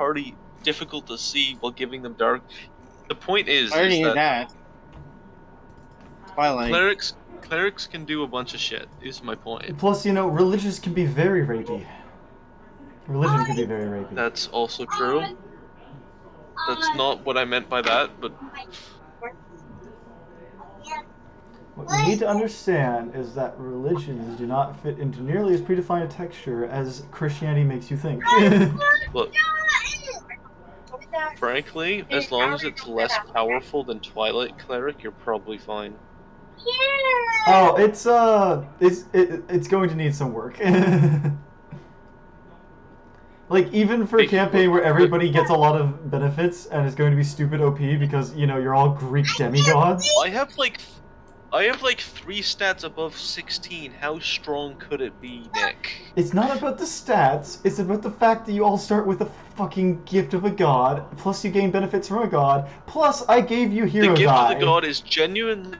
party difficult to see while giving them dark. The point is I already knew that that. Twilight. clerics can do a bunch of shit. Is my point. Plus, you know, religious can be very rapey. Religion can be very rapey. That's also true. That's not what I meant by that, but What you need to understand is that religions do not fit into nearly as predefined a texture as Christianity makes you think. look, frankly, as long as it's less powerful than Twilight Cleric, you're probably fine. Oh, it's going to need some work. Like, even for a campaign where everybody gets a lot of benefits and it's going to be stupid OP because, you know, you're all Greek demigods. I have like 3 stats above 16. How strong could it be, Nick? It's not about the stats, it's about the fact that you all start with a fucking gift of a god, plus you gain benefits from a god, plus I gave you hero The gift die. of the god is genuinely...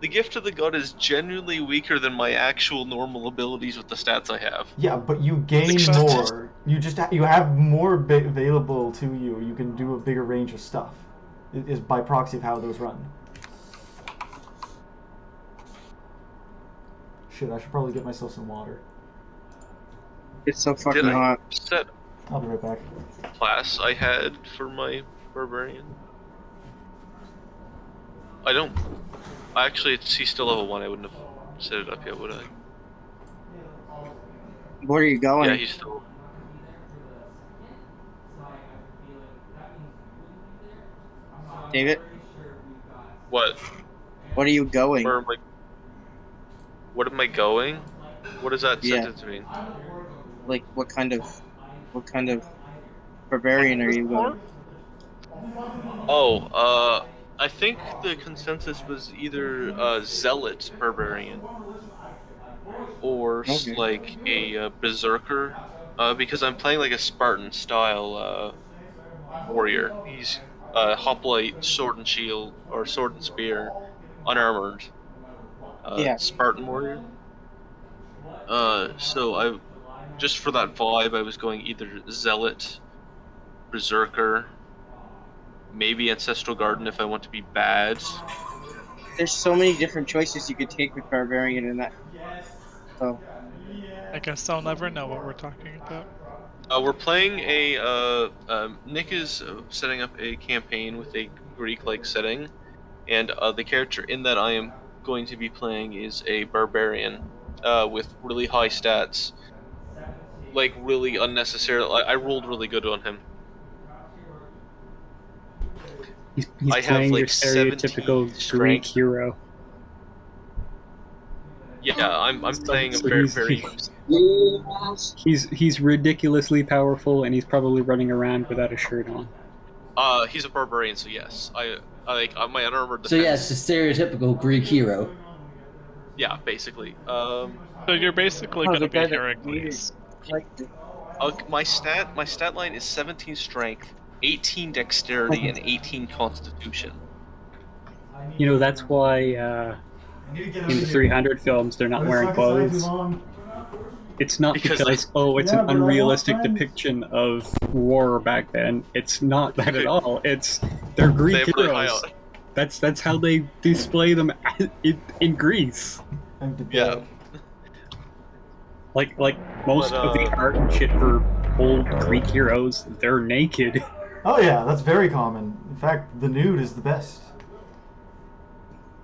The gift of the god is genuinely weaker than my actual normal abilities with the stats I have. Yeah, but you gain more. You have more available to you. You can do a bigger range of stuff. It is by proxy of how those run. Shit, I should probably get myself some water. It's so fucking Did I hot. set I'll be right back. class I had for my barbarian? I don't... Actually, he's still level 1. I wouldn't have set it up yet, would I? Where are you going? Yeah, he's still... David? What? What are you going? Where am I... What am I going? What does that Yeah. sentence mean? Like, what kind of barbarian are you going? Oh, I think the consensus was either Zealot Barbarian or Okay. like a Berserker, because I'm playing like a Spartan style warrior. He's hoplite, sword and shield, or sword and spear, unarmored. Yeah. Spartan warrior. So I, just for that vibe, I was going either Zealot, Berserker, maybe Ancestral Garden if I want to be bad. There's so many different choices you could take with barbarian in that. So I guess I'll never know what we're talking about. We're playing Nick is setting up a campaign with a Greek-like setting, and the character in that I am going to be playing is a barbarian with really high stats. Like, really unnecessary. I rolled really good on him. He's I have, playing your like, 17 stereotypical Greek strength. hero. Yeah, I'm playing a So very... He's ridiculously powerful, and he's probably running around without a shirt on. He's a barbarian, so yes. I like my unarmored defense. So yeah, it's the stereotypical Greek hero. Yeah, basically. So you're basically Oh, going the to be guy that Heracles. My stat line is 17 strength, 18 dexterity, and 18 constitution. You know, that's why in the 300 films they're not wearing clothes. It's not because it's an unrealistic depiction of war back then. It's not that at all. They're Greek heroes. That's how they display them in Greece. Yeah. Like most of the art and shit for old Greek heroes, they're naked. Oh yeah, that's very common. In fact, the nude is the best.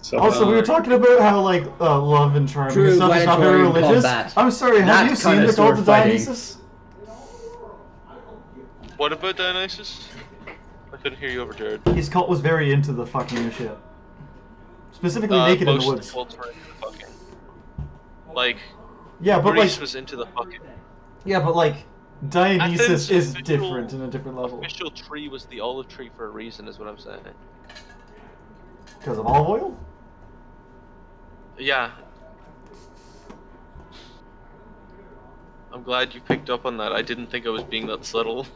So, Also, we were talking about how, like, love and charming and stuff is not very religious. Combat. I'm sorry, have you seen the cult of Dionysus? What about Dionysus? I couldn't hear you over Jerrid. His cult was very into the fucking shit. Specifically naked in the woods. Cults were into the fucking. Like, yeah, but Greece like, was into the fucking. Yeah, but like, Dionysus Athens' is official- different in a different level. Official tree was the olive tree for a reason, is what I'm saying. Because of olive oil? Yeah. I'm glad you picked up on that. I didn't think I was being that subtle.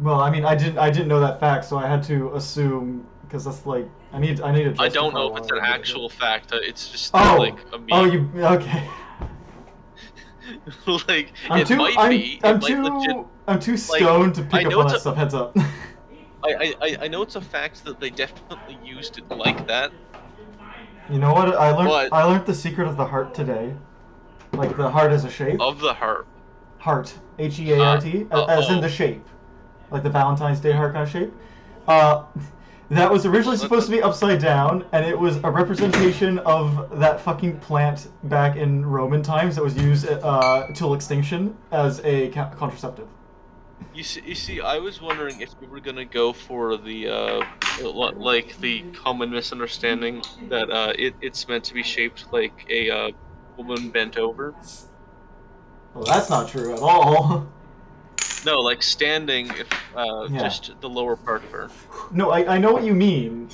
Well, I mean, I didn't know that fact, so I had to assume because that's like I need to. I don't know if it's an actual fact. It's just Oh, like a meme. oh, you okay? Like I'm it too. might I'm. be. I'm It might too. legit. I'm too like, stoned to I pick up know on it's that a- stuff. Heads up. I know it's a fact that they definitely used it like that. You know what? I learned. But I learned the secret of the heart today. Like the heart as a shape. of the harp. Heart. Heart. As in the shape. Like the Valentine's Day heart kind of shape. That was originally supposed to be upside down, and it was a representation of that fucking plant back in Roman times that was used till extinction as a contraceptive. You see, I was wondering if we were gonna go for the like the common misunderstanding that it's meant to be shaped like a woman bent over. Well, that's not true at all. No, like standing, if Yeah. just the lower part of her. No, I know what you mean.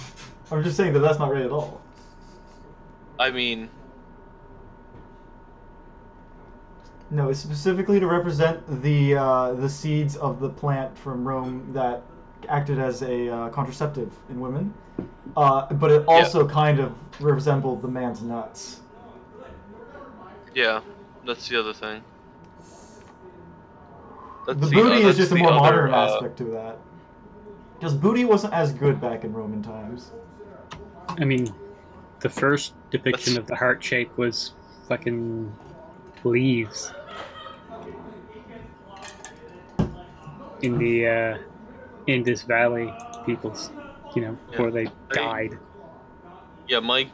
I'm just saying that that's not right at all. I mean, No, it's specifically to represent the seeds of the plant from Rome that acted as a contraceptive in women. But it also kind of resembled the man's nuts. yeah, that's the other thing. The That's booty is that's just a the more other, modern aspect to that. Because booty wasn't as good back in Roman times. I mean, the first depiction of the heart shape was fucking leaves in the Indus Valley peoples, before they died. Yeah, my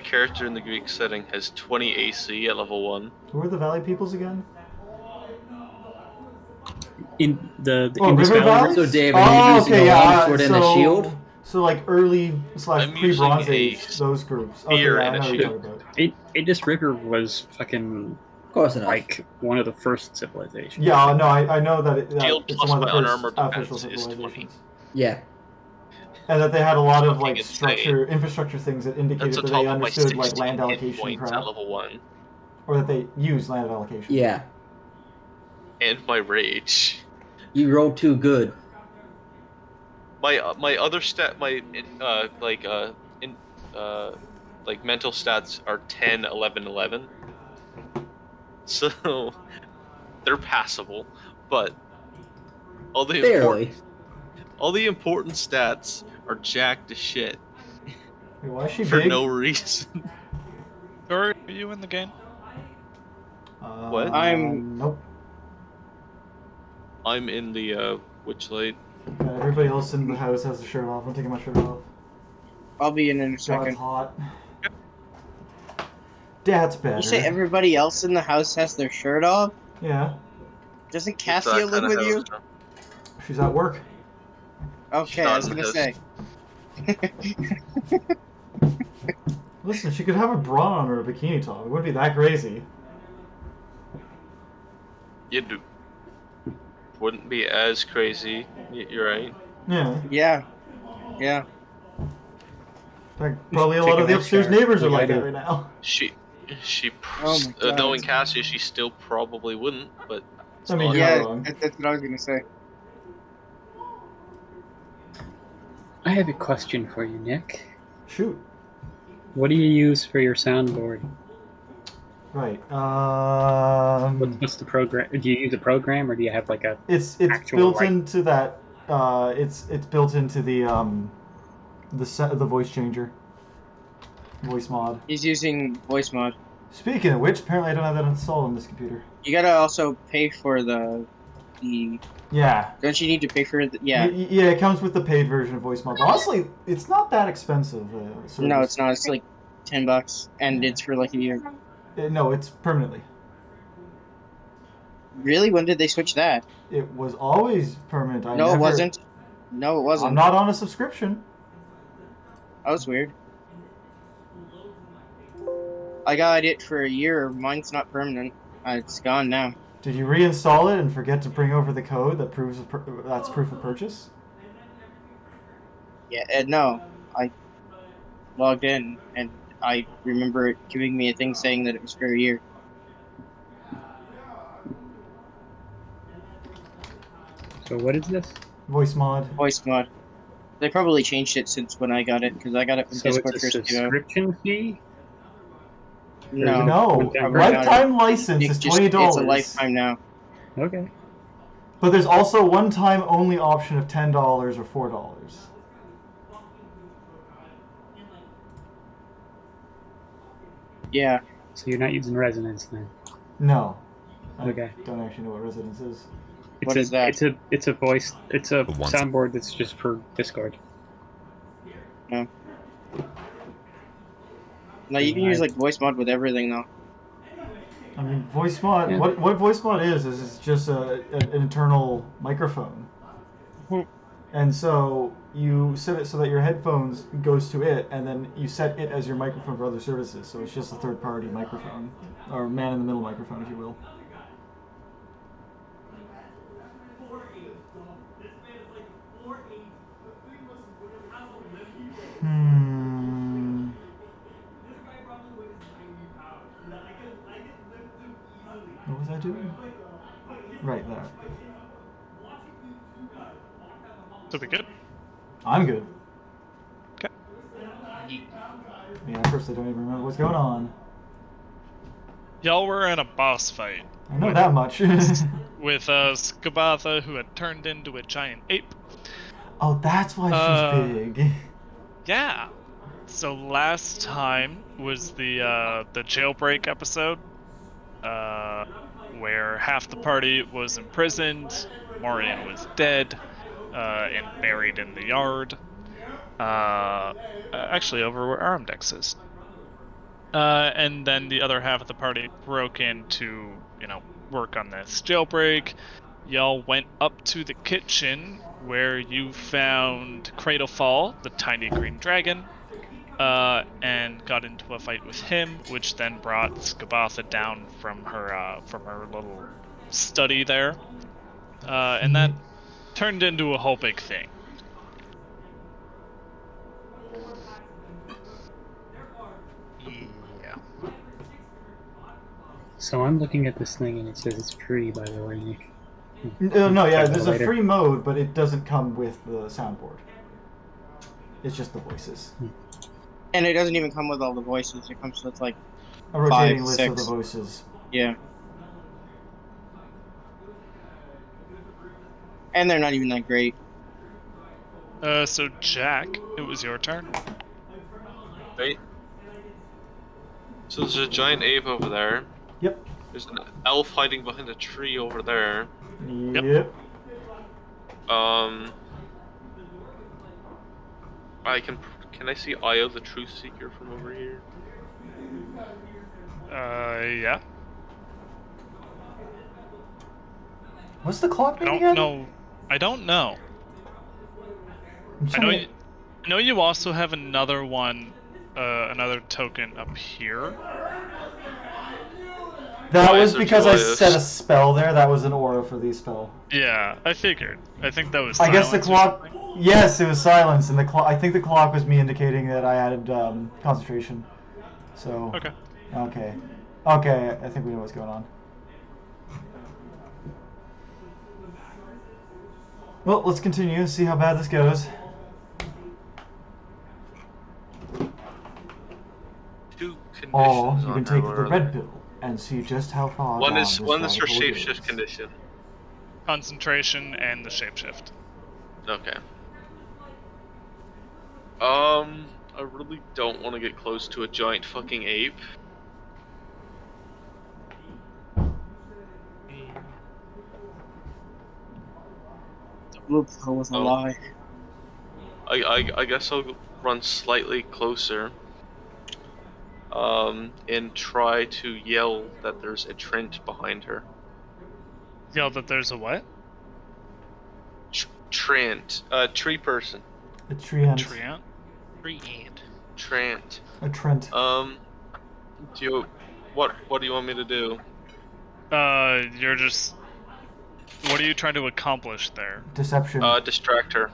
character in the Greek setting has 20 AC at level 1. Who are the Valley peoples again? In the Oh, Indus River Valley. Valley? So, Dave, are you using a long sword and a shield? So like early / I'm pre-Bronze using a Age, those groups. Okay, spear yeah, and I a know what you're shield. talking about. Indus River was fucking Close enough. like one of the first civilizations. Yeah, no, I know that, Shield it's plus one of the my first unarmored official defense is 20. civilizations. Yeah. And that they had a lot of Fucking like insane. infrastructure things that That's indicated on that top they of my understood 16 like land hit allocation points crap, at level 1. or that they used land allocation. Yeah. And my rage. You rolled too good. My other stat, like mental stats are 10, 11, 11. So they're passable, but all the Barely. important stats are jacked to shit Wait, why is she for big? no reason. Jory, are you in the game? What? Nope. I'm in the Witchlight. Everybody else in the house has the shirt off. I'm taking my shirt off. I'll be in a God, it's second. hot. That's better. You say everybody else in the house has their shirt off? Yeah, Doesn't It's that Cassia live kinda with house, you? huh? she's at work. Okay, not I was in the gonna house. say. Listen, she could have a bra on or a bikini top. It wouldn't be that crazy. You wouldn't be as crazy. You're right. Yeah. Yeah. Yeah. In fact, probably a lot Taking of the that upstairs shower. neighbors are Like I like that do. right now. Oh my God. Knowing Cassia, she still probably wouldn't, but it's I mean, not. you're not Yeah, wrong. that's what I was gonna say. I have a question for you, Nick. Shoot. What do you use for your soundboard? Right. What's the program? Do you use a program, or do you have like a? It's actual, built like- into that. It's built into the voice changer. Voice mod. He's using voice mod. Speaking of which, apparently I don't have that installed on this computer. You gotta also pay for the. Yeah. Don't you need to pay for the? Yeah. Yeah, it comes with the paid version of voice mod. Honestly, it's not that expensive. Service. No, it's not. It's like $10, and it's for like a year. No, it's permanently. Really? When did they switch that? It was always permanent. No, it wasn't. No, it wasn't. I'm not on a subscription. That was weird. I got it for a year. Mine's not permanent. It's gone now. Did you reinstall it and forget to bring over the code that proves that's proof of purchase? Yeah, no. I logged in, and I remember it giving me a thing saying that it was for a year. So what is this? Voice mod. Voice mod. They probably changed it since when I got it, because I got it when So Discord it's a first came out. subscription fee. No. No, I've run out of- lifetime license is $20. It's a lifetime now. Okay. But there's also one-time only option of $10 or $4. Yeah. So you're not using resonance then? No. Okay. I don't actually know what resonance is. What is that? It's a voice. It's a Once. soundboard that's just for Discord. No. No, you can use like voice mod with everything though. I mean, voice mod. Yeah. What voice mod is it's just an internal microphone, and so you set it so that your headphones goes to it, and then you set it as your microphone for other services. So it's just a third-party microphone, or man-in-the-middle microphone, if you will. What was I doing? Right there. So we good? I'm good. Okay. Yeah, at first I don't even remember what's going on. Y'all were in a boss fight I know that much. with Skabatha, who had turned into a giant ape. Oh, that's why she's big. Yeah. So last time was the jailbreak episode, where half the party was imprisoned, Morian was dead, and buried in the yard. Actually, over where Arimdex is. And then the other half of the party broke in to, work on this jailbreak. Y'all went up to the kitchen where you found Cradlefall, the tiny green dragon, and got into a fight with him, which then brought Skabatha down from her little study there, and that turned into a whole big thing. Yeah. So I'm looking at this thing and it says it's free, by the way, Nick. No, yeah, Check that there's a later. free mode, but it doesn't come with the soundboard. It's just the voices. And it doesn't even come with all the voices. It comes with like A rotating 5, list 6. of the voices. Yeah. And they're not even that great. So Jack, it was your turn. Right? So there's a giant ape over there. Yep. There's an elf hiding behind a tree over there. Yep. Can I see Io the Truthseeker from over here? Yeah. What's the clock I name don't again? know. I don't know. I'm I trying know you also have another one, another token up here. That Why was is there because two I Ios? set a spell there. That was an aura for the spell. Yeah, I figured. I think that was. I guess the silence or clock. something. Yes, it was silence, and the clock. I think the clock was me indicating that I added concentration. So. Okay. Okay. Okay. I think we know what's going on. Well, let's continue. See how bad this goes. Two conditions. Or you on can her, take what the are red they? pill and see just how far One down is this her rabbit hole shapeshift goes. condition. Concentration and the shapeshift. Okay. I really don't want to get close to a giant fucking ape. The blue pill was a Oh. lie. I guess I'll run slightly closer. And try to yell that there's a Trent behind her. Yell that there's a what? Trent. Tree person. A treant. Treant? Treant. Trent. A Trent. What do you want me to do? You're just. What are you trying to accomplish there? Deception. Distract her.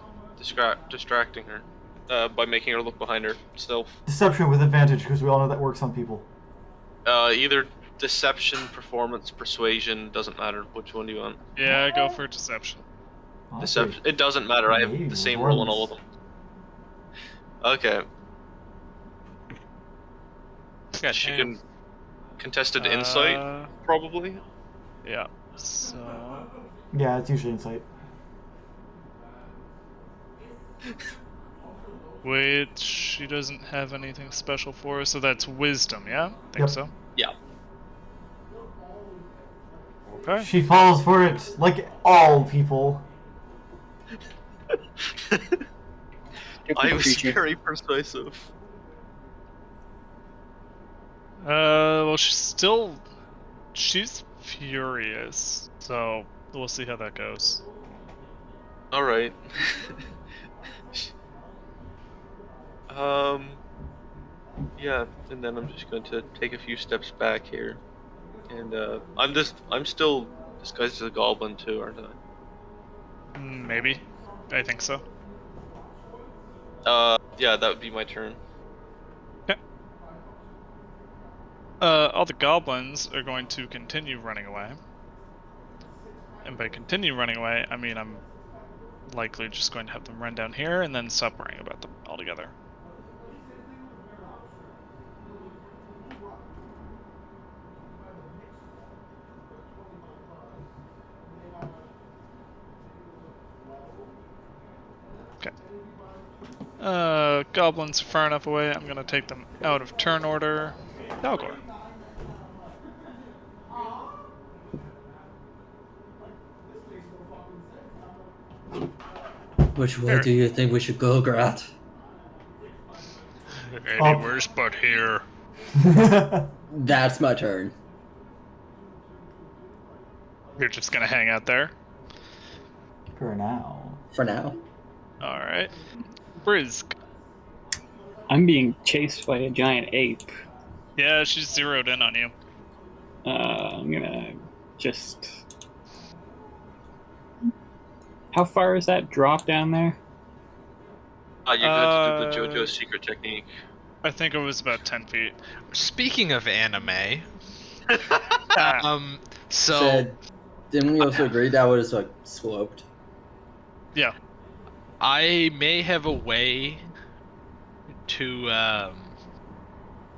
Distracting her. By making her look behind her. Stealth. Deception with advantage, because we all know that works on people. Either deception, performance, persuasion, doesn't matter. Which one do you want? Yeah, go for deception. Deception. It doesn't matter. I have the same roll on all of them. Okay. Yeah, She can Contested insight, probably. Yeah. So. Yeah, it's usually insight. Which she doesn't have anything special for, so that's wisdom, yeah? Think Yep. so? Yeah. Okay. She falls for it like all people. I was creature. very persuasive. Well, she's furious, so we'll see how that goes. Alright. Yeah, and then I'm just going to take a few steps back here. And, I'm still disguised as a goblin too, aren't I? Maybe. I think so. Yeah, that would be my turn. Okay. All the goblins are going to continue running away. And by continue running away, I mean I'm likely just going to have them run down here and then stop worrying about them altogether. Okay. Goblins are far enough away, I'm gonna take them out of turn order. Dalgor. Which way do you think we should go, Grat? Anywhere's but here. That's my turn. You're just gonna hang out there? For now. For now. Alright. Brisg. I'm being chased by a giant ape. Yeah, she's zeroed in on you. I'm gonna just... How far is that drop down there? You're going to do the JoJo's secret technique. I think it was about 10 feet. Speaking of anime, so Said, didn't we also agree that was like sloped? Yeah. I may have a way to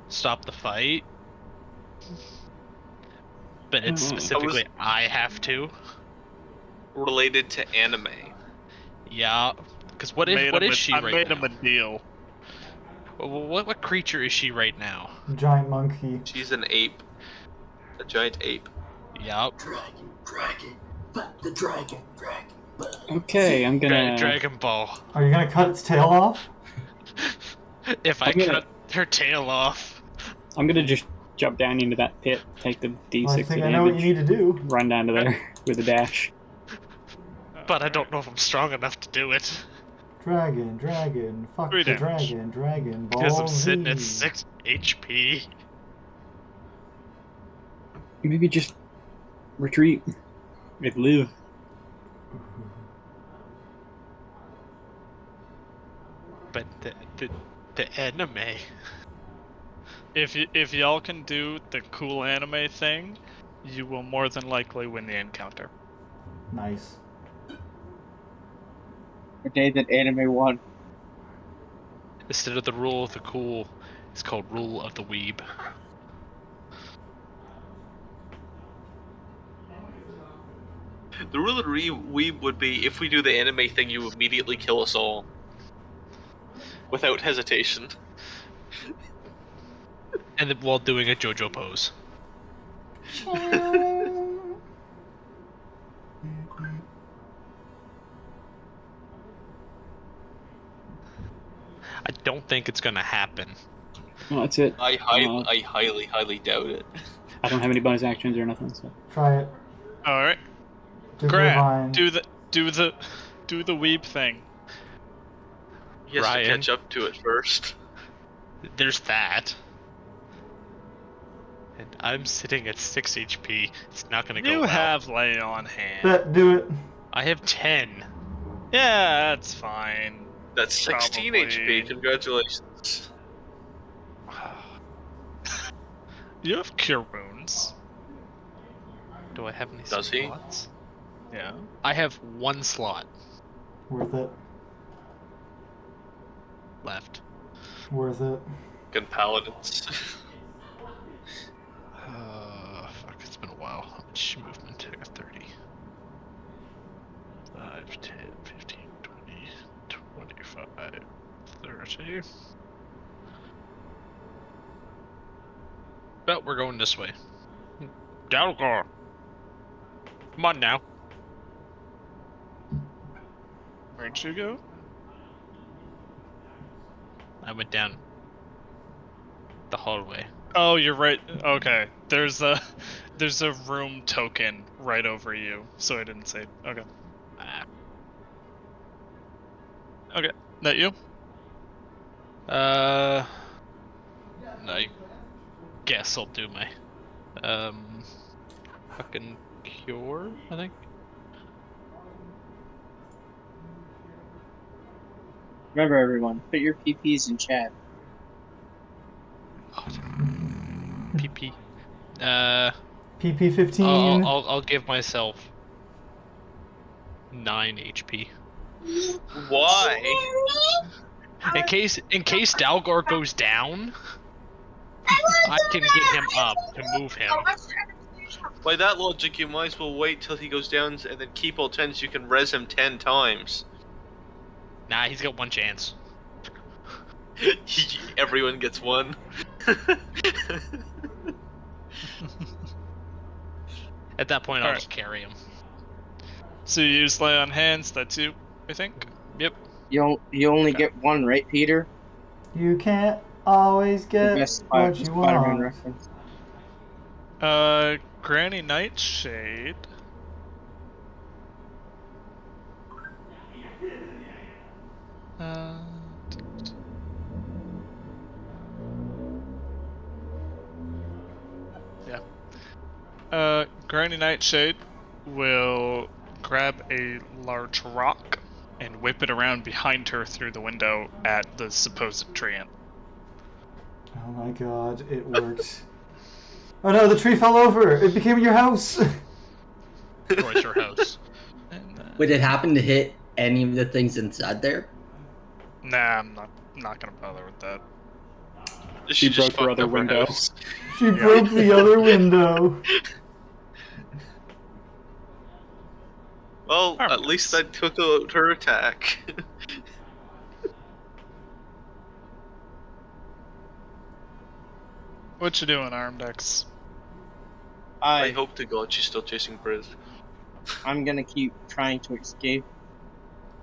stop the fight, but it's specifically I have to. Related to anime. Yeah, because what is she right now? I made him a deal. What creature is she right now? Giant monkey. She's an ape. A giant ape. Yup. Dragon. But the dragon. Okay, I'm gonna... Dragon Ball. Are you gonna cut its tail off? If I cut her tail off. I'm gonna just jump down into that pit, take the D6 I think I know what you need to do. run down to there with a dash. But I don't know if I'm strong enough to do it. Dragon, fuck 3 the damage. dragon, ball Because I'm sitting at Z. 6 HP. Maybe just retreat and live. But the anime. If y'all can do the cool anime thing, you will more than likely win the encounter. Nice. The day that anime won. Instead of the rule of the cool, it's called rule of the weeb. The rule of the weeb would be if we do the anime thing, you immediately kill us all. Without hesitation. And then while doing a JoJo pose. I don't think it's gonna happen. Well, that's it. I highly doubt it. I don't have any bonus actions or nothing, so... Try it. Alright. Do Grat, divine. do the weeb thing. He has to Ryan. catch up to it first. There's that. And I'm sitting at 6 HP. It's not gonna go You well. have lay on hand. Do it. I have 10. Yeah, that's fine. That's 16 Probably. HP, congratulations. You have cure wounds. Do I have any Does he? slots? Yeah. I have 1 slot Worth it. left. Worth it. Good paladins. much movement? I got 30. 5, 10, 15, 20, 25, 30. But we're going this way. Dalgor! Come on now. Where'd you go? I went down the hallway. Oh, you're right. Okay, there's a room token right over you, so I didn't say. Okay. Ah. Okay, that you? I guess I'll do my fucking cure, I think. Remember, everyone, put your PPs in chat. God. PP. PP 15. I'll give myself 9 HP. Why? In case Dalgor goes down, I can get him up to move him. By that logic, you might as well wait till he goes down and then keep all 10 so you can res him 10 times. Nah, he's got one chance. Everyone gets one. At that point, I'll Alright. just carry him. So you use lay on hands. That's you, I think. Yep. You only get one, right, Peter? You can't always The get best what you Spider-Man want. reference. Granny Nightshade. Granny Nightshade will grab a large rock and whip it around behind her through the window at the supposed treant. Oh my god, it worked. Oh no, the tree fell over! It became your house! Towards your house. And, Would it happen to hit any of the things inside there? Nah, I'm not gonna bother with that. She just broke her fucked other up window. house. She broke the other window. Well, at Arimdex. least I took out her attack. What you doing, Arimdex? I hope to God she's still chasing Brisg. I'm gonna keep trying to escape.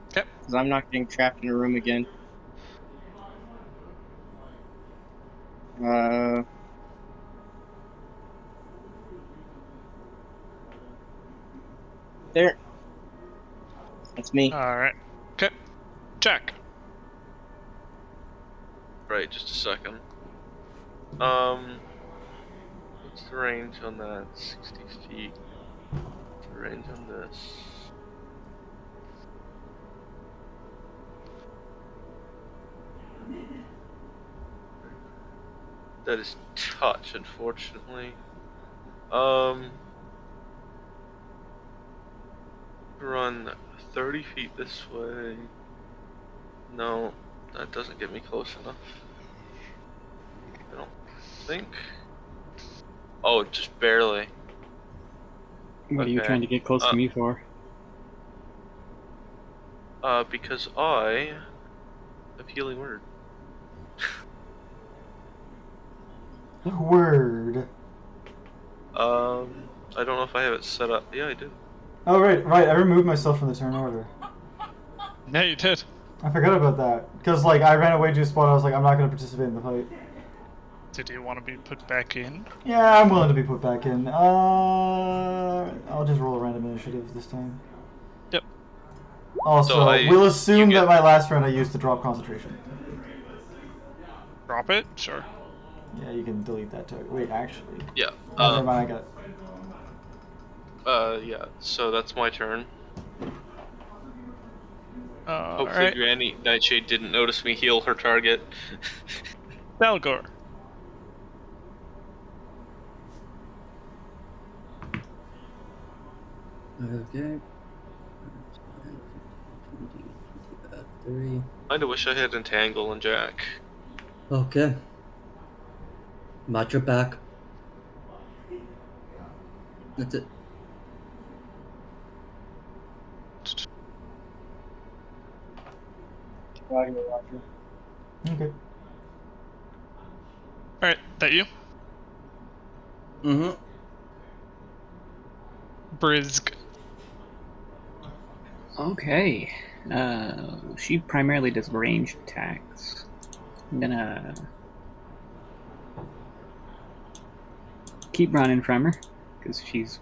Okay. Because I'm not getting trapped in a room again. There. That's me. Alright. Okay. Check. Right, just a second. What's the range on that? 60 feet. What's the range on this? That is touch, unfortunately. Run 30 feet this way. No, that doesn't get me close enough. I don't think. Oh, just barely. What are you Okay. trying to get close to me for? Because I have healing word. Word. I don't know if I have it set up. Yeah, I do. Oh right, I removed myself from the turn order. Yeah, you did. I forgot about that. Because like, I ran away to a spot, I was like, I'm not going to participate in the fight. Did you want to be put back in? Yeah, I'm willing to be put back in. I'll just roll a random initiative this time. Yep. Also, So we'll assume you get- that my last round I used to drop concentration. Drop it? Sure. Yeah, you can delete that too. Wait, actually. Yeah. Oh, never mind, I got it. Yeah. So that's my turn. Hopefully, Alright. Granny Nightshade didn't notice me heal her target. Dalgor. Okay. 3. Kinda wish I had Entangle and Jack. Okay. Match your back. That's it. Roger, Roger. Okay. Alright, that you? Mm-hmm. Brisg. Okay. She primarily does ranged attacks. I'm gonna keep running from her because she's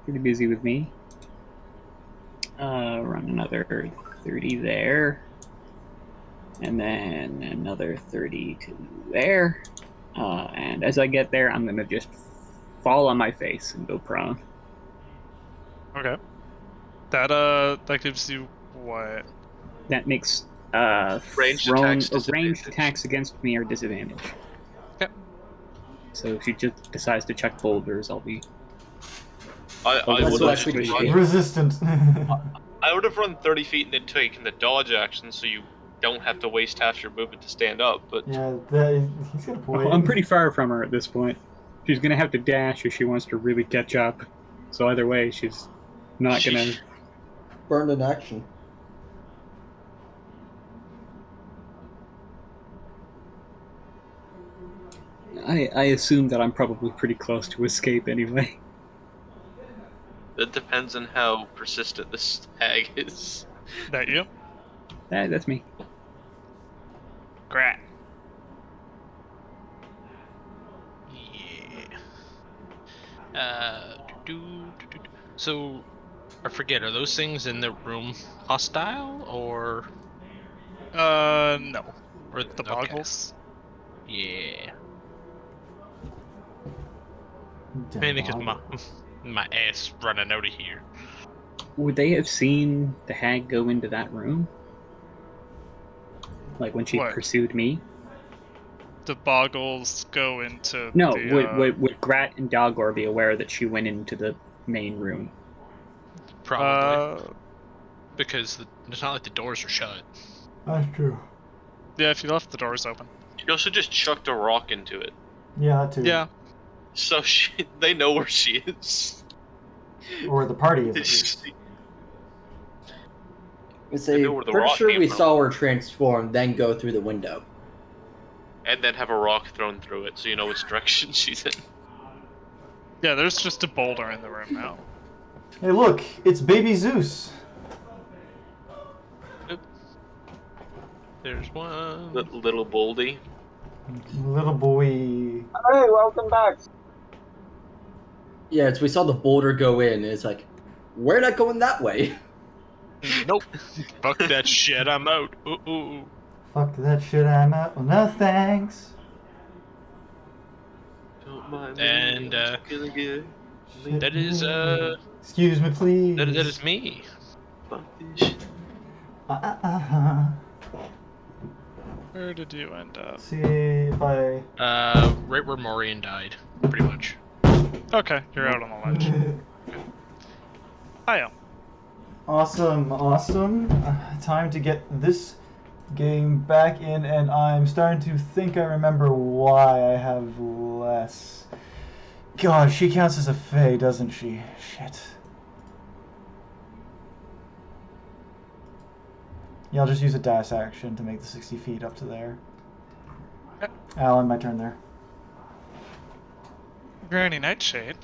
pretty busy with me. Run another 30 there, and then another 30 to there. And as I get there, I'm gonna just fall on my face and go prone. Okay. That gives you what? That makes Ranged ranged attacks against me are disadvantage. Okay. So if she just decides to check boulders, I'll be. I That's would what have actually just we run. Resistant. I would have run 30 feet and then taken the dodge action, so you don't have to waste half your movement to stand up. But Yeah, he's got a point. I'm pretty far from her at this point. She's gonna have to dash if she wants to really catch up. So either way, she's not gonna. Burned in action. I assume that I'm probably pretty close to escape anyway. it depends on how persistent this hag is. That you? That's me. Grat. Yeah. So, I forget. Are those things in the room hostile or? No. Or The okay. boggles? Yeah. Mainly because my ass running out of here. Would they have seen the hag go into that room? Like when she What? pursued me? The boggles go into No, the, would Grat and Dalgor be aware that she went into the main room? Probably. Because it's not like the doors are shut. That's true. yeah, if you left the doors open. She also just chucked a rock into it, Yeah, that too. Yeah. so they know where she is. Or the party is. At least. Pretty rock sure came we from. saw her transform, then go through the window. And then have a rock thrown through it, so you know which direction she's in. Yeah, there's just a boulder in the room now. Hey, look, it's Baby Zeus. There's one. Little Boldy. Little boy. Hey, welcome back. Yeah, we saw the boulder go in, and it's like, we're not going that way. Nope. Fuck that shit. I'm out. Ooh. Fuck that shit, I'm out. Well, no thanks. Don't mind And me. that is Excuse me, please. that is me. Fuck this shit. Where did you end up? See if I. Right where Maureen died, pretty much. Okay, you're out on the ledge. Hiya. Awesome. Time to get this game back in, and I'm starting to think I remember why I have less. God, she counts as a Fey, doesn't she? Shit. Yeah, I'll just use a dash action to make the 60 feet up to there. Yep. Alan, my turn there. Granny Nightshade.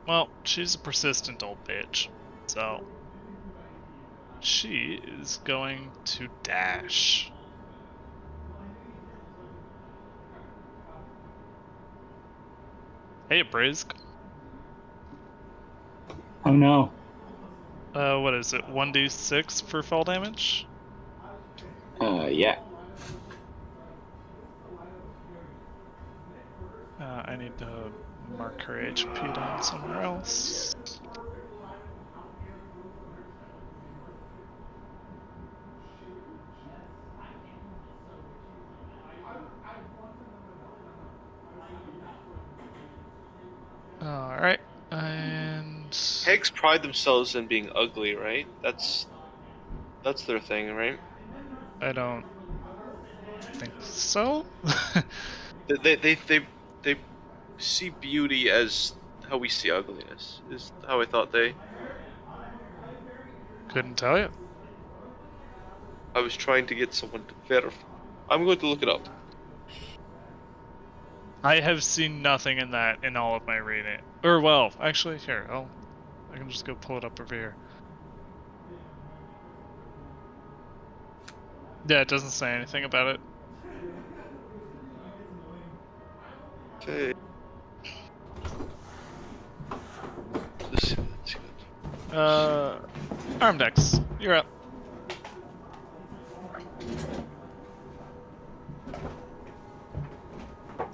Well, she's a persistent old bitch, so she is going to dash. Hey, Brisg. Oh no. What is it? 1d6 for fall damage? Yeah. I need to mark her HP down somewhere else. Alright, and... Hags pride themselves in being ugly, right? That's their thing, right? I don't think so. They see beauty as how we see ugliness. Is how I thought they. Couldn't tell you. I was trying to get someone to verify. I'm going to look it up. I have seen nothing in that in all of my reading. Or well, actually, here I can just go pull it up over here. Yeah, it doesn't say anything about it. Okay. Let's see. Arimdex, you're up.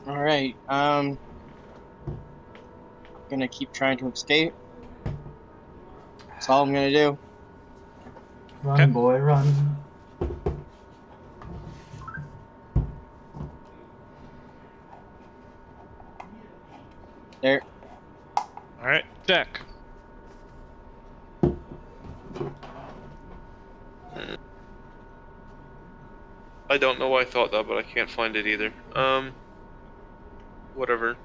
Alright, gonna keep trying to escape. That's all I'm gonna do. Run, Okay. boy, run. There. Alright, deck. I don't know why I thought that, but I can't find it either. Whatever.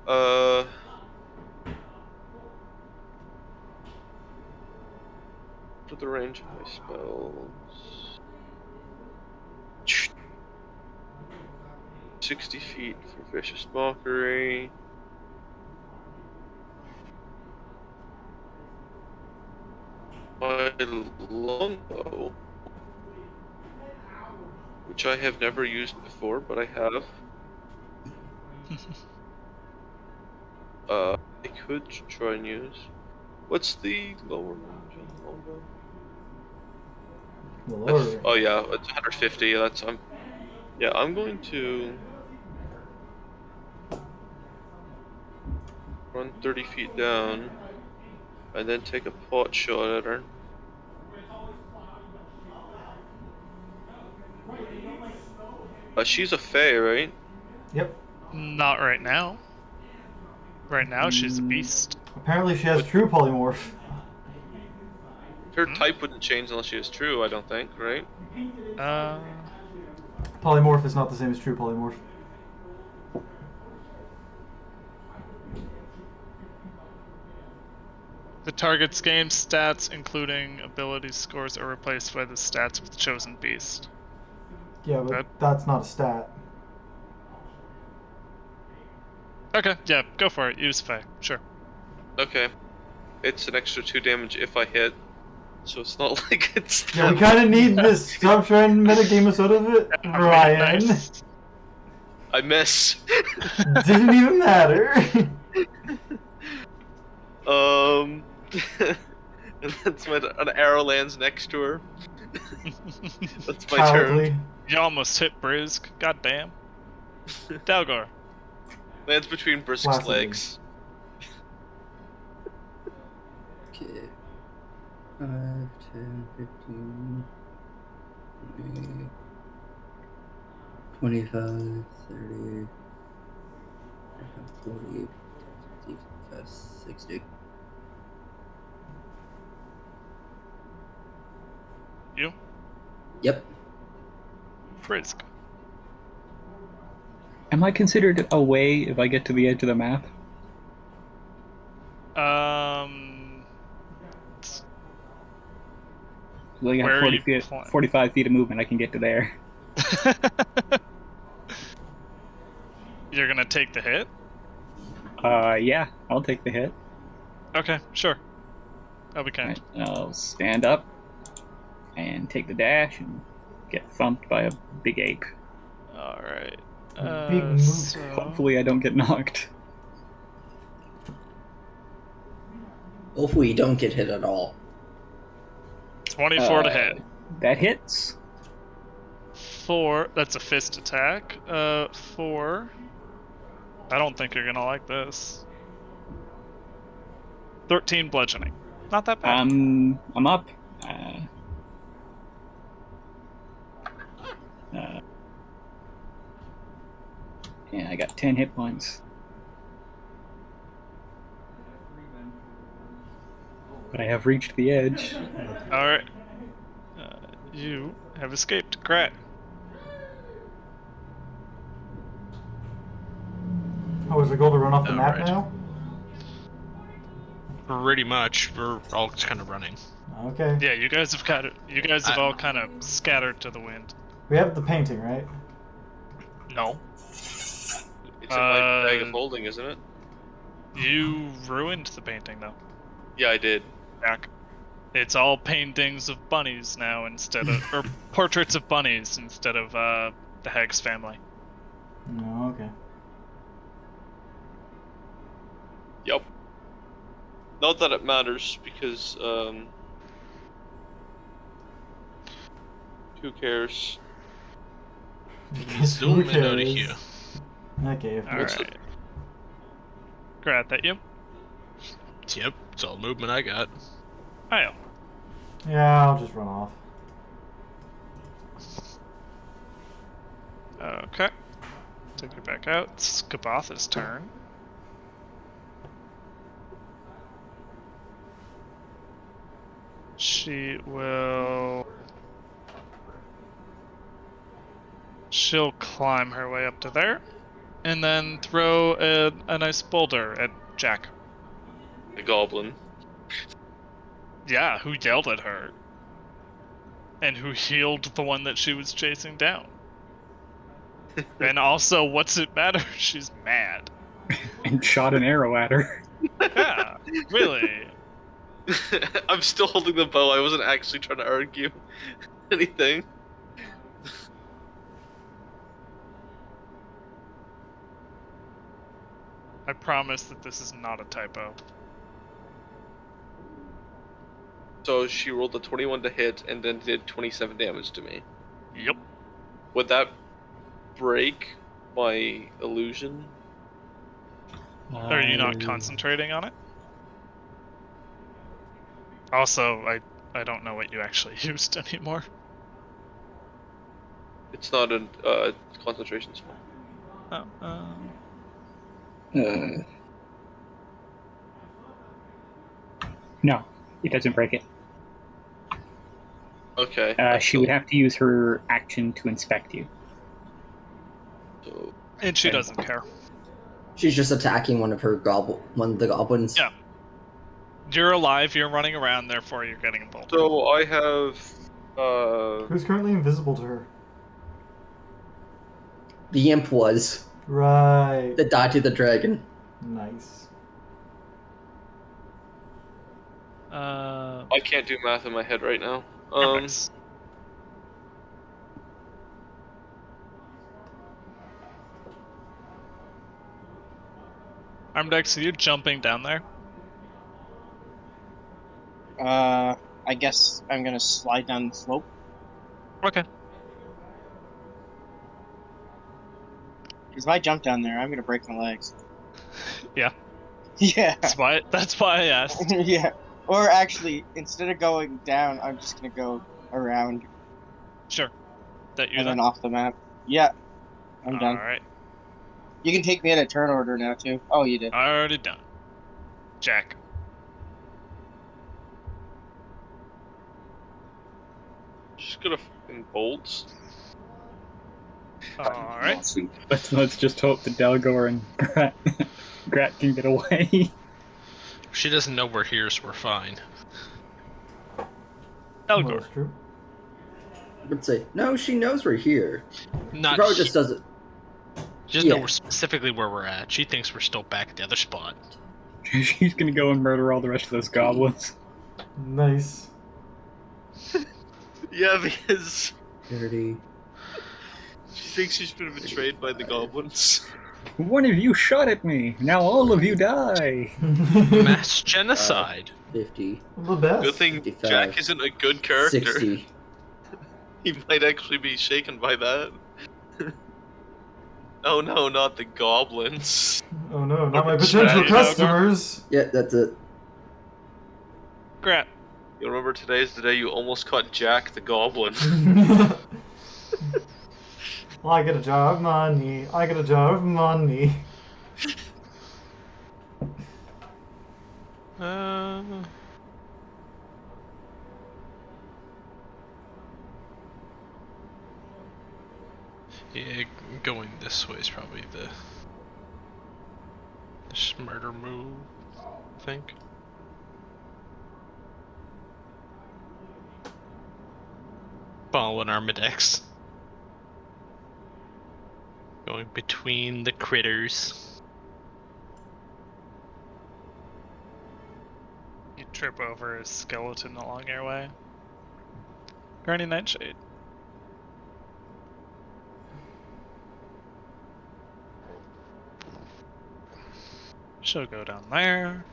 For the range of my spells. 60 feet for Vicious Mockery. My longbow, which I have never used before, but I have. I could try and use. What's the lower range on the longbow? The lower range. Oh yeah, it's 150. That's I'm going to run 30 feet down, and then take a pot shot at her. She's a Fey, right? Yep. Not right now. Right now, she's a beast. Apparently she has true polymorph. Her type wouldn't change unless she is true, I don't think, right? Polymorph is not the same as true polymorph. The target's game stats, including ability scores, are replaced by the stats of the chosen beast. Yeah, but that's not a stat. Okay, yeah, go for it. Use Fey, sure. Okay. It's an extra 2 damage if I hit, so it's not like it's... Yeah, we kind of need this. Stop trying to metagame us out of it, Ryan. Nice. I miss. Didn't even matter. And that's when an arrow lands next to her. That's my Cowardly. turn. You almost hit Brisg. God damn. Dalgor. Lands between Brisg's Placidly. legs. Okay. 5, 10, 15, 20, 25, 30, 40, 55, 60. You? Yep. Brisg. Am I considered away if I get to the edge of the map? I got Where 40 are you feet, flying? 45 feet of movement. I can get to there. You're gonna take the hit? Yeah, I'll take the hit. Okay, sure. That'll be kind. Right, I'll stand up and take the dash and get thumped by a big ape. Alright. Big move. So... Hopefully I don't get knocked. Hopefully you don't get hit at all. 24 to hit. That hits. 4, that's a fist attack. 4. I don't think you're gonna like this. 13 bludgeoning. Not that bad. I'm up. Yeah, I got 10 hit points. But I have reached the edge. Alright. You have escaped. Grat. Oh, is the goal to run off the map Alright. now? Pretty much. We're all just kind of running. Okay. Yeah, you guys have all kind of scattered to the wind. We have the painting, right? No. It's in my bag of holding, isn't it? You ruined the painting, though. Yeah, I did. Jack. It's all paintings of bunnies now instead of, or portraits of bunnies instead of the Heggs family. No, okay. Yep. Not that it matters, because, who cares? Because Zoom who in out of cares? here. Okay. Alright. Grat, that you? Yep, it's all movement I got. Oh. Yeah, I'll just run off. Okay. Take it back out. It's Kabatha's turn. She will... She'll climb her way up to there, and then throw a nice boulder at Jack. The goblin. Yeah, who yelled at her. And who healed the one that she was chasing down. And also, what's it matter? She's mad. And shot an arrow at her. Yeah, really. I'm still holding the bow. I wasn't actually trying to argue anything. I promise that this is not a typo. So she rolled a 21 to hit and then did 27 damage to me. Yep. Would that break my illusion? Are you not concentrating on it? Also, I don't know what you actually used anymore. It's not a concentration spell. Oh, No, it doesn't break it. Okay. She would have to use her action to inspect you. So, and she doesn't care. She's just attacking one of the goblins. Yeah. You're alive, you're running around, therefore you're getting a bolt. so I have Who's currently invisible to her? The imp was. Right. That died to the dragon. Nice. I can't do math in my head right now. Arimdex, are you jumping down there? I guess I'm gonna slide down the slope. Okay. Because if I jump down there, I'm gonna break my legs. Yeah. Yeah. That's why I asked. Yeah. Or actually, instead of going down, I'm just gonna go around Sure. That you and then? then off the map. Yeah. I'm done. Alright. You can take me at a turn order now, too. Oh, you did. Already done. Jack. Just gonna fucking bolts. Alright. Let's just hope that Dalgor and Grat can get away. She doesn't know we're here, so we're fine. Well, Dalgor. that's true. I would say, no, she knows we're here. Not She probably just doesn't. She doesn't know we're specifically where we're at. She thinks we're still back at the other spot. She's gonna go and murder all the rest of those goblins. Nice. Yeah, because Dirty. she thinks she's been betrayed by the goblins. One of you shot at me. Now all of you die. Mass genocide. 50. The best. Good thing 55, Jack isn't a good character. 60. He might actually be shaken by that. Oh no, not the goblins. Oh no, not my Or potential Jack. customers. Yeah, that's it. Grat. You remember today's the day you almost caught Jack the goblin. I get a jar of money. I get a jar of money. Yeah, going this way is probably the smarter move, I think. following Arimdex. Going between the critters. You trip over a skeleton along your way. Granny Nightshade. She'll go down there.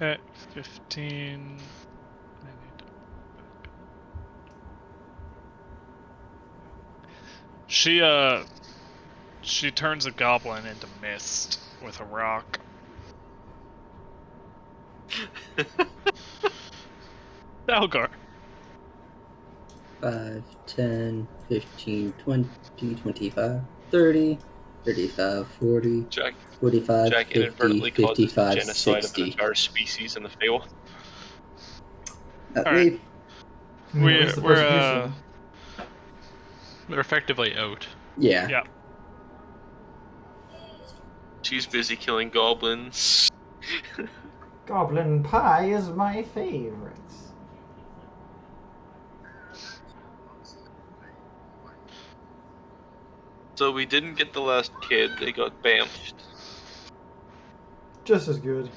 Okay, 15. I need to... She turns a goblin into mist with a rock. Dalgor. 5, 10, 15, 20, 25, 30, 35, 40, Jack 45, Jack 50, inadvertently causes the 55, genocide of an 60. entire species in the Feywild. At Alright. least I mean, at least the persecution. They're effectively out. yeah. Yeah. She's busy killing goblins. Goblin pie is my favorite. So we didn't get the last kid, they got bamfed. Just as good.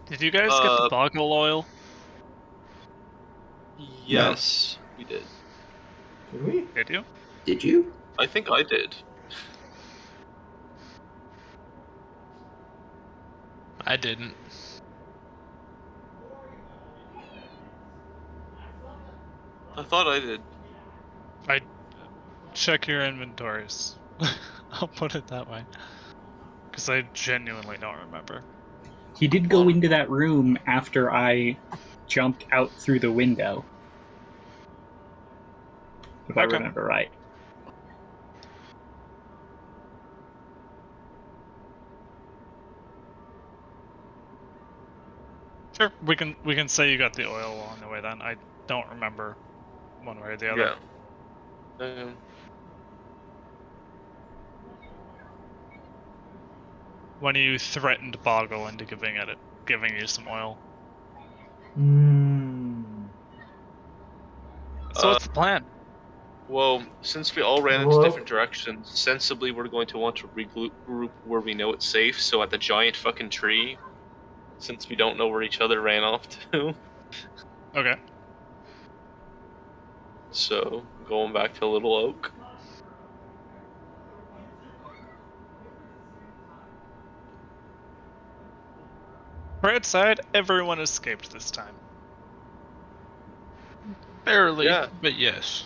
Did you guys get the boggle oil? Yes, we did. Did we? Did you? Did you? I think I did. I didn't. I thought I did. Check your inventories. I'll put it that way. Because I genuinely don't remember. He did go into that room after I jumped out through the window. If I remember right. Sure, we can say you got the oil on the way then. I don't remember one way or the other. Yeah. When you threatened Boggle into giving you some oil. So what's the plan? Well, since we all ran into different directions, sensibly we're going to want to regroup where we know it's safe, so at the giant fucking tree, since we don't know where each other ran off to. Okay. So, going back to Little Oak. Bright side, everyone escaped this time. Barely, Yeah. but yes.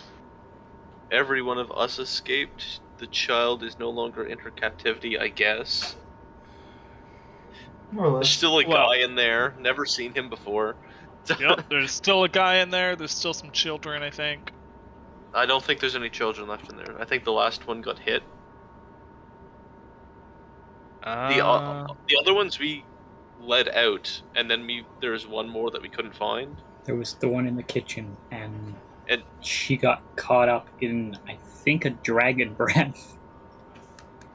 Every one of us escaped. The child is no longer in her captivity, I guess. More or There's less. still a guy in there. Never seen him before. Yep, there's still a guy in there. There's still some children, I think. I don't think there's any children left in there. I think the last one got hit. The other ones we led out, and then there's one more that we couldn't find. There was the one in the kitchen, and she got caught up in, I think, a dragon breath.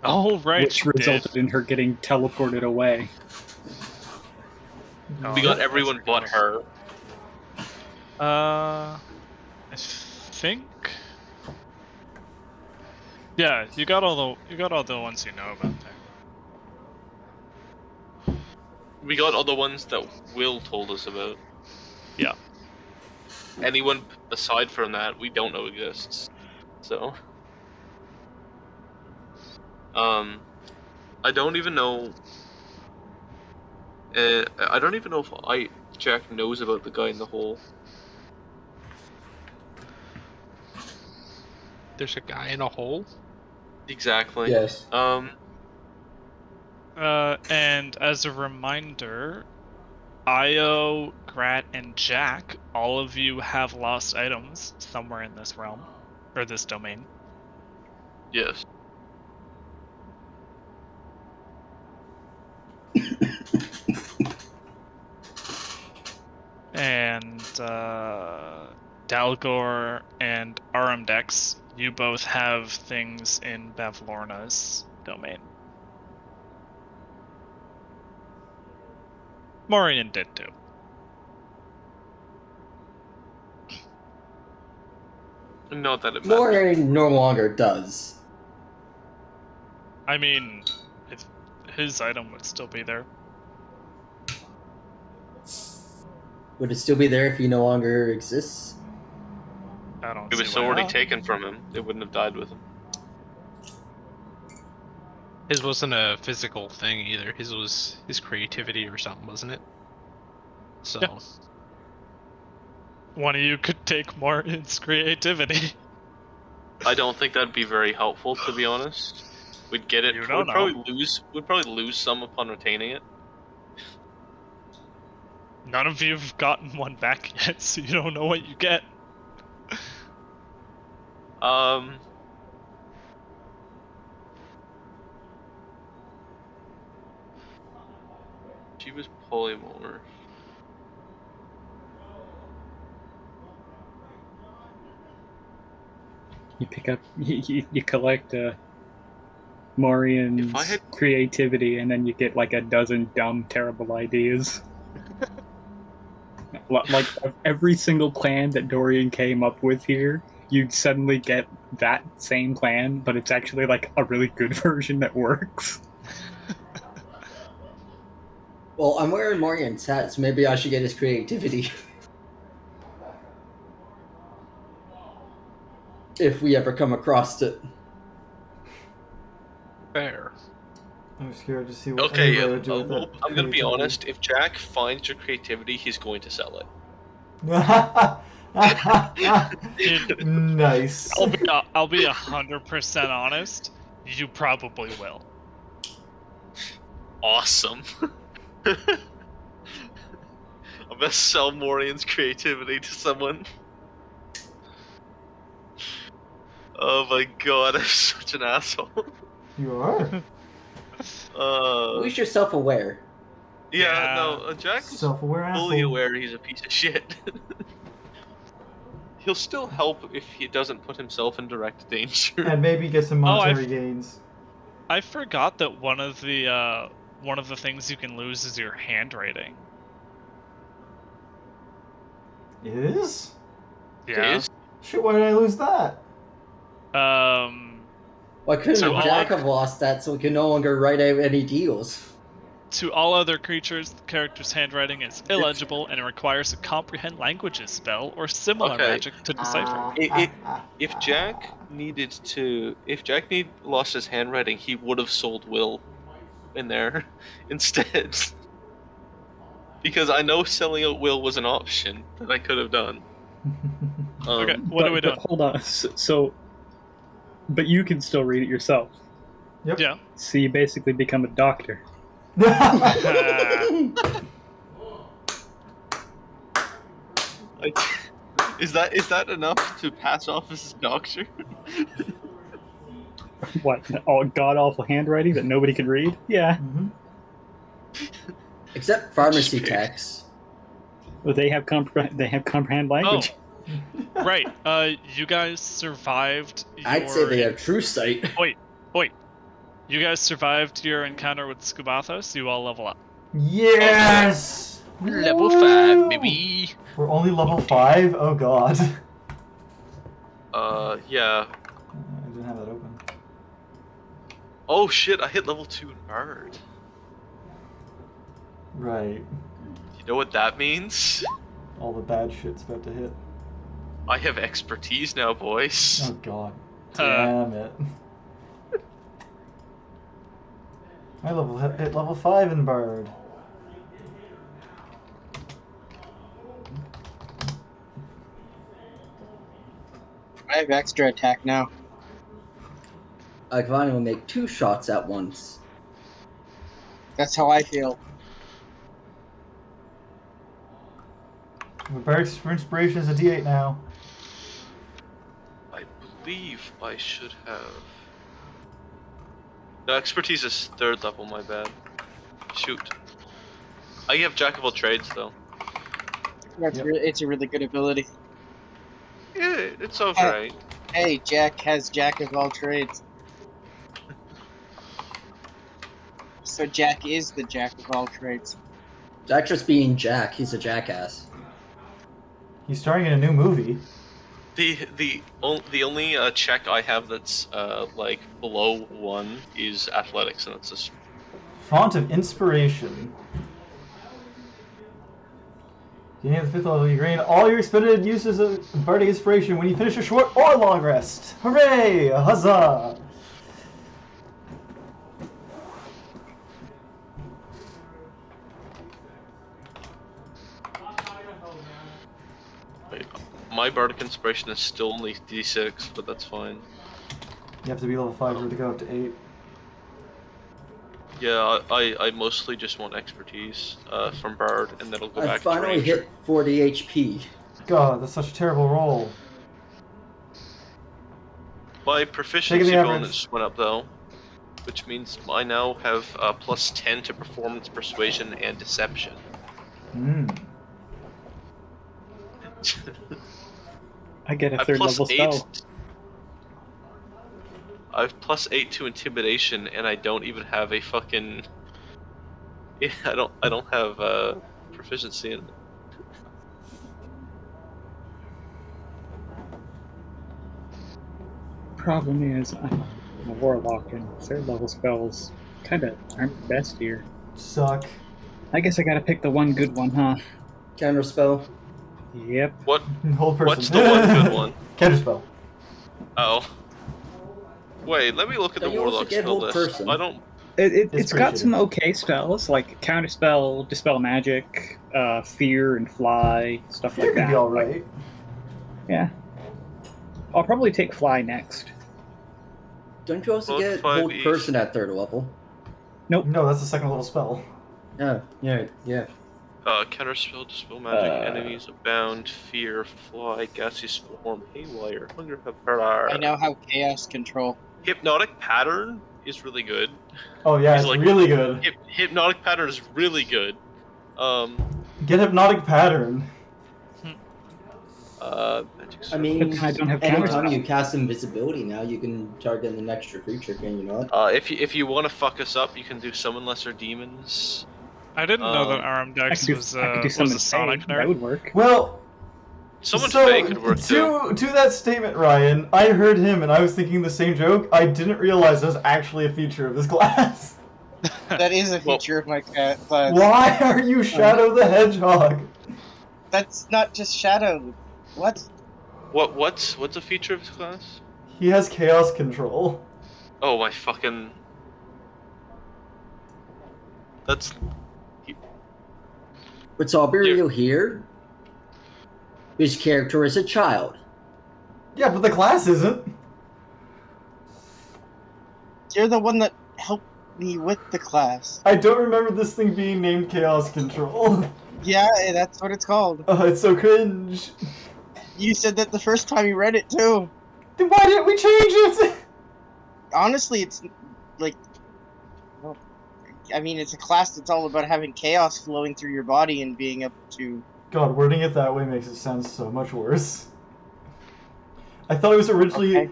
Oh, right. Which resulted in her getting teleported away. We got everyone but her. I think. Yeah, you got all the ones you know about there. We got all the ones that Will told us about. Yeah. Anyone aside from that, we don't know exists. So, I don't even know. I don't even know if Jack knows about the guy in the hole. There's a guy in a hole? Exactly. Yes. And as a reminder, Io, Grat, and Jack, all of you have lost items somewhere in this realm, or this domain. Yes. and Dalgor and Arimdex, you both have things in Bavlorna's domain. Morian did too. Not that it matters. Morin no longer does. I mean, his item would still be there. Would it still be there if he no longer exists? I don't. It was see why already not. taken from him. It wouldn't have died with him. His wasn't a physical thing either. His was his creativity or something, wasn't it? So. Yeah. One of you could take Martin's creativity. I don't think that'd be very helpful, to be honest. We'd get it. You don't We'd probably lose some upon retaining it. None of you've gotten one back yet, so you don't know what you get. She was polymorph. You pick up, you collect Morian's If I had- creativity, and then you get like a dozen dumb, terrible ideas. Like every single plan that Dorian came up with here, you'd suddenly get that same plan, but it's actually like a really good version that works. Well, I'm wearing Morian's hat, so maybe I should get his creativity. If we ever come across it. Fair. I'm scared to see what Okay, anybody would do with that I'm gonna be creativity. honest. If Jack finds your creativity, he's going to sell it. Nice. I'll be 100% honest. You probably will. Awesome. I'm gonna sell Morian's creativity to someone. Oh my god, I'm such an asshole. You are. At least you're self-aware. Yeah, no, Jack is Self-aware fully asshole. aware he's a piece of shit. He'll still help if he doesn't put himself in direct danger. And maybe get some monetary gains. I forgot that one of the things you can lose is your handwriting. It is? Yeah. It is? Shit, why did I lose that? Why couldn't So Jack have lost that so we can no longer write out any deals? To all other creatures, the character's handwriting is illegible and it requires a comprehend languages spell or similar magic to decipher. If Jack lost his handwriting, he would have sold Will in there instead. Because I know selling out Will was an option that I could have done. Okay, what are we doing? Hold on. So, but you can still read it yourself. Yep. Yeah. So you basically become a doctor. Is that enough to pass off as a doctor? What? All god-awful handwriting that nobody can read? Yeah. Mhm. Except pharmacy techs. Well, they have comprehend language. Right. You guys survived I'd say they have true sight. Wait. You guys survived your encounter with Scubathos, you all level up. Yes! Level Woo! 5, baby. We're only level 5? Oh god. Yeah. I didn't have that open. Oh shit, I hit level 2 in Bird. Right. You know what that means? All the bad shit's about to hit. I have expertise now, boys. Oh god. Damn it. I hit level 5 in Bird. I have extra attack now. I can finally make 2 shots at once. That's how I feel. The barracks for inspiration is a D8 now. I believe I should have. No, expertise is 3rd level, my bad. Shoot. I have Jack of all trades, though. That's it's a really good ability. Yeah, it's alright. Hey, Jack has Jack of all trades. So Jack is the Jack of all trades. Jack just being Jack. He's a jackass. He's starring in a new movie. The only check I have that's like below 1 is athletics, and it's just Font of Inspiration. Gaining the 5th level, you gain all your expended uses of bardic inspiration when you finish a short or long rest. Hooray! Huzzah! my bardic inspiration is still only D6, but that's fine. You have to be level 5 or to go up to 8. Yeah, I mostly just want expertise from Bard, and that'll go back I finally to hit 40 HP. God, that's such a terrible roll. My proficiency Taking the bonus went up though, which means I now have plus 10 to performance, persuasion, and deception. Hmm. I get a I've third plus level 8. spell. I've plus 8 to intimidation, and I don't even have a fucking. Yeah, I don't have proficiency in it. Problem is, I'm a warlock, and third level spells kind of aren't the best here. Suck. I guess I gotta pick the one good one, huh? Counterspell. Yep. What? Whole person. What's the one good one? Counterspell. Oh. Wait, let me look at the Don't you also warlock get spell hold list. person? I don't. It's pretty got shitty. some okay spells, like Counterspell, Dispel Magic, Fear and Fly, stuff Fear like could that. be alright. Yeah. I'll probably take Fly next. Don't you also Both get 5 hold each. person at 3rd level? Nope. No, that's the 2nd level spell. Oh, yeah. Counterspell, dispel magic, enemies abound, fear, fly, gaseous form, haywire, hunger, I now have chaos control. hypnotic pattern is really good. Oh yeah, He's it's like- really good. Hypnotic pattern is really good. Get Hypnotic Pattern. Magic I mean, But I don't have anytime counterspell. you cast invisibility now, you can target an extra creature, can you not? if you want to fuck us up, you can do summon lesser demons. I didn't know that I Arimdex could was do summon a Sonic Fey. nerd. That would work. Well, Summon so Fey could work too. to that statement, Ryan, I heard him and I was thinking the same joke. I didn't realize it was actually a feature of this class. That is a feature of my class. Why are you Shadow the Hedgehog? That's not just Shadow. What? What's a feature of this class? He has chaos control. Oh my fucking. That's. But Salberio here, his character is a child. Yeah, but the class isn't. You're the one that helped me with the class. I don't remember this thing being named chaos control. Yeah, that's what it's called. Oh, it's so cringe. You said that the first time you read it too. Then why didn't we change it? Honestly, it's like, well, I mean, it's a class that's all about having chaos flowing through your body and being able to. God, wording it that way makes it sound so much worse. I thought it was originally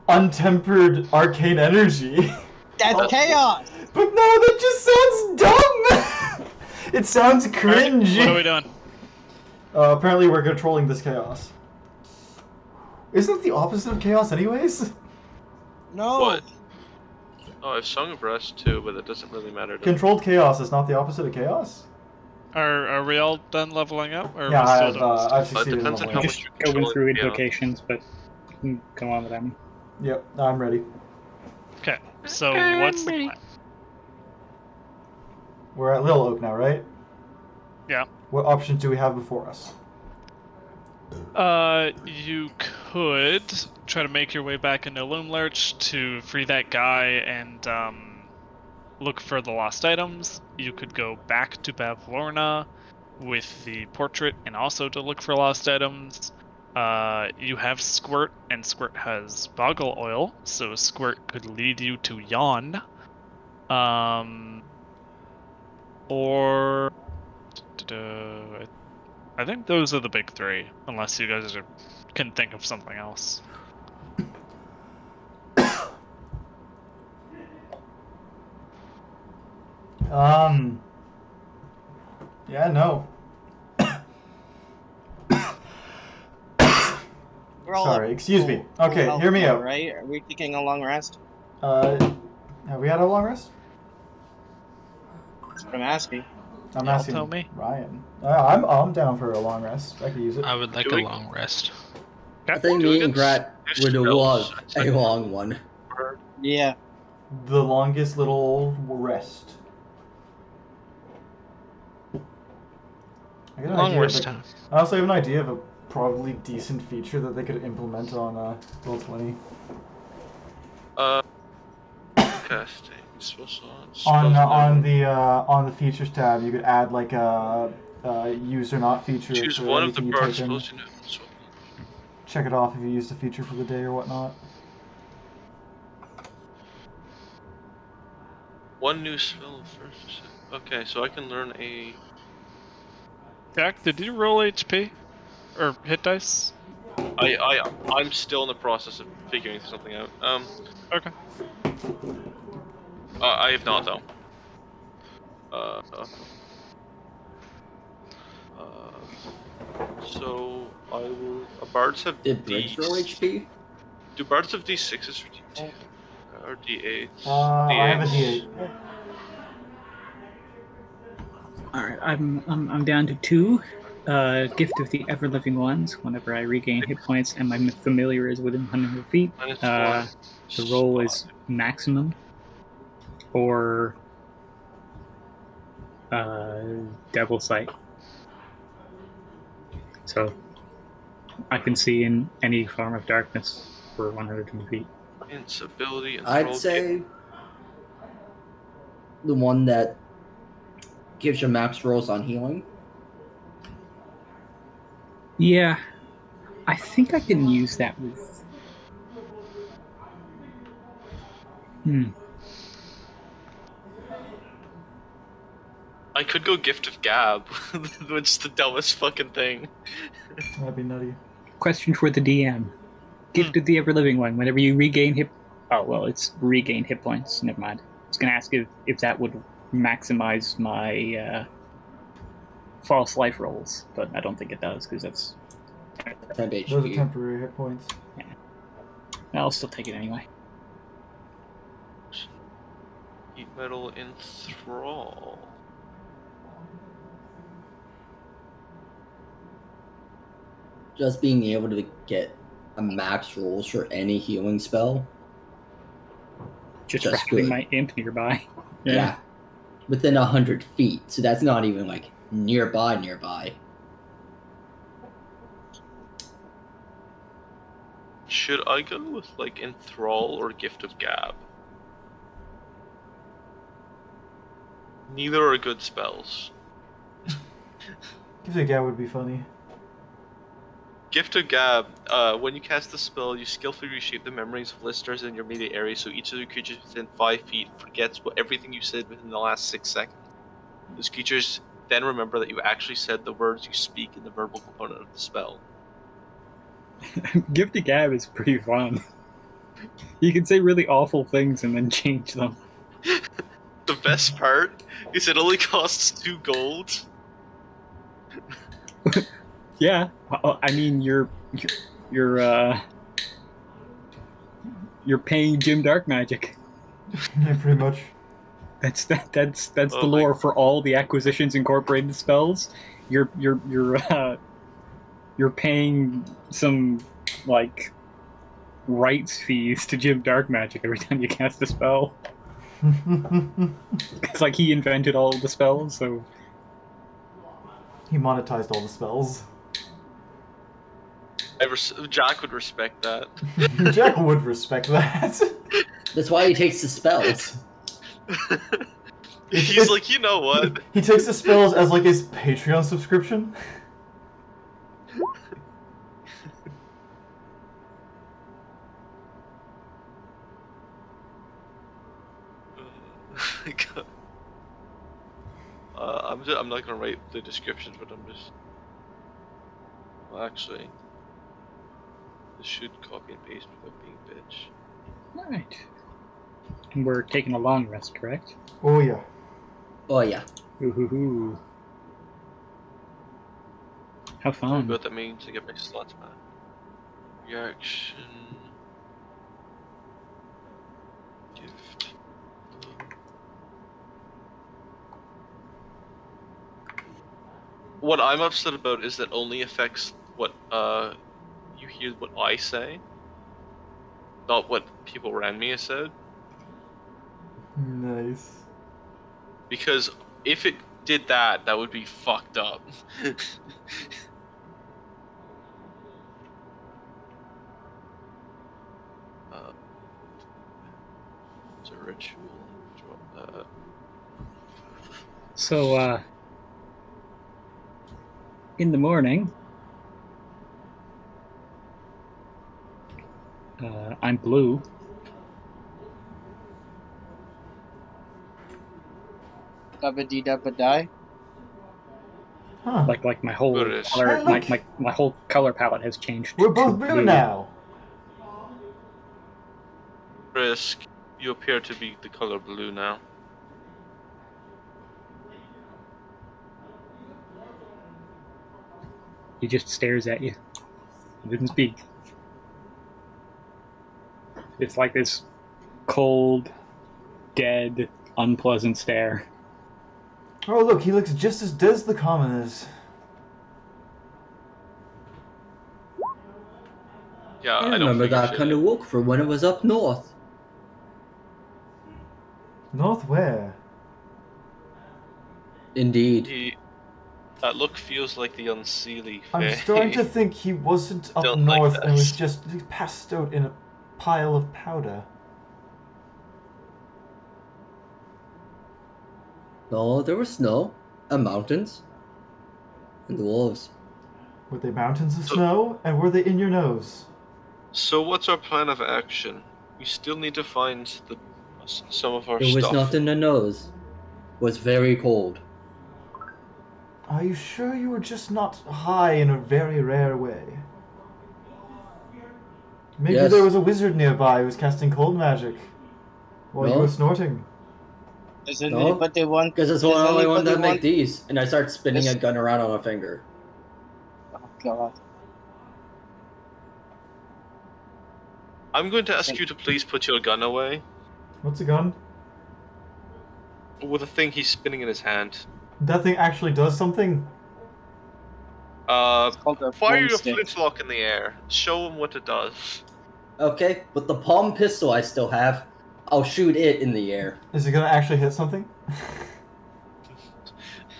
untempered arcane energy. That's chaos! But no, that just sounds dumb! It sounds cringy. What are we doing? Apparently we're controlling this chaos. Isn't it the opposite of chaos anyways? No. What? Oh, I've Song of Rest too, but that doesn't really matter to me. Controlled chaos is not the opposite of chaos? Are we all done leveling up? Or Yeah, are we still I've doing succeeded in depends on leveling how up. much Just you're going through controlling, invocations, but you can go on without me. Yep, I'm ready. Okay, so what's the plan? We're at Little Oak now, right? Yeah. What options do we have before us? You could try to make your way back into Loomlurch to free that guy and look for the lost items. You could go back to Bavlorna with the portrait and also to look for lost items. You have Squirt, and Squirt has Boggle Oil, so Squirt could lead you to Yawn. Or I think those are the big three, unless you guys can think of something else. Yeah, no. We're all Sorry, up excuse full- me. full Okay, health hear me now, out. Right? Are we taking a long rest? Have we had a long rest? That's what I'm asking. I'm Y'all asking tell me. Ryan. I'm down for a long rest. I could use it. I would like Do a we- long rest. I think Do we me and get Grat s- would spells? love a long one. Yeah. The longest little rest. I got an Long idea of, rest like, time. I also have an idea of a probably decent feature that they could implement on Roll20. Casting. Spells On level. the features tab, you could add like a user not feature Choose for one of the anything you bard type in. spells you know. Check it off if you used a feature for the day or whatnot. One new spell first. Okay, so I can learn a. Jack, did you roll HP or hit dice? I'm still in the process of figuring something out. Okay. I have not though. So I will. Bards have Did Briggs roll HP? Do bards have D6s or D8s? I have a D8s. D8. All right, I'm down to 2. Gift of the Ever Living Ones. Whenever I regain hit points and my familiar is within 100 feet, Minus the roll is five. maximum. Or Devil Sight. So I can see in any form of darkness for 120 feet. Ability and I'd say the one that gives you max rolls on healing. Yeah, I think I can use that with. I could go Gift of Gab, which is the dumbest fucking thing. That'd be nutty. Question for the DM. Gift of the Ever Living One. Whenever you regain hit. Oh, well, it's regain hit points. Never mind. I was going to ask if that would maximize my false life rolls, but I don't think it does because that's. 10 HP. Those are temporary hit points. Yeah. I'll still take it anyway. Heat metal enthrall. Just being able to get a max rolls for any healing spell. Just good. having my imp nearby. Yeah. Within 100 feet. So that's not even like nearby. Should I go with like Enthrall or Gift of Gab? Neither are good spells. Gift of Gab would be funny. Gift of Gab, when you cast the spell, you skillfully reshape the memories of listeners in your immediate area so each of the creatures within 5 feet forgets everything you said within the last 6 seconds. Those creatures then remember that you actually said the words you speak in the verbal component of the spell. Gift of Gab is pretty fun. You can say really awful things and then change them. The best part is it only costs 2 gold. Yeah, I mean you're paying Jim Dark Magic. Yeah, pretty much. That's the lore for all the Acquisitions Incorporated spells. You're paying some like rights fees to Jim Dark Magic every time you cast a spell. It's like he invented all the spells, so He monetized all the spells. Jack would respect that. Jack would respect that. That's why he takes the spells. He's like, you know what? He takes the spells as like his Patreon subscription. I'm not gonna write the descriptions, but I'm just. Well, actually, this should copy and paste without being a bitch. Alright. And we're taking a long rest, correct? Oh yeah. Oh yeah. Ooh. How Sorry fun. about that means to get my slots back. Reaction. Gift. What I'm upset about is that only affects what you hear what I say, not what people around me have said. Nice. Because if it did that, that would be fucked up. It's a ritual. Drop that. So, in the morning, I'm blue. Dabba-dee-dabba-die. Huh. Like my whole Buddhist. color, Hey, my, look. my whole color palette has changed. We're to both blue now. Brisg, you appear to be the color blue now. He just stares at you. He doesn't speak. It's like this cold, dead, unpleasant stare. Oh look, he looks just as dead as the commoners. Yeah, I I don't remember figure that shit kind of out. look from when it was up north. North where? Indeed. That look feels like the unseelie I'm Fae. starting to think he wasn't up Don't like north and was this. just passed out in a pile of powder. No, there was snow and mountains and the wolves. Were they mountains of So- snow? And were they in your nose? So what's our plan of action? We still need to find some of our It was stuff. not in the nose. It was very cold. Are you sure you were just not high in a very rare way? Maybe Yes. there was a wizard nearby who was casting cold magic while you No. were snorting. Does No, anybody want? because it's does the only one anybody that make want- these, and I start spinning This- a gun around on a finger. Oh god. I'm going to ask you to please put your gun away. What's a gun? With the thing he's spinning in his hand. That thing actually does something? It's called a Fire your broomstick. flintlock in the air. Show him what it does. Okay, with the palm pistol I still have, I'll shoot it in the air. Is it gonna actually hit something?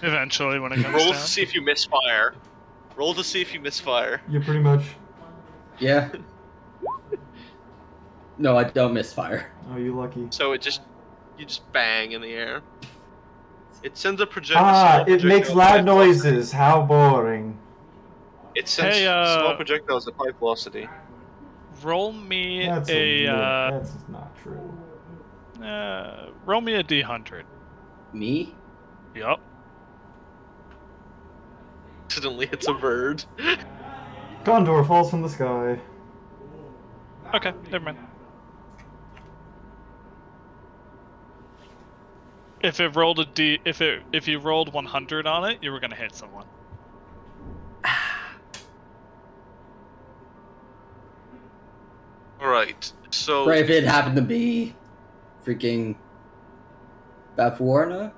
Eventually, when it comes Roll down. to see if you misfire. Roll to see if you misfire. Yeah, pretty much. Yeah. No, I don't misfire. Oh, you lucky. So you just bang in the air. It sends a projectile. Ah, it makes loud noises. How boring. It sends Hey, small projectiles at high velocity. Roll me That's that's not true. roll me a d100. Me? Yup. Accidentally hits a bird. Gondor falls from the sky. Okay, never mind. If it rolled if you rolled 100 on it, you were gonna hit someone. Alright, so... Or if it happened to be freaking Bavwarna?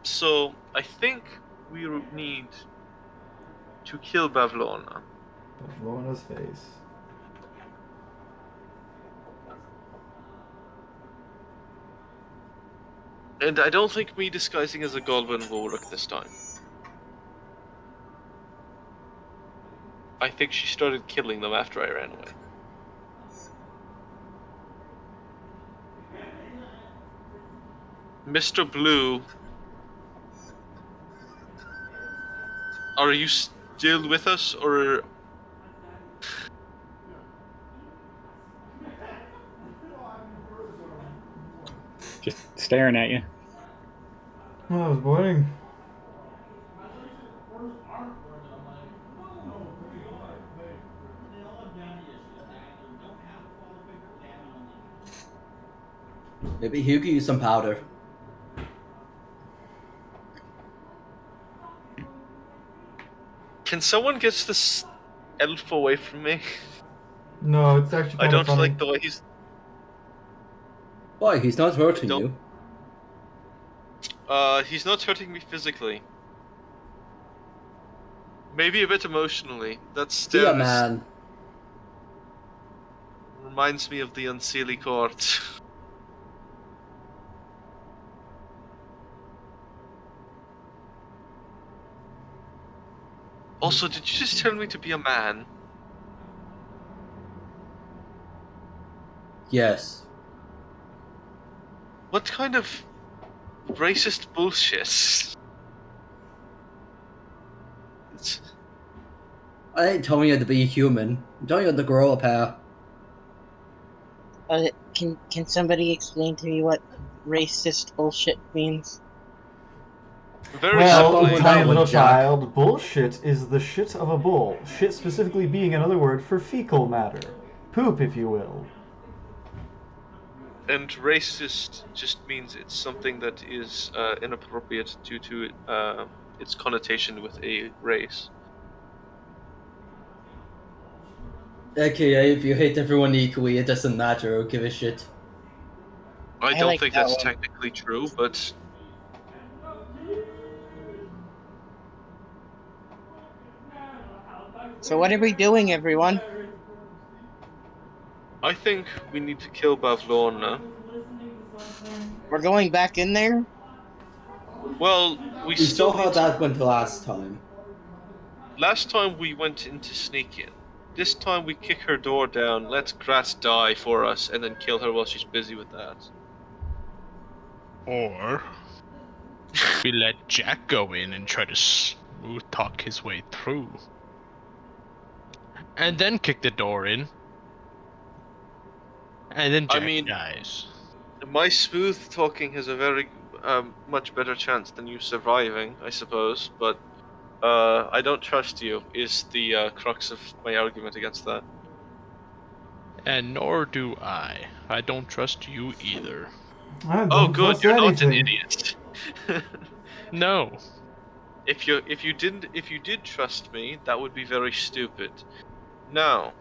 So I think we need to kill Bavlorna. Lorna's face. And I don't think me disguising as a goblin will work this time. I think she started killing them after I ran away. Mr. Blue, are you still with us, or... Just staring at you. Oh, that was boring. Maybe he could use some powder. Can someone get this elf away from me? No, it's actually I kind of don't funny. like the way he's. Why? He's not hurting Don't- you. He's not hurting me physically. Maybe a bit emotionally. That Be a stare man. reminds me of the Unseelie Court. Also, did you just tell me to be a man? Yes. What kind of racist bullshit? I ain't telling you to be human. I'm telling you to grow a pair. Can somebody explain to me what racist bullshit means? Very Well, simply. simply, tiny That little one, Jack. child, bullshit is the shit of a bull. Shit specifically being another word for fecal matter. Poop, if you will. and racist just means it's something that is inappropriate due to its connotation with a race. AKA, if you hate everyone equally, it doesn't matter. Or give a shit. I don't like think that that's one. technically true, but So what are we doing, everyone? I think we need to kill Bavlorna. We're going back in there? Well, we We still saw how need to... that went last time. Last time we went into sneak in. This time we kick her door down, let Grat die for us, and then kill her while she's busy with that. Or we let Jack go in and try to smooth talk his way through. And then kick the door in. And then I Jack mean- dies. My smooth talking has a very much better chance than you surviving, I suppose, but I don't trust you, is the crux of my argument against that. And nor do I. I don't trust you either. I Oh, don't good, trust you're not an anything. idiot. No. If you did trust me, that would be very stupid. Now,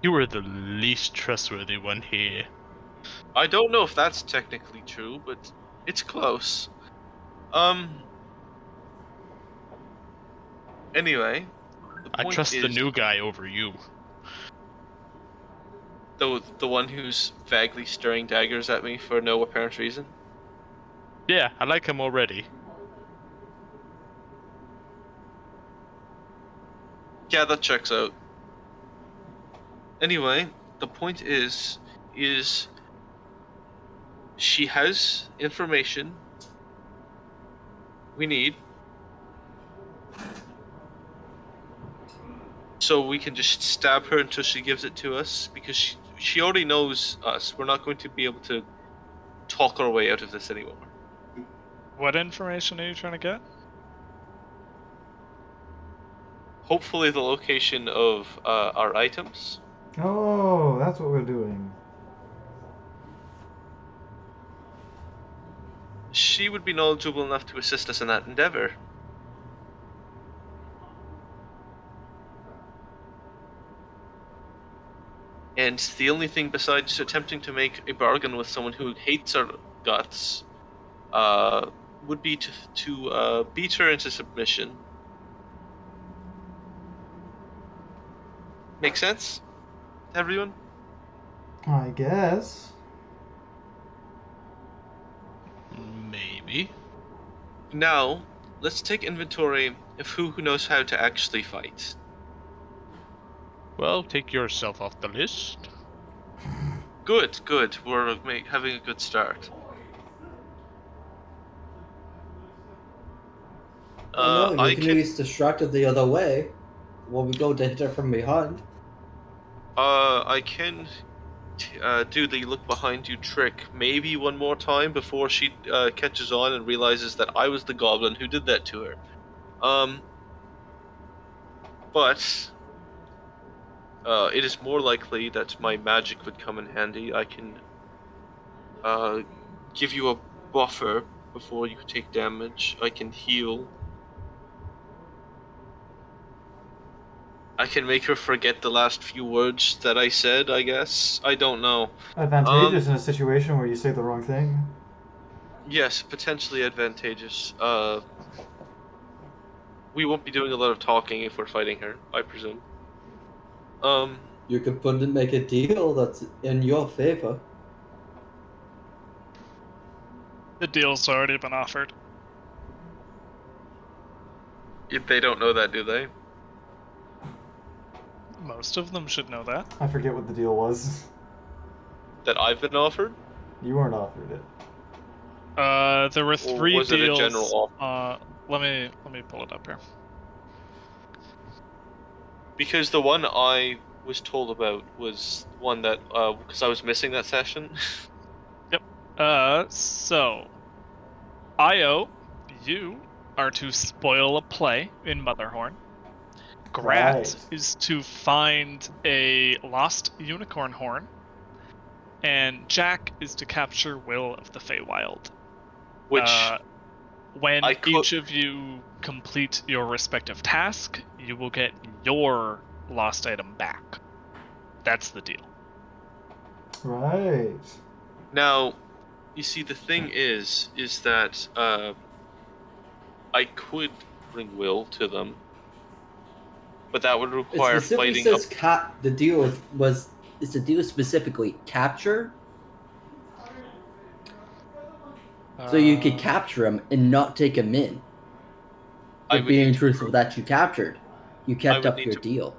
You were the least trustworthy one here. I don't know if that's technically true, but it's close. Anyway, the I point trust is the new guy over you. the one who's vaguely staring daggers at me for no apparent reason. Yeah, I like him already. Yeah, that checks out. Anyway, the point is she has information we need, so we can just stab her until she gives it to us, because she already knows us. We're not going to be able to talk our way out of this anymore. What information are you trying to get? Hopefully the location of our items. Oh, that's what we're doing. She would be knowledgeable enough to assist us in that endeavor. And the only thing besides attempting to make a bargain with someone who hates our guts would be to beat her into submission. Make sense, everyone? I guess. Maybe. Now, let's take inventory of who knows how to actually fight. Well, take yourself off the list. Good, good. We're having a good start. Oh no, I you can can use distracted the other way. While we go to hit her from behind. do the look behind you trick maybe one more time before she catches on and realizes that I was the goblin who did that to her. but it is more likely that my magic would come in handy. I can give you a buffer before you take damage. I can heal. I can make her forget the last few words that I said, I guess. I don't know. Advantageous in a situation where you say the wrong thing. Yes, potentially advantageous. We won't be doing a lot of talking if we're fighting her, I presume. You could make a deal that's in your favor. The deal's already been offered. They don't know that, do they? Most of them should know that. I forget what the deal was. That I've been offered? You weren't offered it. There were 3 was it a deals. general offer? Let me pull it up here. Because the one I was told about was one that, because I was missing that session. So, Io, you are to spoil a play in Motherhorn. Grat Right. is to find a lost unicorn horn. And Jack is to capture Will of the Feywild. Which, when each of you complete your respective task, you will get your lost item back. That's the deal. Right. now, you see, the thing is that, I could bring Will to them. But that would require It specifically fighting says the deal is the deal specifically capture? So you could capture him and not take him in. But being truthful that you captured, you kept up your deal.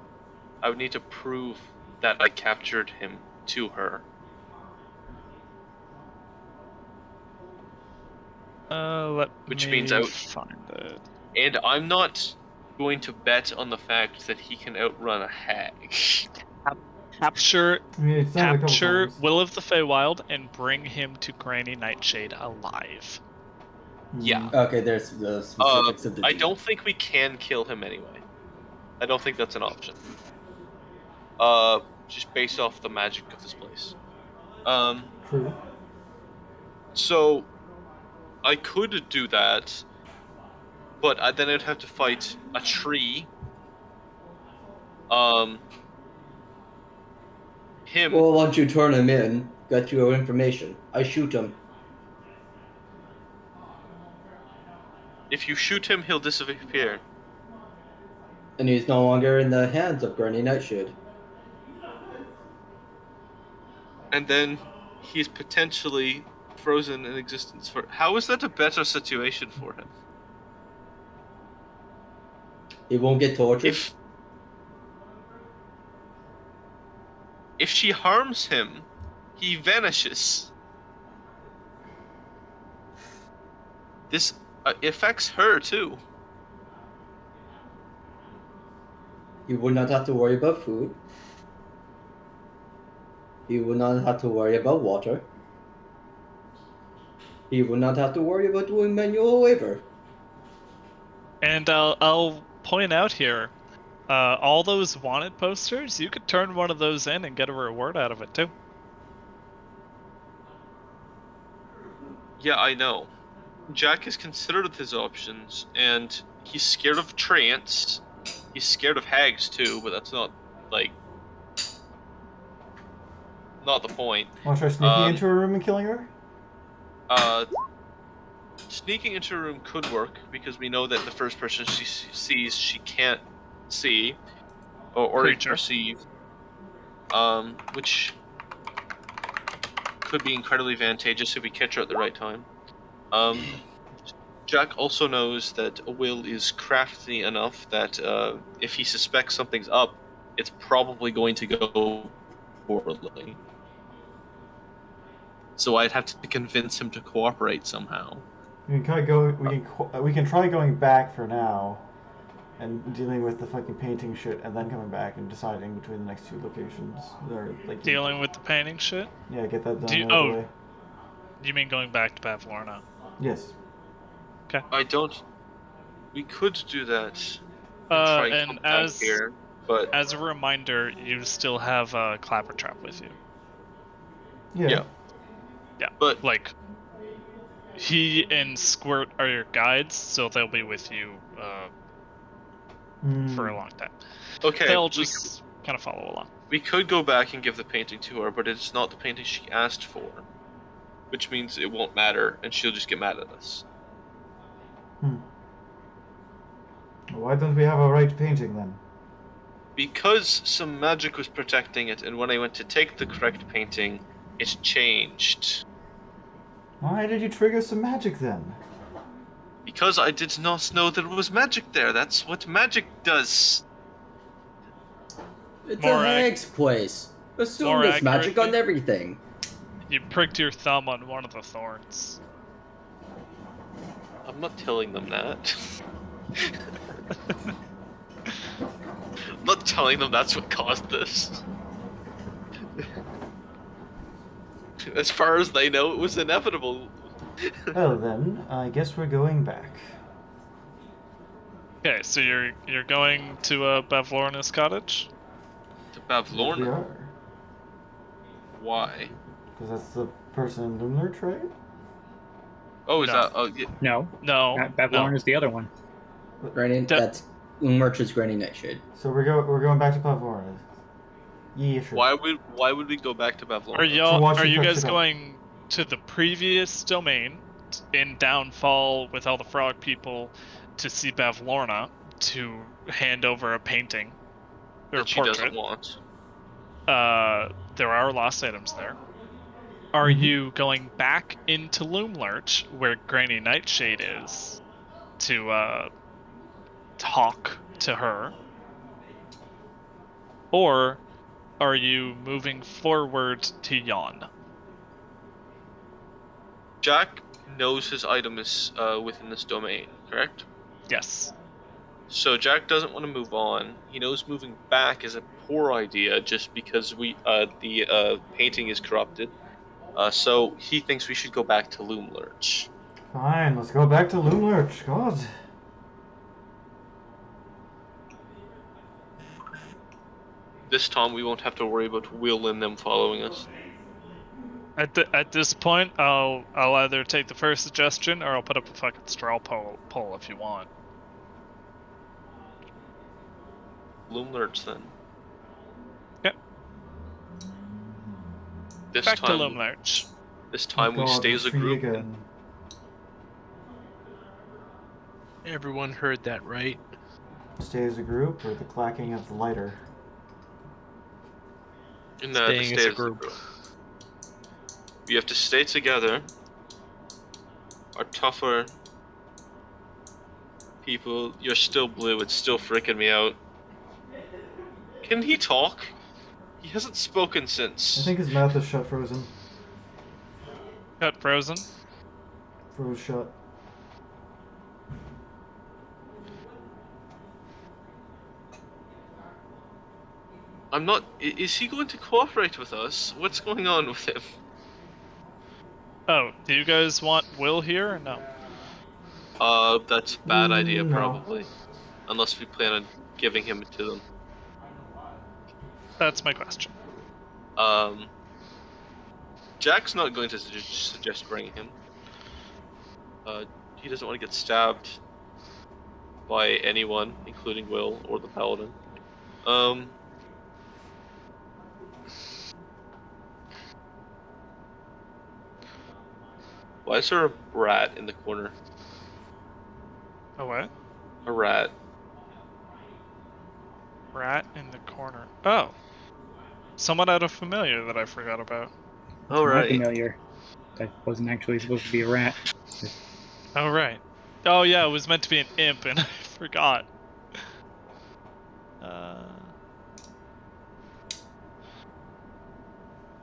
I would need to prove that I captured him to her. Which means find it. And I'm not going to bet on the fact that he can outrun a hag. Capture It's done a couple times. Will of the Feywild and bring him to Granny Nightshade alive. Yeah. Okay, there's the specifics of the deal. I don't think we can kill him anyway. I don't think that's an option. Just based off the magic of this place. True. So, I could do that, but then I'd have to fight a tree. Him. Well, once you turn him in, get your information. I shoot him. If you shoot him, he'll disappear. And he's no longer in the hands of Granny Nightshade. And then he's potentially frozen in existence for... How is that a better situation for him? He won't get tortured. If she harms him, he vanishes. This affects her too. He would not have to worry about food. He would not have to worry about water. He would not have to worry about doing manual labor. And I'll point out here, all those wanted posters, you could turn one of those in and get a reward out of it too. Yeah, I know. Jack has considered his options, and he's scared of trance. He's scared of hags too, but that's not, like, not the point. Want to try sneaking into a room and killing her? Sneaking into a room could work, because we know that the first person she sees, she can't see, or even perceive. Which could be incredibly advantageous if we catch her at the right time. Jack also knows that Will is crafty enough that if he suspects something's up, it's probably going to go poorly. So I'd have to convince him to cooperate somehow. We can try going back for now, and dealing with the fucking painting shit, and then coming back and deciding between the next 2 locations. Or, like, dealing with the painting shit? Yeah, get that done out of the way. You mean going back to Bavlorna? Yes. Okay. We could do that. try and And come down here, but as a reminder, you still have a Clappertrap with you. yeah. But like, he and Squirt are your guides, so they'll be with you for a long time. okay, They'll just kind of follow along. we could go back and give the painting to her, but it's not the painting she asked for, which means it won't matter, and she'll just get mad at us. Why don't we have a right painting then? Because some magic was protecting it, and when I went to take the correct painting, it changed. Why did you trigger some magic then? Because I did not know there was magic there. That's what magic does. It's More a hag's place. Assume more there's magic on accurately- everything. You pricked your thumb on one of the thorns. I'm not telling them that. I'm not telling them that's what caused this. As far as they know, it was inevitable. Well then, I guess we're going back. Okay, so you're going to Bavlorna's cottage? To Yes, we Bavlorna? are. Why? Because that's the person in Loomlurch, right? Oh, is No. that? Oh, yeah. No, No. Babylon no. is the other one. Granny, that's Merchant's Granny Nightshade. So we're going back to Pavlorna. Yeah, sure. Why would we go back to Bavlorna? watch Are you you fetch guys it up. going to the previous domain in Downfall with all the frog people to see Bavlorna to hand over a painting or That a she portrait? doesn't want. There are lost items there. Are you going back into Loomlurch where Granny Nightshade is to talk to her? Or are you moving forward to Yawn? Jack knows his item is within this domain, correct? Yes. So Jack doesn't want to move on. He knows moving back is a poor idea just because the painting is corrupted. So he thinks we should go back to Loomlurch. Fine, let's go back to Loomlurch. God. This time we won't have to worry about Will and them following us. At this point, I'll either take the first suggestion or I'll put up a fucking straw poll if you want. Loomlurch then. Yep. This Back time, to Loomlurch. This time we God, stay the as a tree group. again. Everyone heard that, right? Stay as a group, or the clacking of the lighter? And, Staying as a group. We have to stay together. Our tougher people. You're still blue. It's still freaking me out. Can he talk? He hasn't spoken since. I think his mouth is shut frozen. Cut frozen. Froze shut. I'm not. Is he going to cooperate with us? What's going on with him? Oh, do you guys want Will here or no? That's a bad idea, No. probably. Unless we plan on giving him to them. That's my question. Jack's not going to suggest bringing him. He doesn't want to get stabbed by anyone, including Will or the Paladin. Why is there a rat in the corner? A what? A rat. Rat in the corner. Oh. Someone out of familiar that I forgot about. Oh, My right. familiar. That wasn't actually supposed to be a rat. Oh, right. Oh, yeah, it was meant to be an imp, and I forgot.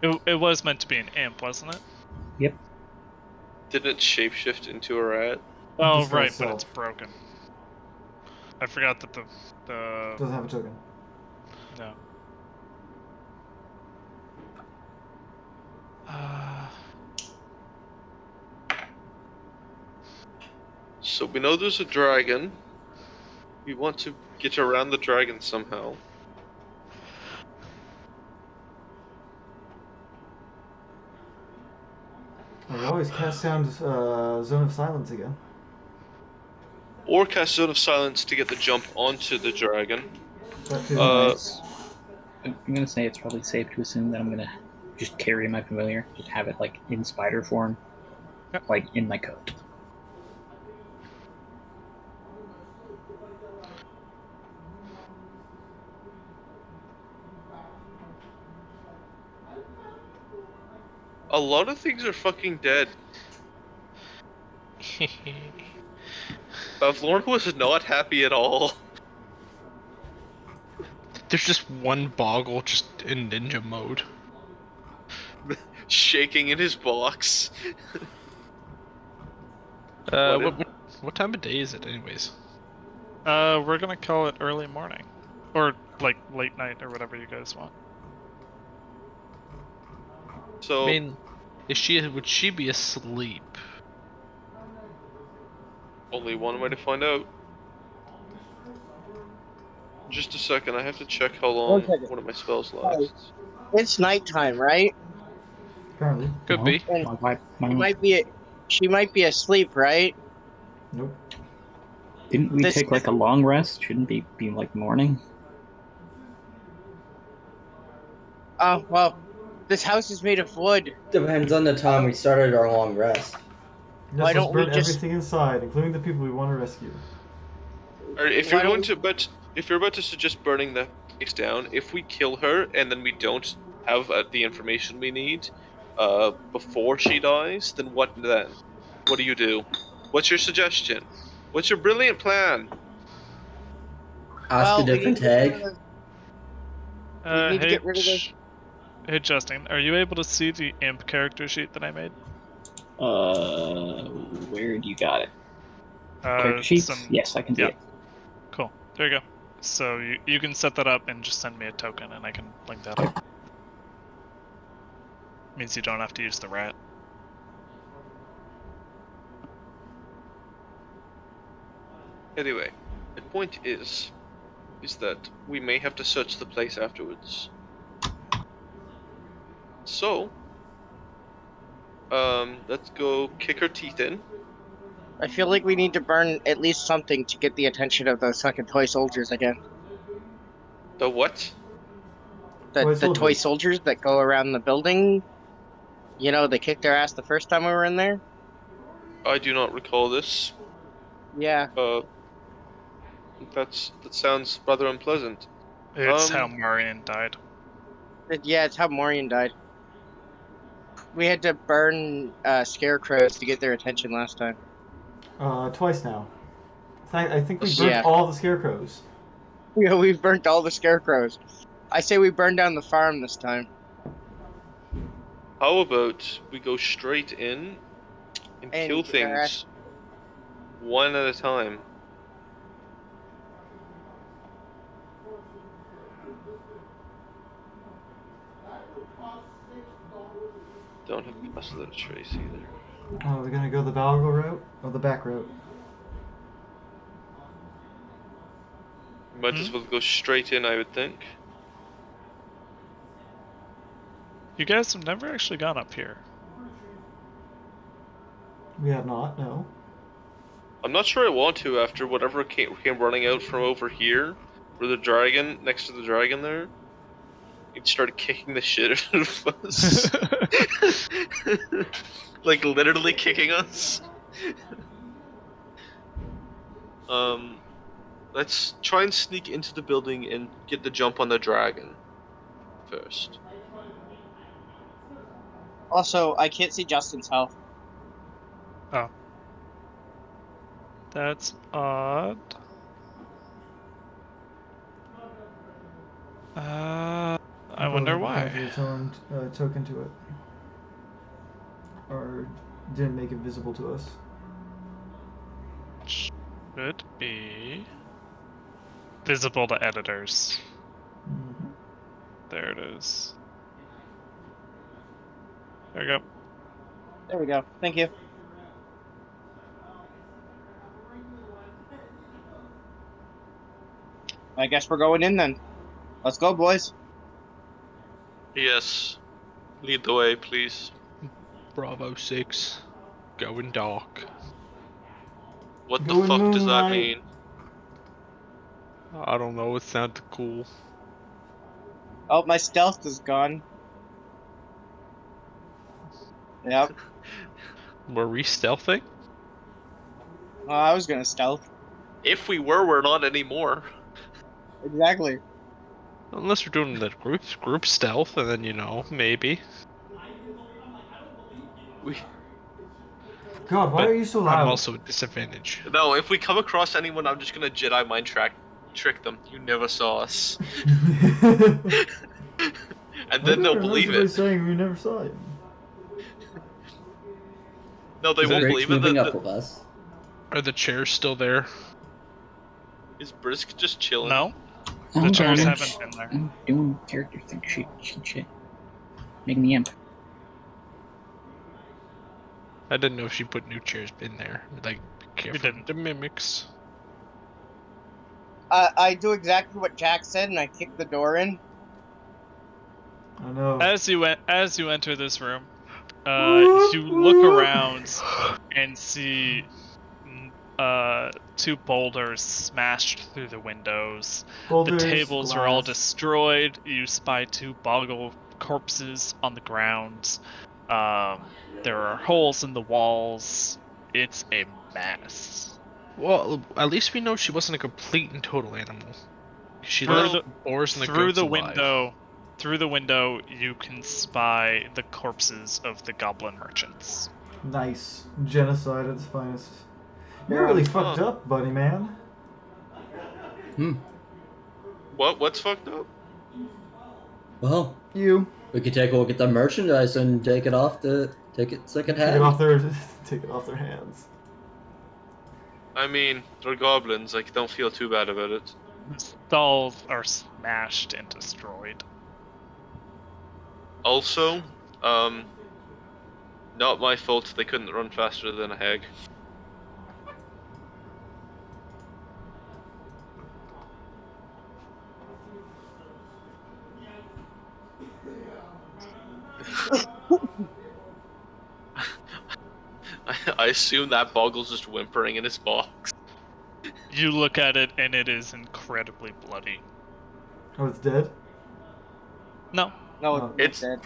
It was meant to be an imp, wasn't it? Yep. Didn't it shapeshift into a rat? Oh, Just for right, but itself. it's broken. I forgot that the Doesn't have a token. no. So we know there's a dragon. We want to get around the dragon somehow. I always cast down Zone of Silence again. Or cast Zone of Silence to get the jump onto the dragon. I'm gonna say it's probably safe to assume that I'm gonna just carry my familiar, just have it like in spider form, like in my coat. A lot of things are fucking dead. Bavlorn was not happy at all. There's just one Boggle just in ninja mode. Shaking in his box. What time of day is it, anyways? We're gonna call it early morning, or like late night, or whatever you guys want. So, I mean, would she be asleep? only one way to find out. Just a second, I have to check how long one of my spells lasts. It's nighttime, right? Apparently. Could be. And she might be asleep, right? Nope. Didn't we take like a long rest? Shouldn't be like morning? Oh, well, this house is made of wood. Depends on the time we started our long rest. Yes, Why let's don't we burn just- everything inside, including the people we want to rescue. Alright, if Why you're going don't to, if you're about to suggest burning the place down, if we kill her and then we don't have the information we need before she dies, then what then? What do you do? What's your suggestion? What's your brilliant plan? Ask a we need different to get rid tag. of We need to get rid of those. Hey Justin, are you able to see the imp character sheet that I made? Where do you got it? Character sheets? Yes, I can see it. Cool. There you go. So you can set that up and just send me a token, and I can link that up. Means you don't have to use the rat. Anyway, the point is that we may have to search the place afterwards. So, let's go kick her teeth in. I feel like we need to burn at least something to get the attention of those fucking toy soldiers again. The what? The toy soldiers that go around the building. You know, they kicked their ass the first time we were in there. I do not recall this. Yeah. That sounds rather unpleasant. It's how Marion died. Yeah, it's how Morian died. We had to burn scarecrows to get their attention last time. Twice now. I think we burnt all the scarecrows. Yeah, we've burnt all the scarecrows. I say we burn down the farm this time. How about we go straight in and kill things one at a time? Don't have plus the trace either. Oh, we're gonna go the Dalgor route? Or the back route? Might as well go straight in, I would think. You guys have never actually gone up here. We have not, no. I'm not sure I want to after whatever came running out from over here, where the dragon, next to the dragon there, it started kicking the shit out of us. Like literally kicking us. Let's try and sneak into the building and get the jump on the dragon first. Also, I can't see Justin's health. Oh. That's odd. I wonder why. Token to it. Or didn't make it visible to us. Should be visible to editors. Mm-hmm. There it is. There we go. There we go. Thank you. I guess we're going in then. Let's go, boys. Yes. Lead the way, please. Bravo 6. Going dark. What the Going fuck does that moonlight. mean? I don't know, it sounded cool. Oh, my stealth is gone. Yep. Were we stealthing? Well, I was gonna stealth. If we were, we're not anymore. Exactly. Unless we're doing the group stealth, and then, you know, maybe. We God, why But are you so loud? I'm also at disadvantage. No, if we come across anyone, I'm just gonna Jedi mind trick them. You never saw us. And then they'll believe it. Saying we never saw it. No, they won't Drake's believe it. moving up with us. Are the chairs still there? Is Brisg just chilling? No, I'm the chairs going. haven't been there. I'm doing character thing. Shit. Making the imp. I didn't know if she put new chairs in there. Like, be careful didn't. with the mimics. I do exactly what Jack said, and I kick the door in. I know. As you enter this room, you look around and see two boulders smashed through the windows. Boulders, The tables are all glass. destroyed. You spy two boggle corpses on the ground. There are holes in the walls. It's a mess. Well, at least we know she wasn't a complete and total animal. She Through left the- the boars and the Through goats the alive. Through the window, you can spy the corpses of the goblin merchants. Nice. Genocide at its finest. You're really fucked up, buddy man. What's fucked up? Well, You. we could take a look at the merchandise and take it second Take hand. it off their take it off their hands. I mean, they're goblins. Like, don't feel too bad about it. The stalls are smashed and destroyed. Also, not my fault they couldn't run faster than a hag. I assume that Boggle's just whimpering in his box. You look at it and it is incredibly bloody. Oh, it's dead? No, No, It's- dead.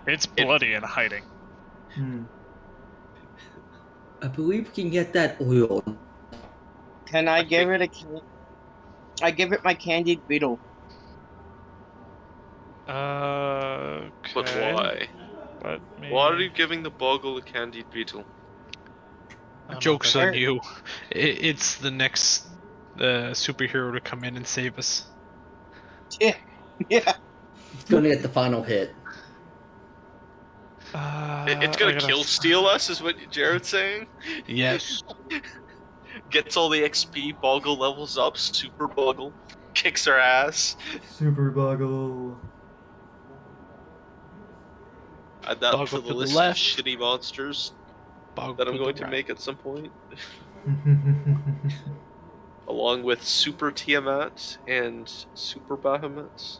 it's bloody and hiding. Hmm. I believe we can get that oil. Can I give it I give it my candied beetle. Okay. But why? But maybe... Why are you giving the Boggle a candied beetle? Joke's okay. on you. It's the next superhero to come in and save us. Yeah. Yeah. It's gonna get the final hit. It's gonna kill steal us, is what Jerrid's saying? Yes. Gets all the XP, Boggle levels up, super Boggle, kicks our ass. Super Boggle. Add that Boggle to to the the list left. of shitty monsters that I'm going to make at some point. Along with Super Tiamat and Super Bahamut.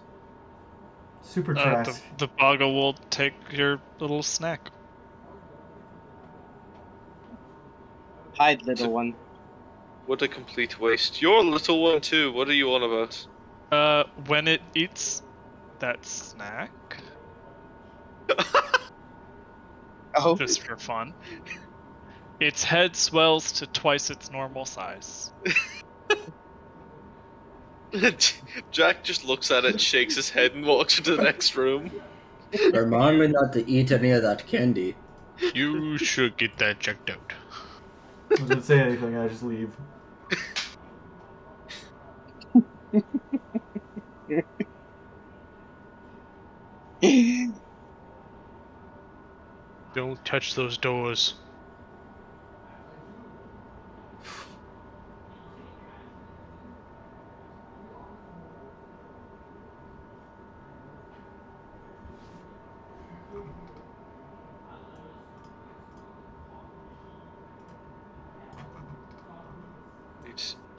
Super trash. the boggle will take your little snack. Hide, little one. What a complete waste. Your little one too, what are you on about? When it eats that snack, Oh. just for fun, its head swells to twice its normal size. Jack just looks at it, shakes his head, and walks into the next room. Remind me not to eat any of that candy. You should get that checked out. I didn't say anything, I just leave. Don't touch those doors.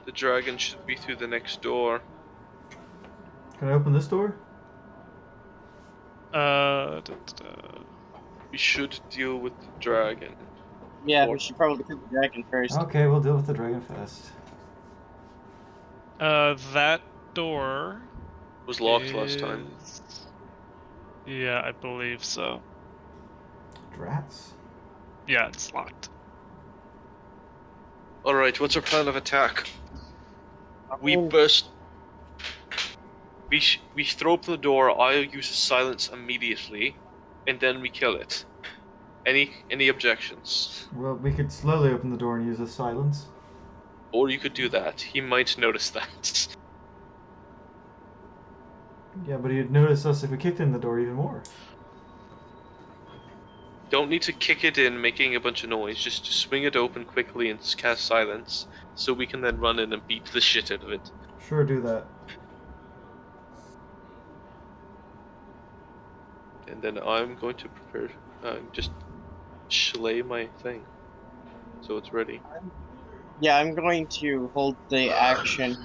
The dragon should be through the next door. Can I open this door? We should deal with the dragon. Yeah, we should probably kill the dragon first. Okay, we'll deal with the dragon first. That door was locked last time. Yeah, I believe so. Drats. Yeah, it's locked. Alright, what's our plan of attack? We burst. We throw open the door, I use silence immediately, and then we kill it. Any objections? Well, we could slowly open the door and use the silence. Or you could do that. He might notice that. Yeah, but he'd notice us if we kicked in the door even more. Don't need to kick it in, making a bunch of noise. Just swing it open quickly and cast silence, so we can then run in and beat the shit out of it. Sure, do that. And then I'm going to prepare, just slay my thing, so it's ready. Yeah, I'm going to hold the action.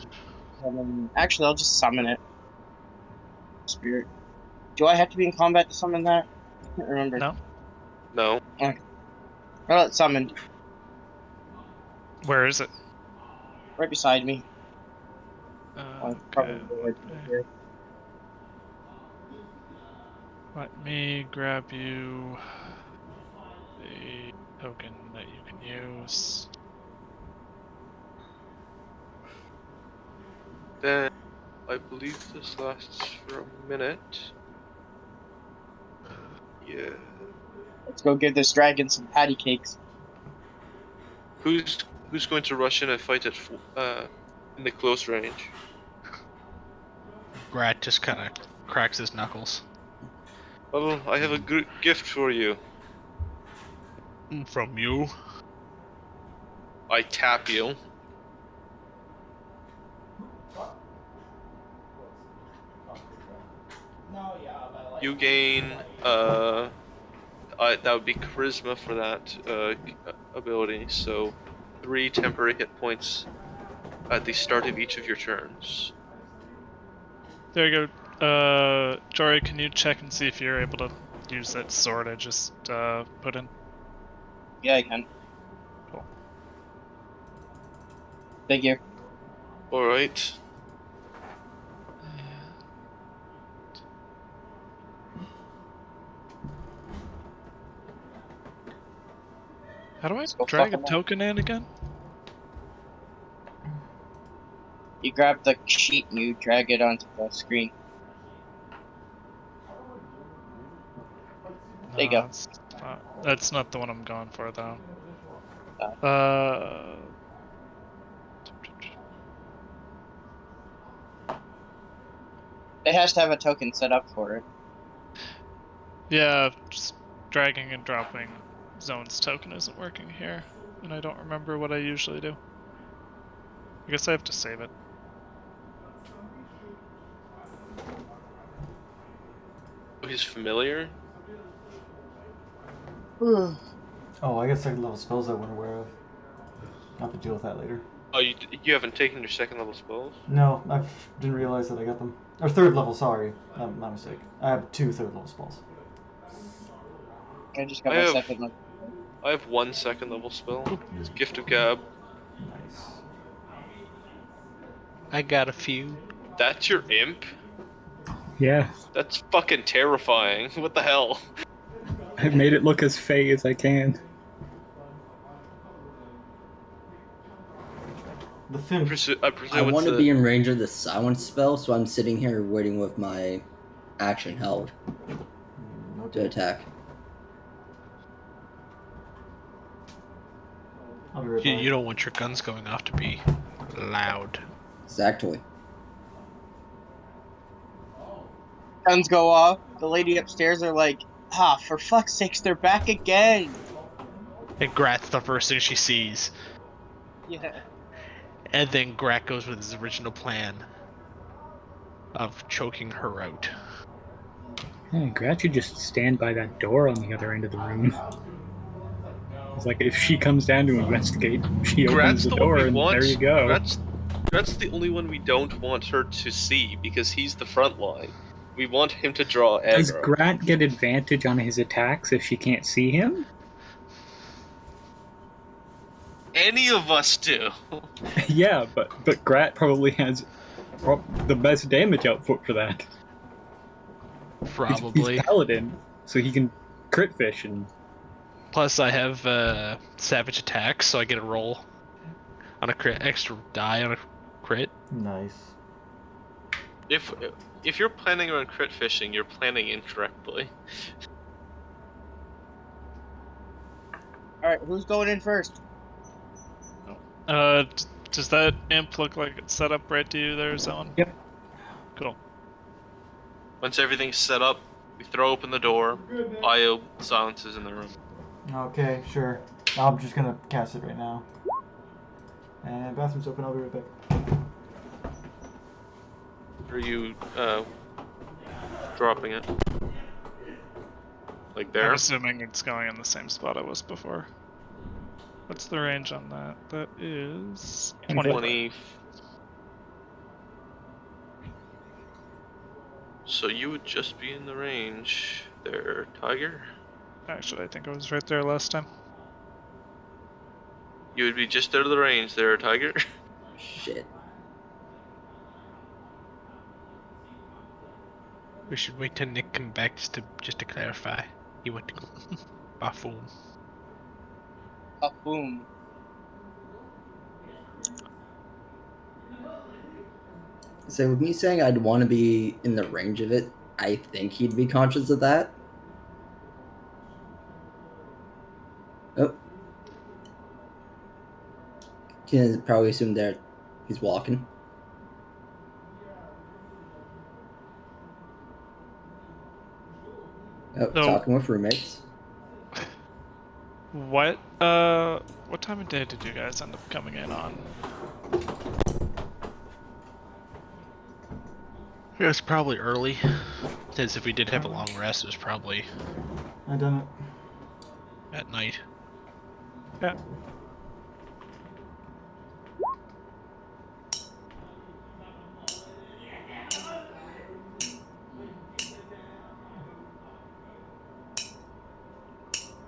Actually, I'll just summon it. Spirit. Do I have to be in combat to summon that? I can't remember. No. No. Okay. Well, it's summoned. Where is it? Right beside me. Okay. Let me grab you a token that you can use. Then I believe this lasts for a minute. Yeah. Let's go give this dragon some patty cakes. Who's going to rush in and fight it in the close range? Grat just kind of cracks his knuckles. Well, I have a good gift for you. From you? I tap you. You gain, that would be charisma for that ability, so 3 temporary hit points at the start of each of your turns. There you go. Jory, can you check and see if you're able to use that sword I just put in? Yeah, I can. Cool. Thank you. Alright. How do I go drag a fuck 'em up. token in again? You grab the sheet and you drag it onto the screen. There you go. That's not the one I'm going for, though. It has to have a token set up for it. Yeah, just dragging and dropping Zone's token isn't working here, and I don't remember what I usually do. I guess I have to save it. He's familiar? Oh, I got second level spells I wasn't aware of. I'll have to deal with that later. Oh, you haven't taken your second level spells? No, I didn't realize that I got them. Or third level, sorry. My mistake. I have 2 third level spells. I just got my second one. I have 1 second level spell. It's Gift of Gab. Nice. I got a few. That's your imp? Yeah, That's fucking terrifying. What the hell? I've made it look as fey as I can. The Fim. I want to be in range of the silence spell, so I'm sitting here waiting with my action held to attack. I'll be right back. You don't want your guns going off to be loud. Exactly. Guns go off. The lady upstairs are like, for fuck's sakes, they're back again. And Grat's the first thing she sees. Yeah. And then Grat goes with his original plan of choking her out. Hey, Grat should just stand by that door on the other end of the room. It's like if she comes down to investigate, she opens Grat's the the door one we and want. there you go. Grat's the only one we don't want her to see because he's the front line. We want him to draw aggro. Does Grat get advantage on his attacks if she can't see him? Any of us do. Yeah, but Grat probably has the best damage output for that. Probably. He's paladin, so he can crit fish and. Plus, I have savage attack, so I get a roll on a crit, extra die on a crit. Nice. If you're planning on crit fishing, you're planning incorrectly. All right, who's going in first? Does that imp look like it's set up right to you there, Zowan? Yep. Cool. Once everything's set up, we throw open the door. Bio silences in the room. Okay, sure. I'm just gonna cast it right now. And bathroom's open. I'll be right back. Are you dropping it? Like there? I'm assuming it's going in the same spot I was before. What's the range on that? That is 20. So you would just be in the range there, Tiger? Actually, I think I was right there last time. You would be just out of the range there, Tiger. Shit. We should wait till Nick comes back just to clarify. He went to go buffoon. Boom. So with me saying I'd want to be in the range of it, I think he'd be conscious of that. Oh. Can probably assume that he's walking. Oh, No. talking with roommates. What time of day did you guys end up coming in on? It was probably early, because if we did have a long rest, it was probably I done it. at night. Yeah.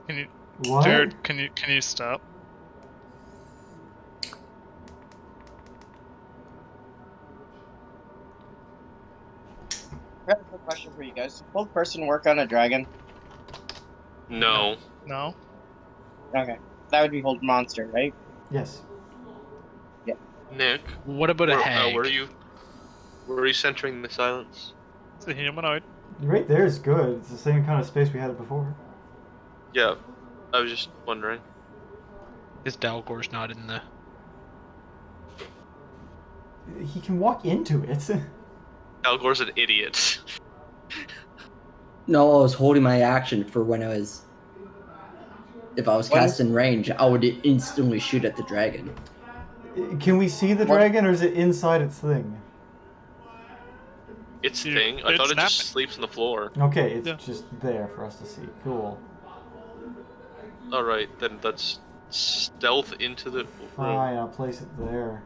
Can you, What? Jerrid? Can you stop? I have a quick question for you guys. Does both person work on a dragon? No. No. Okay, that would be hold monster, right? Yes. Nick, What about a hag? where are you centering the silence? It's a humanoid. Right there is good. It's the same kind of space we had before. Yeah, I was just wondering. His Dalgor's not in the... He can walk into it. Dalgor's an idiot. No, I was holding my action for when I was... If I was cast in range, I would instantly shoot at the dragon. Can we see the dragon, or is it inside its thing? Its thing? I thought it just sleeps on the floor. Okay, it's just there for us to see. Cool. Alright, then let's stealth into the room. Fine, I'll place it there.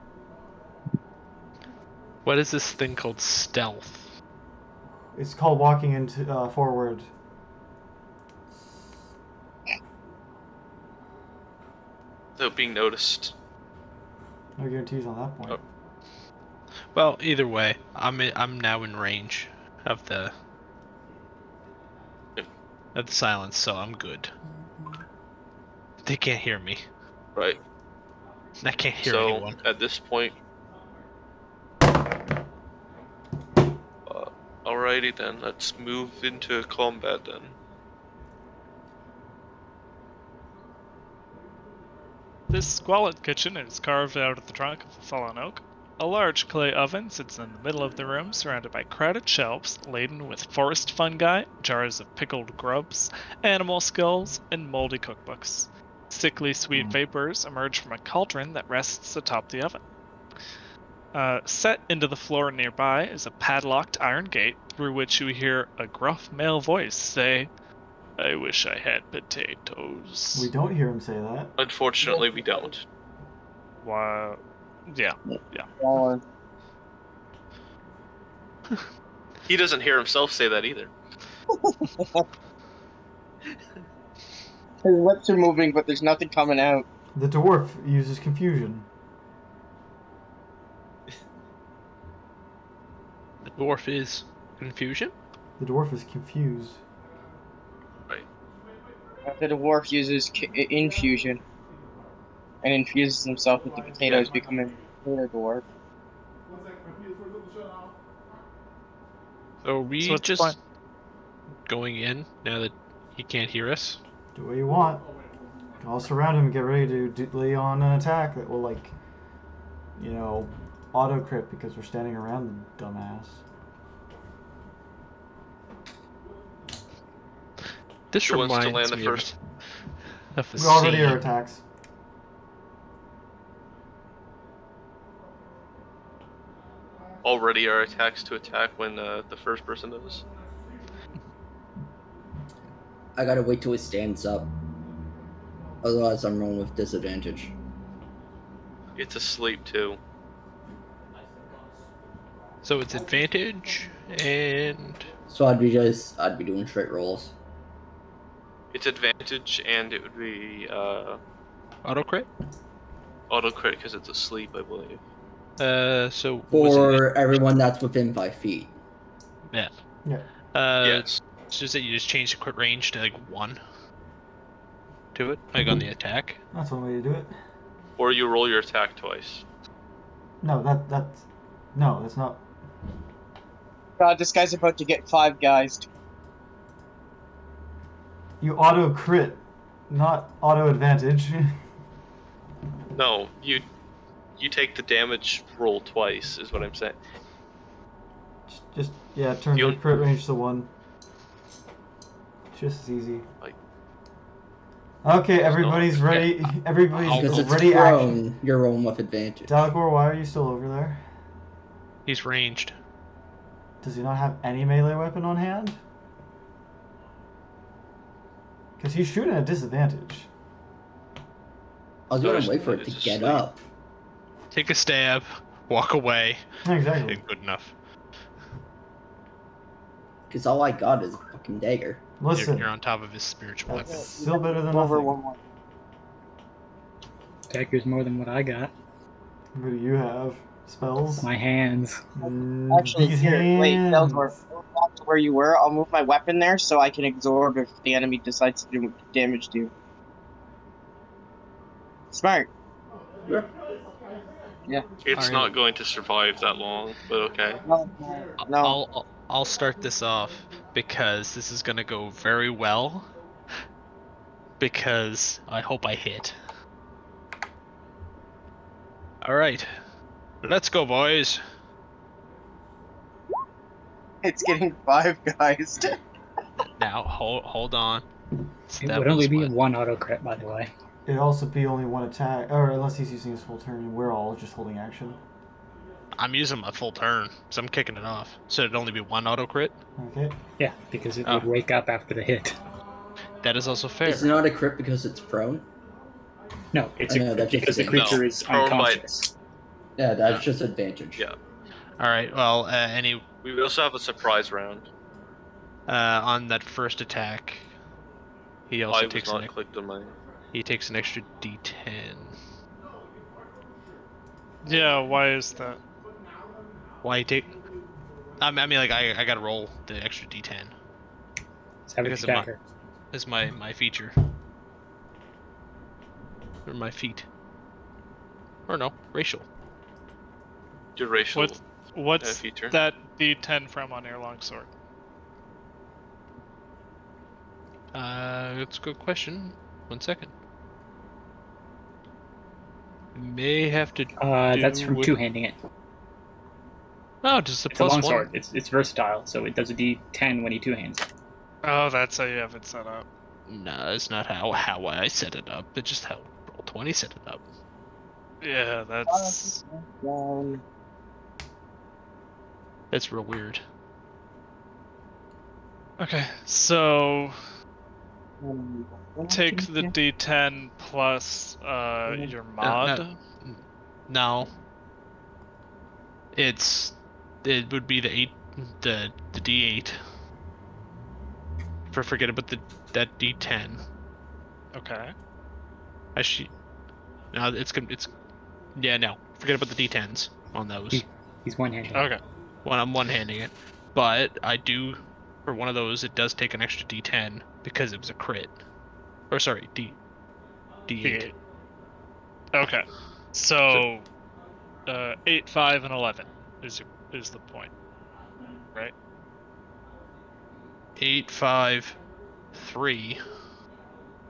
What is this thing called stealth? It's called walking into forward. Without being noticed. No guarantees on that point. Oh. Well, either way, I'm now in range of the silence, so I'm good. They can't hear me. Right. I can't hear So, anyone. at this point... alrighty then, let's move into combat then. This squalid kitchen is carved out of the trunk of a fallen oak. A large clay oven sits in the middle of the room, surrounded by crowded shelves laden with forest fungi, jars of pickled grubs, animal skulls, and moldy cookbooks. Sickly sweet vapors emerge from a cauldron that rests atop the oven. Set into the floor nearby is a padlocked iron gate through which you hear a gruff male voice say, "I wish I had potatoes." We don't hear him say that. Unfortunately, we don't. Wow. Yeah. He doesn't hear himself say that either. His lips are moving, but there's nothing coming out. The dwarf uses confusion. The dwarf is confusion? The dwarf is confused. Right. The dwarf uses infusion and infuses himself with the potatoes, becoming a potato dwarf. Are we So what's the just plan? going in now that he can't hear us? Do what you want. I'll surround him and get ready to lay on an attack that will, like, you know, auto crit because we're standing around the dumbass. This Who wants to reminds land the me first? of the We already scene. are attacks. Already are attacks to attack when the first person does. I gotta wait till he stands up. Otherwise, I'm rolling with disadvantage. It's asleep too. So it's advantage and So I'd be doing straight rolls. It's advantage, and it would be auto crit. auto crit because it's asleep, I believe. So For everyone that's within 5 feet. yeah. Yeah. Yes. So is that you just change the crit range to like 1 to it, like on the attack? That's one way to do it. Or you roll your attack twice. No, that's not. God, this guy's about to get 5 guys. You auto crit, not auto advantage. No, you take the damage roll twice, is what I'm saying. Just turn your crit range to 1. Just as easy. Like. Okay, everybody's ready. Everybody's Because it's ready. prone, Action. you're rolling with advantage. Dalgor, why are you still over there? He's ranged. Does he not have any melee weapon on hand? Because he's shooting at disadvantage. I was gonna wait for it to get up. Take a stab, walk away. Exactly. Good enough. Because all I got is a fucking dagger. Listen. You're on top of his spiritual weapon. Still better than Over nothing. 1 more. Dagger's more than what I got. What do you have? Spells? My hands. Actually, These here, wait, hands. Dalgor, go back to where you were. I'll move my weapon there so I can absorb if the enemy decides to do damage to you. Smart. Yeah. It's not going to survive that long, but okay. No. I'll start this off because this is gonna go very well. Because I hope I hit. All right, let's go, boys. It's getting 5 guys. Now hold on. It would only be 1 auto crit, by the way. It'd also be only 1 attack, or unless he's using his full turn, and we're all just holding action. I'm using my full turn, so I'm kicking it off. So it'd only be 1 auto crit. Okay. Yeah, because it would wake up after the hit. That is also fair. It's not a crit because it's prone? No, it's because the creature is unconscious. Yeah, that's just advantage. Yeah. All right. Well, we also have a surprise round. On that first attack, he also takes clicked on mine. He takes an extra D10. Yeah, why is that? Why he take? I mean, like I gotta roll the extra D10. Because it's my feature. Or my feat. Or no, racial. Your racial What's feature. that D10 from on your longsword? That's a good question. 1 second. May have to that's from two-handing it. No, just it's a longsword. It's versatile, so it does a D10 when he two-hands it. Oh, that's how you have it set up. No, it's not how I set it up. It's just how Roll20 set it up. Yeah, that's real weird. Okay, so take the D10 plus your mod. No. It would be the D8. Forget about that D10. Okay. No, no. Forget about the D10s on those. He's one-handed. Okay. When I'm one-handing it, but I do for one of those. It does take an extra D10 because it was a crit. Or sorry, D8. Okay. So, 8, 5, and 11 is the point, right? 8, 5, 3.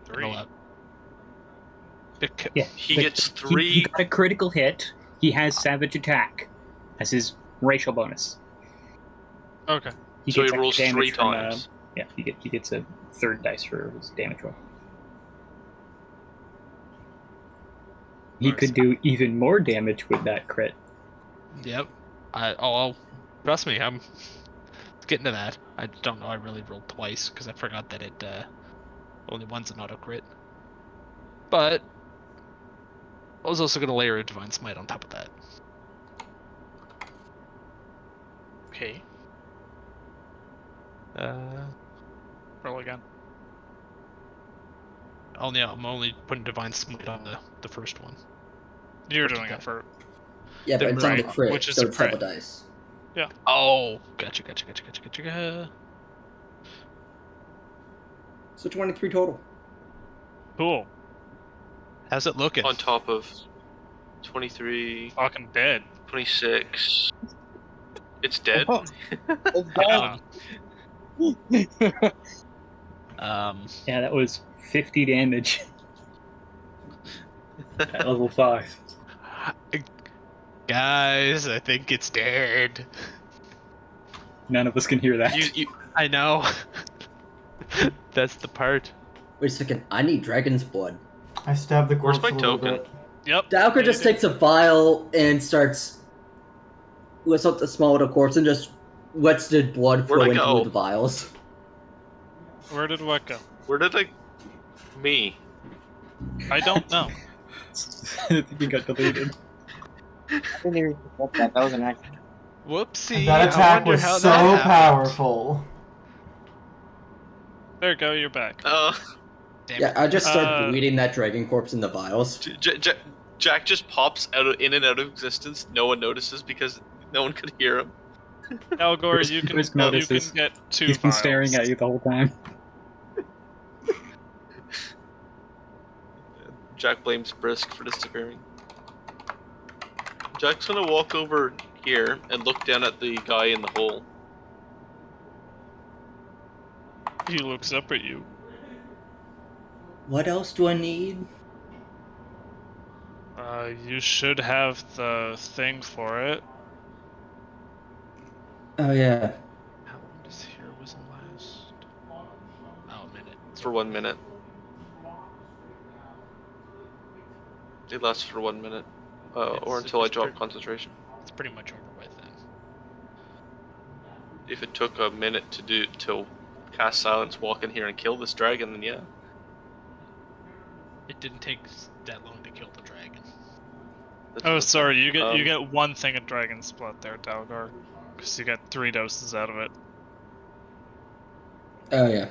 3. Yeah, He gets He 3. got a critical hit. He has Savage Attack as his racial bonus. Okay. So he gets rolls damage 3 from, times. Yeah, he gets a third dice for his damage roll. He Nice. could do even more damage with that crit. Yep. Trust me, I'm getting to that. I don't know. I really rolled twice because I forgot that it only one's an auto crit. But I was also gonna layer a Divine Smite on top of that. Okay. Roll again. I'm only putting Divine Smite on the first one. You're doing it for. Yeah, but it's on the Right, crit, which is so a it's crit. double dice. Yeah. Oh, gotcha. So 23 total. Cool. How's it looking? On top of 23, Fucking dead. 26. It's dead. It's dead. Yeah, that was 50 damage at level 5. Guys, I think it's dead. None of us can hear that. I know. That's the part. Wait a second, I need dragon's blood. I stabbed the corpse Where's a my little token? bit. Yep. Dalgor just takes a vial and starts lifts up the small little corpse and just lets the blood Where'd flow I into go? the vials. Where did what go? Where did I... Me. I don't know. I think he got deleted. I didn't even get that. That was an accident. Whoopsie. That I attack wonder was how so that happened. powerful. There you go. You're back. Damn Yeah, it. I just started bleeding that dragon corpse in the vials. Jack just pops in and out of existence. No one notices because no one could hear him. Dalgor, you can Brisg notices. get 2 He's been vials. staring at you the whole time. Jack blames Brisg for disappearing. Jack's gonna walk over here and look down at the guy in the hole. He looks up at you. What else do I need? You should have the thing for it. Oh yeah. How long does heroism last? Oh, a minute. For 1 minute. It lasts for 1 minute. Or until I drop concentration. It's pretty much over with then. If it took a minute to cast silence, walk in here and kill this dragon, then yeah. It didn't take that long to kill the dragon. Oh, sorry. You get 1 thing of Dragon's Blood there, Dalgor, because you get 3 doses out of it, Oh yeah.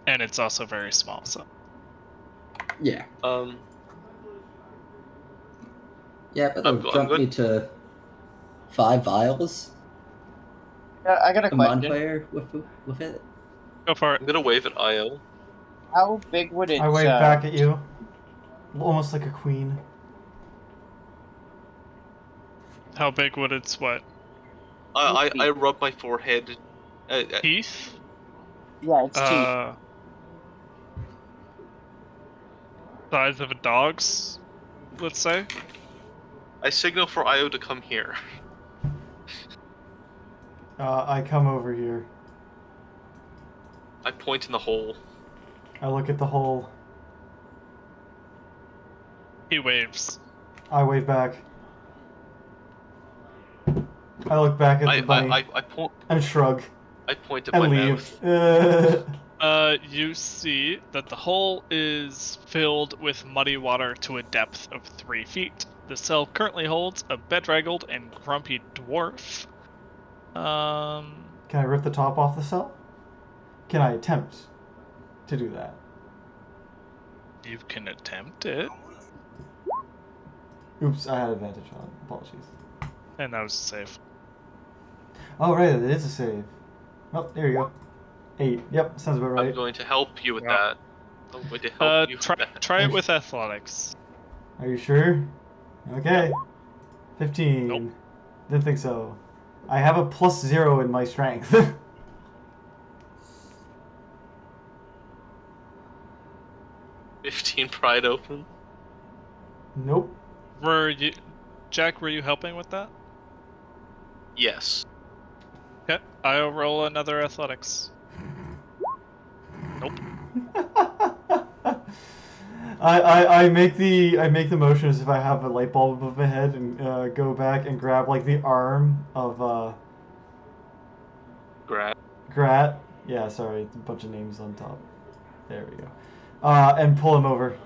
and it's also very small. So. Yeah. Yeah, but I'm they'll jump good. me to 5 vials. Yeah, I got a A question. bonfire with it. Go for it. I'm gonna wave at Io. How big would it? I wave back at you, almost like a queen. How big would its what? I rub my forehead. Teeth? Yeah, it's teeth. Size of a dog's, let's say. I signal for Io to come here. I come over here. I point in the hole. I look at the hole. He waves. I wave back. I look back at the bunny I point. and shrug I point at and my leave. mouth. You see that the hole is filled with muddy water to a depth of 3 feet. The cell currently holds a bedraggled and grumpy dwarf. Can I rip the top off the cell? Can I attempt to do that? You can attempt it. Oops, I had advantage on it. Apologies. And that was safe. Oh, right, it is a save. Oh, there you go. 8. Yep, sounds about right. I'm going to help you with Well, that. I'm going to help you with that. Try it with athletics. Are you sure? Okay. 15. Nope. Didn't think so. I have a +0 in my strength. 15 pried open. Nope. Jack, were you helping with that? Yes. Okay, I'll roll another athletics. Nope. I make the motion as if I have a light bulb above my head and go back and grab like the arm of Grat. Grat. Yeah, sorry, it's a bunch of names on top. There we go. And pull him over.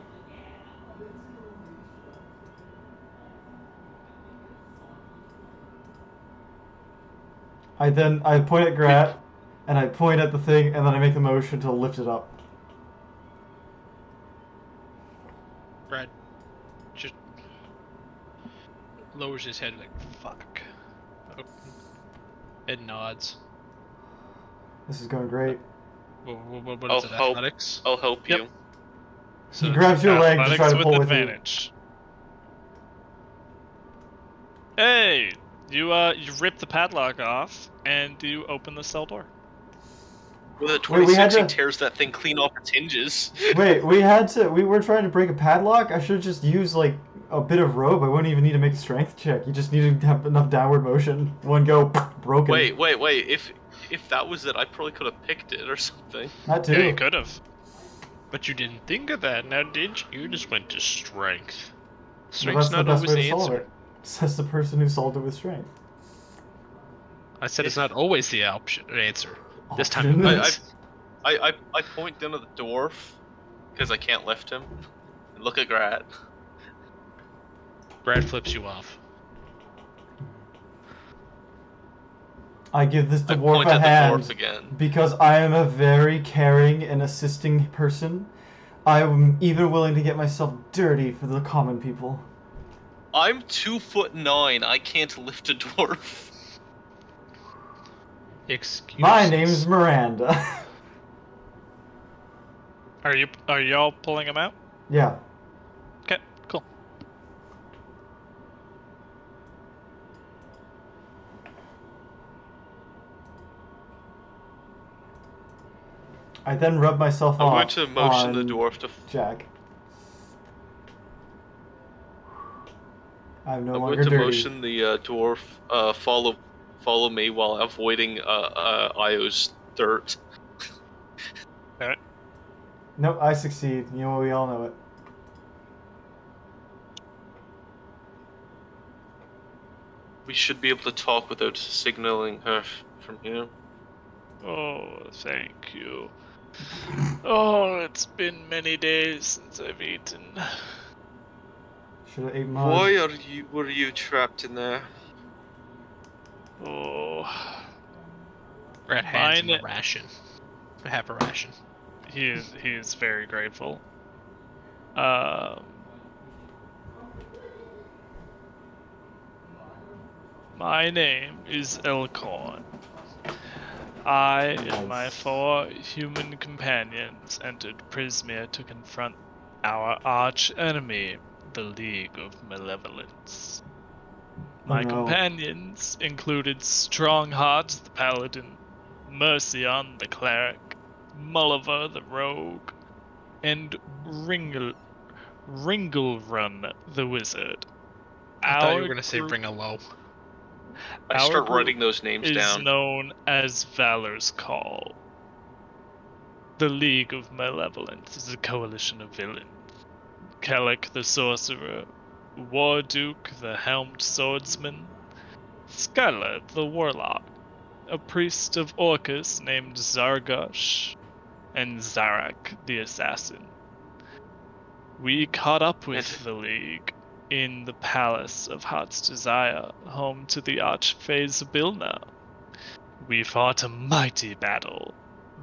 I point at Grat, and I point at the thing, and then I make the motion to lift it up. Brad just lowers his head like, fuck. Oh. Ed nods. This is going great. What is it, athletics? I'll help Yep. you. So He grabs your leg to try to pull with advantage. Hey, you rip the padlock off and you open the cell door. With a 26, he tears that thing clean off its hinges. Wait, we were trying to break a padlock? I should just use like a bit of rope. I wouldn't even need to make a strength check. You just need to have enough downward motion. One go, broken. Wait. If that was it, I probably could have picked it or something. That too. Yeah, you could have. But you didn't think of that, now did you? You just went to strength. Well, Strength's that's the not best always way the to solve answer. it. Says the person who solved it with strength. I said it's not always the answer. This time it is. I point down at the dwarf because I can't lift him. And look at Grat. Brad flips you off. I give this I dwarf point a at the hand dwarf again. because I am a very caring and assisting person. I am even willing to get myself dirty for the common people. I'm 2'9". I can't lift a dwarf. Excuse My name's Miranda. Are y'all pulling him out? Yeah. Okay, cool. I then rub myself I'm off going to motion the on dwarf to. Jack. I'm no I'm longer going to dirty. motion the dwarf follow me while avoiding Io's dirt. Alright. Nope, I succeed. You know, we all know it. We should be able to talk without signaling her from here. Oh, thank you. Oh, it's been many days since I've eaten. Should have ate mud. Why were you trapped in there? Oh. Brad hands him a ration. A half a ration. He is very grateful. My name is Elcorn. I and my 4 human companions entered Prismere to confront our arch enemy, the League of Malevolence. My companions included Strongheart the Paladin, Mercion the Cleric, Mulliver the Rogue, and Ringlrun the Wizard. I thought you were going to say ring a low. I start writing those names down. Is known as Valor's Call. The League of Malevolence is a coalition of villains. Kellic the Sorcerer, Warduke the Helmed Swordsman, Skylar the Warlock, a priest of Orcus named Zargosh, and Zarak the Assassin. We caught up with the League in the Palace of Heart's Desire, home to the Archphase Bilna. We fought a mighty battle,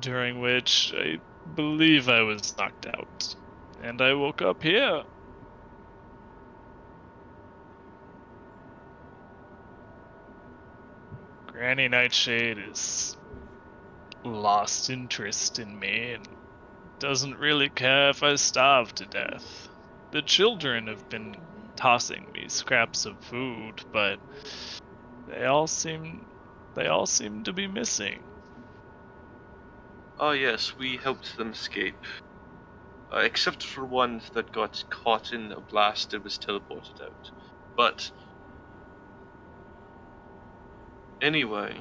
during which I believe I was knocked out, and I woke up here. Granny Nightshade is lost interest in me and doesn't really care if I starve to death. The children have been tossing me scraps of food, but they all seem to be missing. Oh yes, we helped them escape. Except for one that got caught in a blast and was teleported out. But anyway,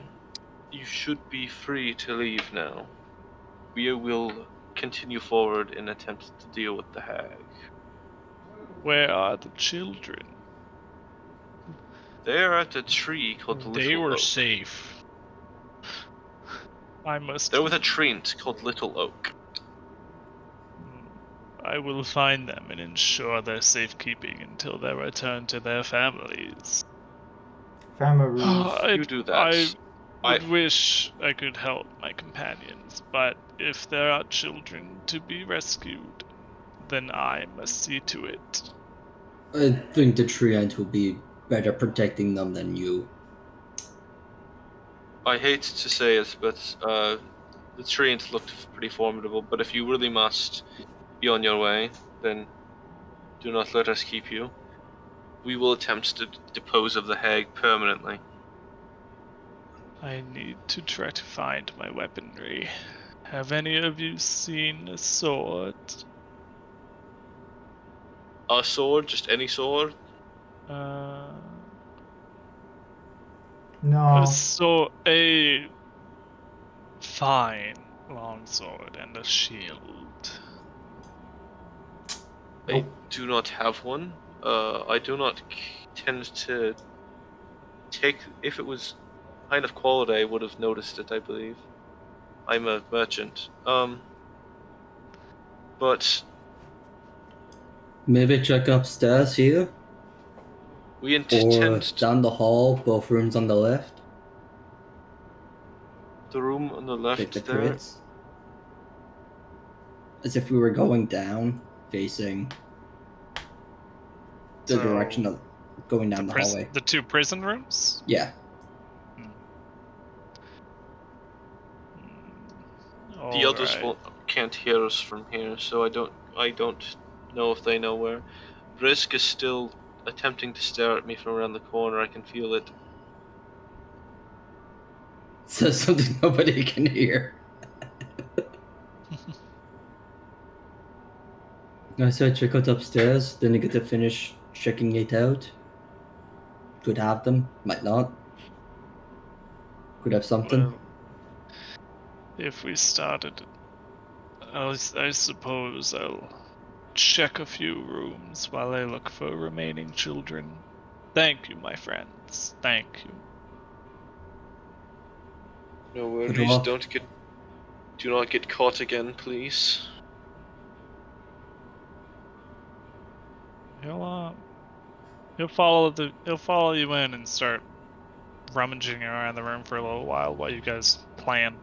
you should be free to leave now. We will continue forward in attempts to deal with the hag. Where are the children? They are at a tree called the They Little were Oak. safe. I must. They're with a treant called Little Oak. I will find them and ensure their safekeeping until they return to their families. Family. You do that. I wish I could help my companions, but if there are children to be rescued, then I must see to it. I think the treant will be better protecting them than you. I hate to say it, but the treant looked pretty formidable, but if you really must be on your way, then do not let us keep you. We will attempt to dispose of the hag permanently. I need to try to find my weaponry. Have any of you seen a sword? A sword? Just any sword? No. A fine longsword and a shield. I do not have one. I do not tend to take... If it was kind of quality, I would have noticed it, I believe. I'm a merchant. But... Maybe check upstairs here? We Or intend to... down the hall, both rooms on the left? The room on the left Like the there? crits? As if we were going down, facing the direction of going down the hallway. The two prison rooms? Yeah. The others can't hear us from here, so I don't know if they know where. Brisg is still attempting to stare at me from around the corner. I can feel it. Says something nobody can hear. I said check out upstairs, then you get to finish checking it out. Could have them, might not. Could have something. Well, if we started, I suppose I'll check a few rooms while I look for remaining children. Thank you, my friends. Thank you. No worries. Do not get caught again, please. He'll follow you in and start rummaging around the room for a little while you guys plan.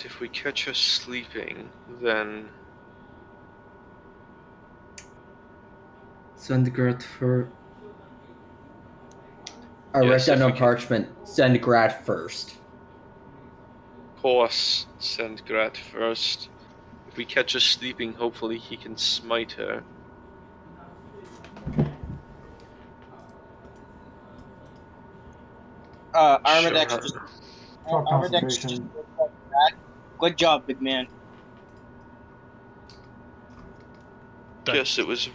If we catch us sleeping, then... Send Grat for... I write down on parchment, send Grat first. Of course, send Grat first. If we catch us sleeping, hopefully he can smite her. Arimdex just... Drop Arimdex just... concentration. Good job, big man. Yes, it was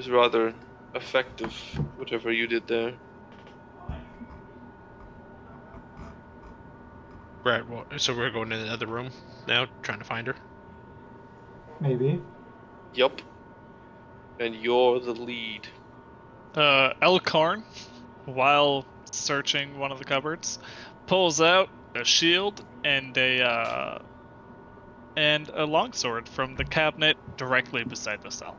rather effective, whatever you did there. Right, well, so we're going to the other room now, trying to find her? Maybe. Yup. And you're the lead. Elkhorn, while searching one of the cupboards, pulls out a shield, and a longsword from the cabinet directly beside the cell.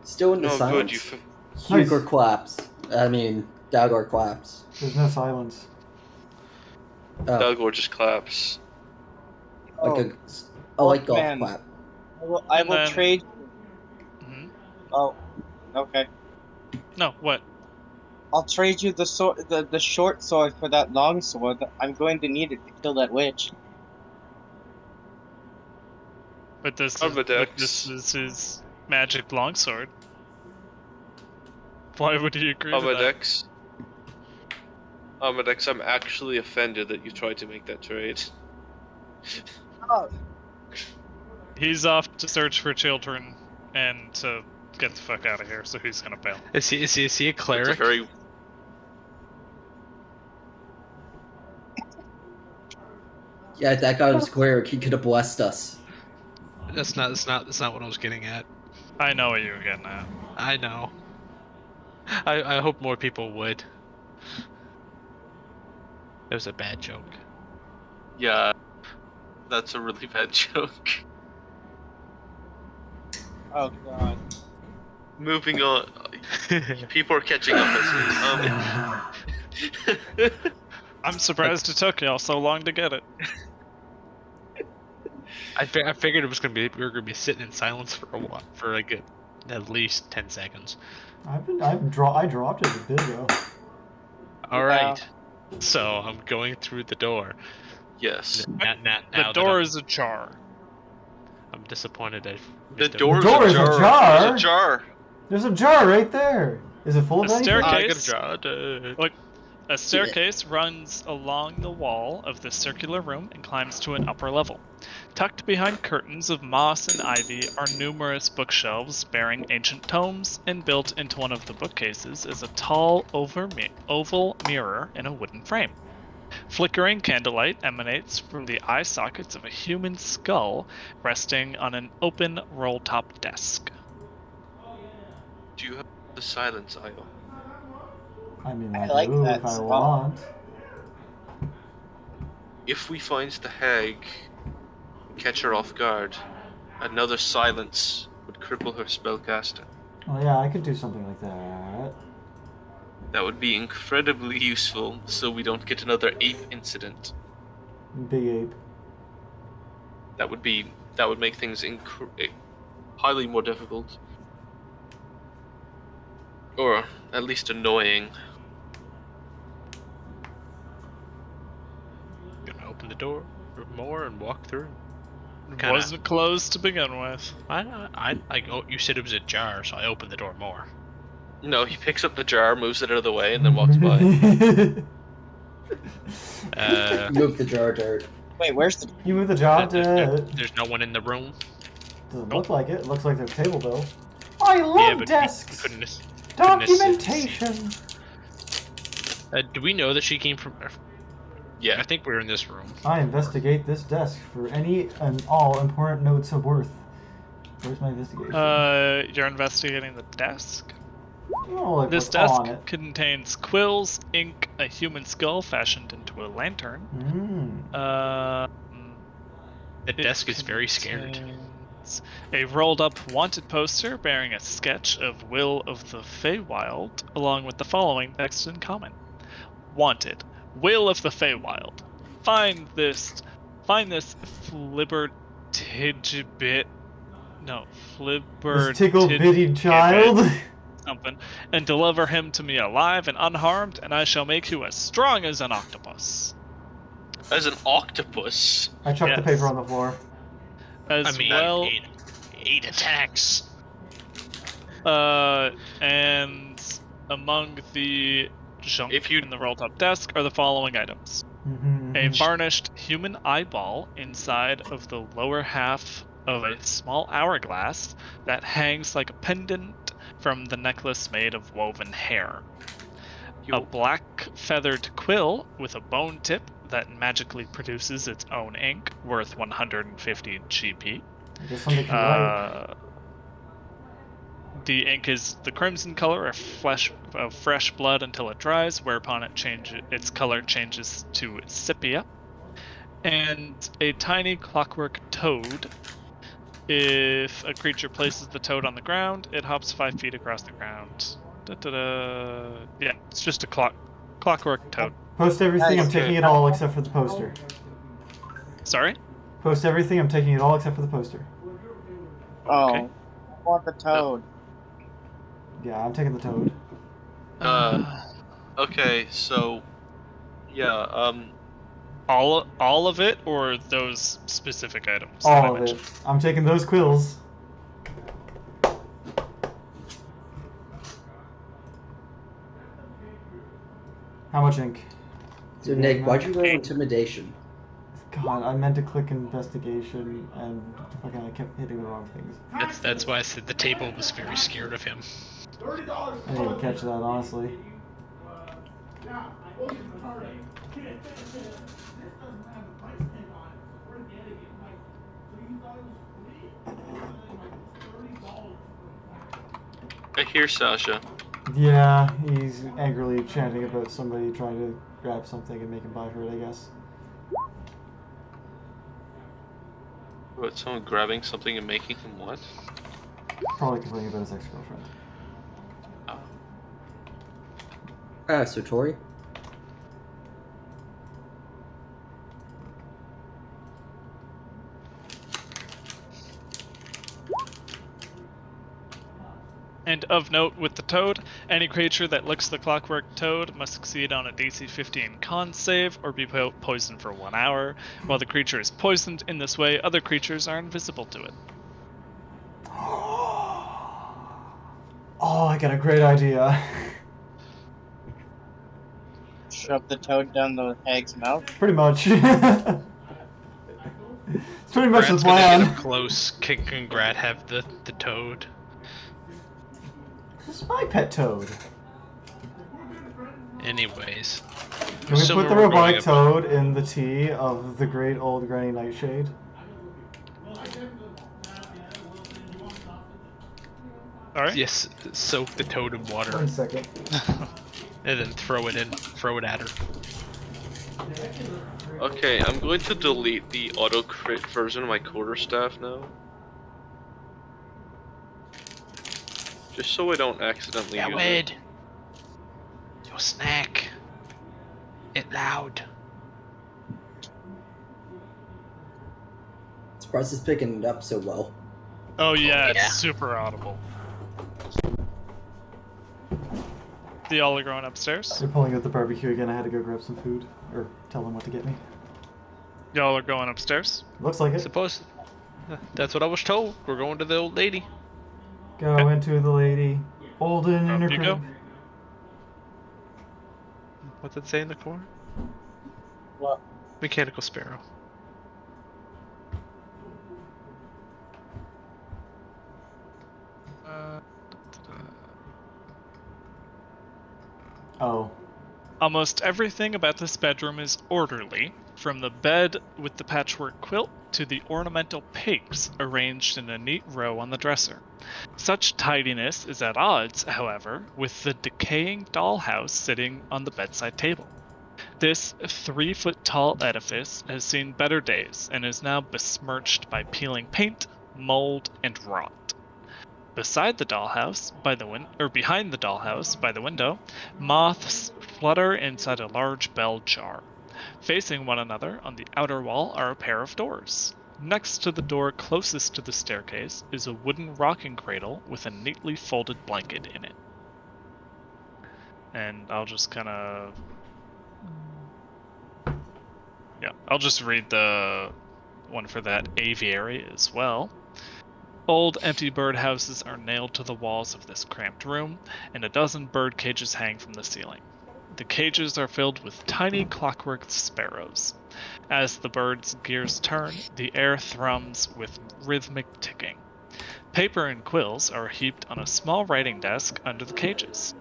Still in the Oh, silence. good. Hugo claps. I mean, Dalgor claps. There's no silence. Dalgor just claps. Like a light golf man. clap. I will trade. Mhm. Oh, okay. No, what? I'll trade you the short sword for that long sword. I'm going to need it to kill that witch. But this Arimdex. is his magic longsword. Why would he agree to that? Arimdex, I'm actually offended that you tried to make that trade. Oh. He's off to search for children and to get the fuck out of here, so he's gonna fail. Is he a cleric? It's a very... Yeah, that guy was cleric. He could have blessed us. That's not what I was getting at. I know what you were getting at. I know. I hope more people would. It was a bad joke. Yeah, that's a really bad joke. Oh god. Moving on. People are catching up with me. I'm surprised it took y'all so long to get it. I figured it was gonna be we were gonna be sitting in silence for a while, for like at least 10 seconds. I dropped it a bit ago. All right, so I'm going through the door. Yes. The door is ajar. I'm disappointed. The door is is ajar. There's a jar. There's a jar right there. Is it full of A anything? staircase. I got a jar. Look, a staircase runs along the wall of the circular room and climbs to an upper level. Tucked behind curtains of moss and ivy are numerous bookshelves bearing ancient tomes, and built into one of the bookcases is a tall oval mirror in a wooden frame. Flickering candlelight emanates from the eye sockets of a human skull resting on an open roll-top desk. Do you have the silence idol? I mean, I like do that if I skull. want. If we find the hag and catch her off guard, another silence would cripple her spellcasting. Oh yeah, I could do something like that. That would be incredibly useful, so we don't get another ape incident. Big ape. That would make things highly more difficult, or at least annoying. Gonna open the door more and walk through. It wasn't closed to begin with. You said it was a jar, so I opened the door more. No, he picks up the jar, moves it out of the way, and then walks by. Move the jar, Dirt. Wait, where's the... You move the jar, There's no one in the room. Doesn't look like it. It looks like there's a table, though. I love desks! Documentation! Do we know that she came from... Yeah. I think we're in this room. I investigate this desk for any and all important notes of worth. Where's my investigation? You're investigating the desk? Oh, like This what's desk on it. contains quills, ink, a human skull fashioned into a lantern. The desk is very scared. A rolled-up wanted poster bearing a sketch of Will of the Feywild, along with the following text in common: Wanted, Will of the Feywild. Find this tickle-bitty child. Something, and deliver him to me alive and unharmed, and I shall make you as strong as an octopus. As an octopus? I chucked the paper on the floor. Well, 8 attacks. And among the junk in the rolled-up desk are the following items: a varnished human eyeball inside of the lower half of a small hourglass that hangs like a pendant from the necklace made of woven hair. A black feathered quill with a bone tip that magically produces its own ink, worth 150 GP. The ink is the crimson color of fresh blood until it dries, whereupon its color changes to sepia. And a tiny clockwork toad. If a creature places the toad on the ground, it hops 5 feet across the ground. Yeah, it's just a clockwork toad. Post everything, I'm Nice. taking it all except for the poster. Sorry? Post everything, I'm taking it all except for the poster. Oh, Okay. I want the toad. Yeah, I'm taking the toad. Okay, so yeah, All of it, or those specific items? that I All of mentioned? it. I'm taking those quills. How much ink? So Nick, why'd you roll intimidation? God, I meant to click investigation and fucking I kept hitting the wrong things. That's why I said the table was very scared of him. I need to catch that, honestly. I hear Sasha. Yeah, he's angrily chanting about somebody trying to grab something and make him buy for it, I guess. What, someone grabbing something and making him what? Probably complaining about his ex-girlfriend. So Tori? And of note with the toad, any creature that licks the clockwork toad must succeed on a DC 15 con save or be poisoned for 1 hour. While the creature is poisoned in this way, other creatures are invisible to it. Oh, I got a great idea. Shove the toad down the hag's mouth. Pretty much. It's pretty much Grat's the gonna get plan. up close. Can Grat have the toad? This is my pet toad. Anyways. Can we put the robotic toad in the tea of the great old Granny Nightshade? Alright? Yes, soak the toad in water. 1 second. And then throw it at her. Okay, I'm going to delete the auto crit version of my quarterstaff now. Just so I don't accidentally use it. Your snack. It loud. Surprised it's picking it up so well. Oh yeah, Yeah. it's super audible. Y'all are going upstairs? They're pulling out the barbecue again. I had to go grab some food. Or tell them what to get me. Y'all are going upstairs? Looks like it. Suppose. That's what I was told. We're going to the old lady. Go into the lady. Olden in her Up you crib. go. What's it say in the corner? What? Mechanical sparrow. Oh. Almost everything about this bedroom is orderly, from the bed with the patchwork quilt to the ornamental pigs arranged in a neat row on the dresser. Such tidiness is at odds, however, with the decaying dollhouse sitting on the bedside table. This 3-foot-tall edifice has seen better days and is now besmirched by peeling paint, mold, and rot. Beside the dollhouse, behind the dollhouse, by the window, moths flutter inside a large bell jar. Facing one another on the outer wall are a pair of doors. Next to the door closest to the staircase is a wooden rocking cradle with a neatly folded blanket in it. And I'll just kind of... Yeah, I'll just read the one for that aviary as well. Old empty birdhouses are nailed to the walls of this cramped room, and a dozen bird cages hang from the ceiling. The cages are filled with tiny clockwork sparrows. As the birds' gears turn, the air thrums with rhythmic ticking. Paper and quills are heaped on a small writing desk under the cages.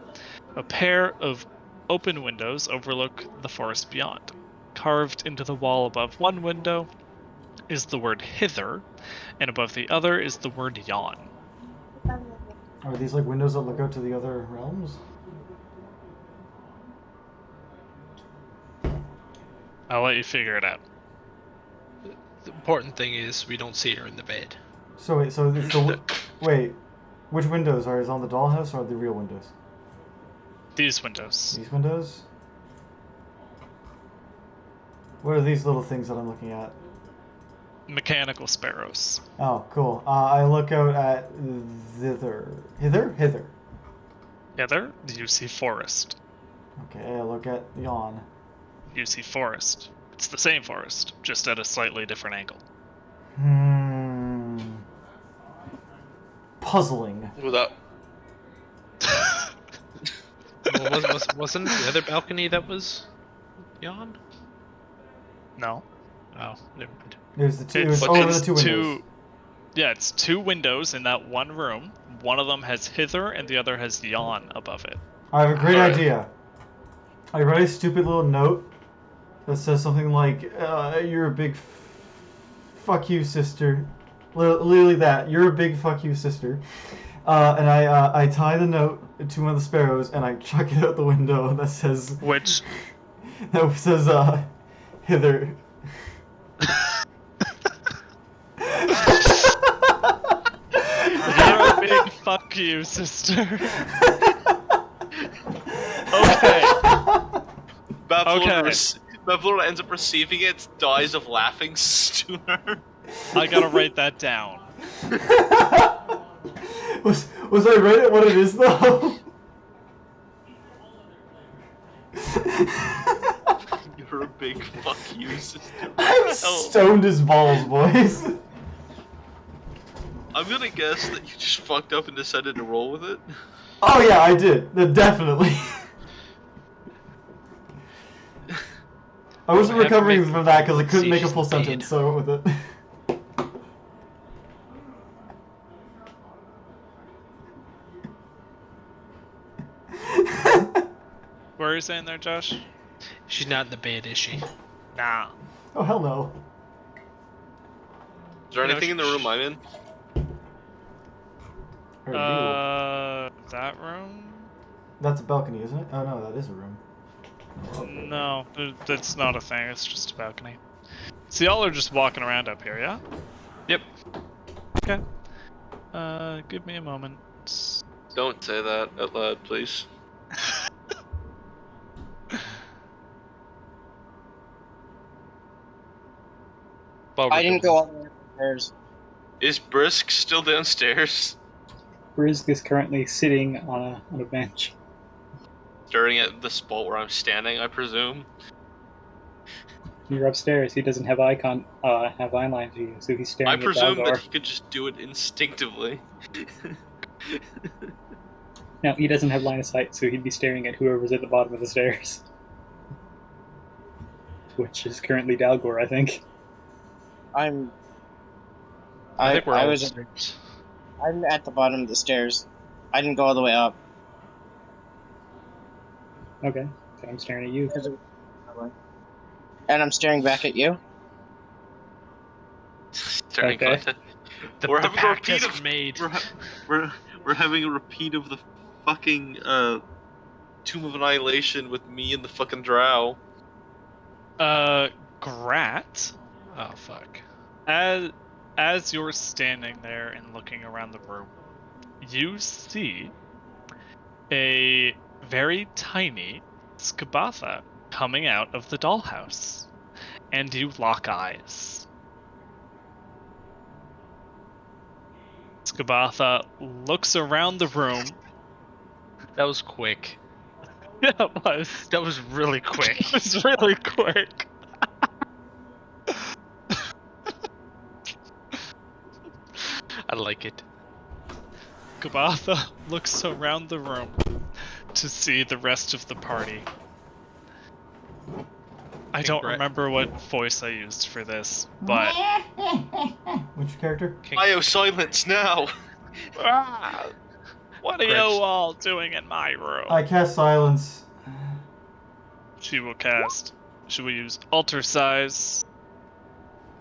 A pair of open windows overlook the forest beyond. Carved into the wall above one window is the word hither, and above the other is the word yawn. Are these like windows that look out to the other realms? I'll let you figure it out. The important thing is we don't see her in the bed. So wait, so it's the wait, which windows are on the dollhouse or are the real windows? These windows. These windows. What are these little things that I'm looking at? Mechanical sparrows. Oh, cool. I look out at hither. Hither, you see forest. Okay, I look at yon. You see forest. It's the same forest, just at a slightly different angle. Puzzling. Without. Well, wasn't the other balcony that was yon? No. Oh, never mind. There's the two. It's over the two windows. Yeah, it's two windows in that one room. One of them has hither, and the other has yon above it. I have a great idea. I write a stupid little note that says something like, "You're a big fuck you, sister." Literally that. You're a big fuck you, sister. And I tie the note to one of the sparrows and I chuck it out the window that says. Which? That says, hither. You're a big fuck you, sister. Okay. Bavlorna ends up receiving it, dies of laughing to her. I gotta write that down. Was I right at what it is though? You're a big fuck you, sister. I'm stoned as balls, boys. I'm gonna guess that you just fucked up and decided to roll with it. Oh yeah, I did. Definitely. I wasn't recovering from that because I couldn't make a full sentence, so I went with it. What are you saying there, Josh? She's not in the bed, is she? Nah. Oh hell no. Is there anything in the room I'm in? That room? That's a balcony, isn't it? Oh no, that is a room. No, that's not a thing, it's just a balcony. So y'all are just walking around up here, yeah? Yep. Okay. Give me a moment. Don't say that out loud, please. I didn't go up the stairs. Is Brisg still downstairs? Brisg is currently sitting on a bench. Staring at the spot where I'm standing, I presume. You're upstairs. He doesn't have eye line to you, so he's staring I at presume Dalgor. that he could just do it instinctively. No, he doesn't have line of sight, so he'd be staring at whoever's at the bottom of the stairs. Which is currently Dalgor, I think. I'm I think I'm at the bottom of the stairs. I didn't go all the way up. Okay, so I'm staring at you. And I'm staring back at you. Staring Okay. at The We're having a pact repeat has of made. we're having a repeat of the fucking Tomb of Annihilation with me and the fucking drow. Grat, Oh fuck. as you're standing there and looking around the room, you see a very tiny Skabatha coming out of the dollhouse, and you lock eyes. Skabatha looks around the room. That was quick. Yeah, it was. That was really quick. It was really quick. I like it. Skabatha looks around the room to see the rest of the party. I don't remember what voice I used for this, but... Which character? IO silence now! Ah, what are you all doing in my room? I cast silence. She will cast. Should we use alter size?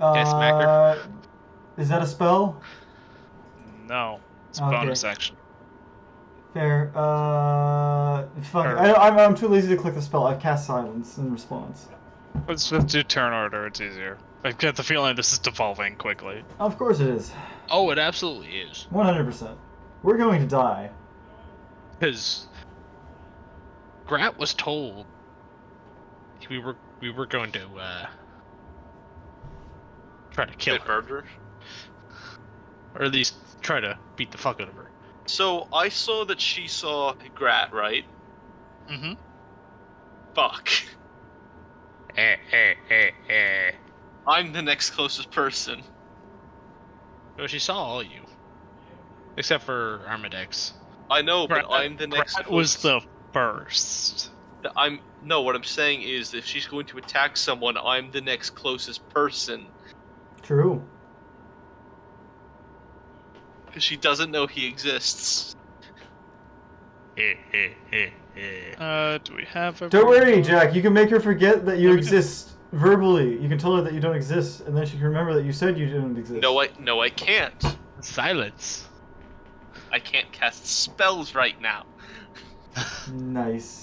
Smacker. Is that a spell? No, it's a Okay. bonus action. Fair. Fuck. I'm too lazy to click the spell. I've cast silence in response. Let's just do turn order. It's easier. I get the feeling this is devolving quickly. Of course it is. Oh, it absolutely is. 100%. We're going to die. Because Grat was told we were going to try to kill her, Murder. or at least try to beat the fuck out of her. So I saw that she saw Grat, right? Mm-hmm. Fuck. I'm the next closest person. So she saw all you, except for Arimdex. I know, but Grat- I'm the next Grat closest. was the first. No, what I'm saying is if she's going to attack someone, I'm the next closest person. True. Because she doesn't know he exists. Do we have a... Don't worry, Jack. You can make her forget that you Yeah, we exist verbally. You can tell her that you don't exist, and then she can remember that you said you didn't exist. No, I can't. Silence. I can't cast spells right now. Nice.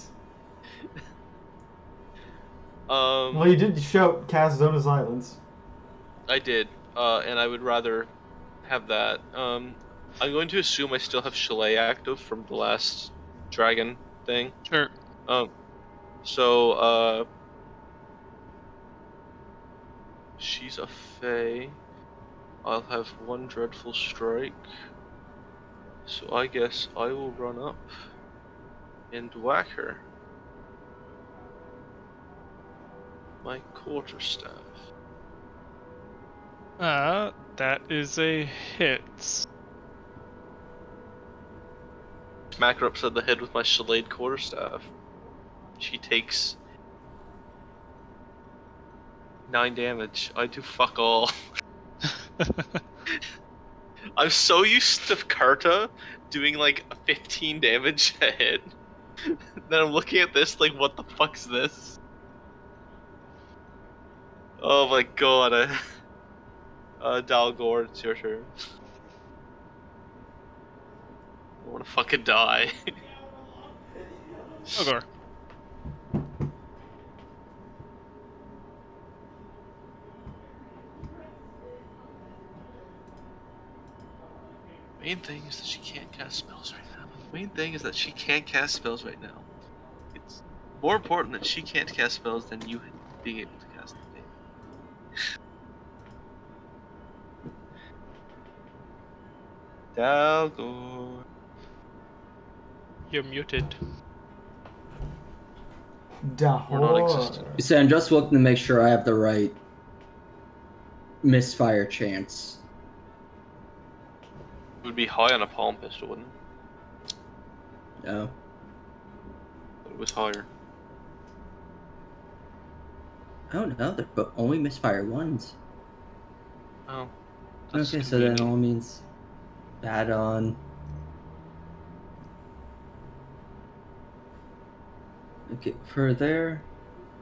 Well, Well, you did shout cast Zone of Silence. I did, and I would rather have that. I'm going to assume I still have Chalet active from the last dragon thing. Sure. So, she's a Fey. I'll have one Dreadful Strike. So I guess I will run up and whack her. My quarterstaff. That is a hit. Smack her upside the head with my Chalet quarterstaff. She takes 9 damage. I do fuck all. I'm so used to Karta doing like 15 damage a hit. Then I'm looking at this like, what the fuck is this? Oh my god. Dalgor, it's your turn. I wanna fucking die. Dalgor. Main thing is that she can't cast spells right now. The main thing is that she can't cast spells right now. It's more important that she can't cast spells than you being able to cast them. Dalgor. You're muted. We're non-existent. You see, I'm just looking to make sure I have the right misfire chance. It would be high on a palm pistol, wouldn't it? No. It was higher. Oh no, they're only misfire ones. Oh. Okay, so that all means bad on. Okay, for there,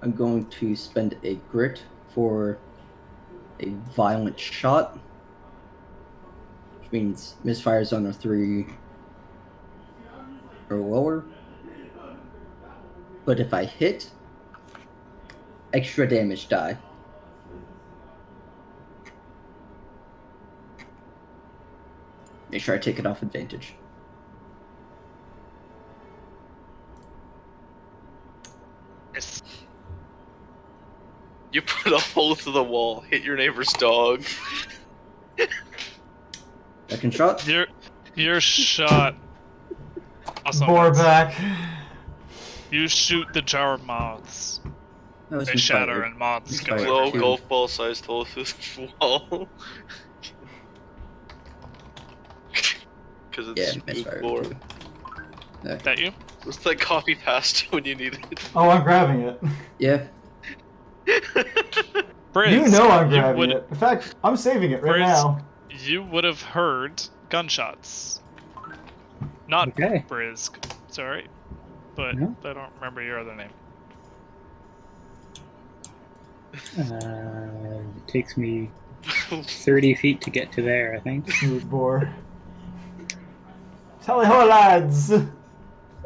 I'm going to spend a grit for a violent shot, which means misfire zone of 3 or lower. But if I hit, extra damage die. Make sure I take it off advantage. Yes. You put a hole through the wall, hit your neighbor's dog. Second shot. Your shot. Awesome. Boar back. You shoot the jar of moths. That was They misfire. shatter and moths go Misfire. Low Two. golf ball sized hole through the wall. Because it's Yeah, misfire. boar. Two. That you? What's that coffee pasta when you need it? Oh, I'm grabbing it. Yeah. Briz, You know I'm you grabbing would- it. In fact, I'm saving it right Briz, now. You would have heard gunshots. Not Okay. Brisg, sorry. But No? I don't remember your other name. It takes me 30 feet to get to there, I think. Smooth boar. Tally ho, lads!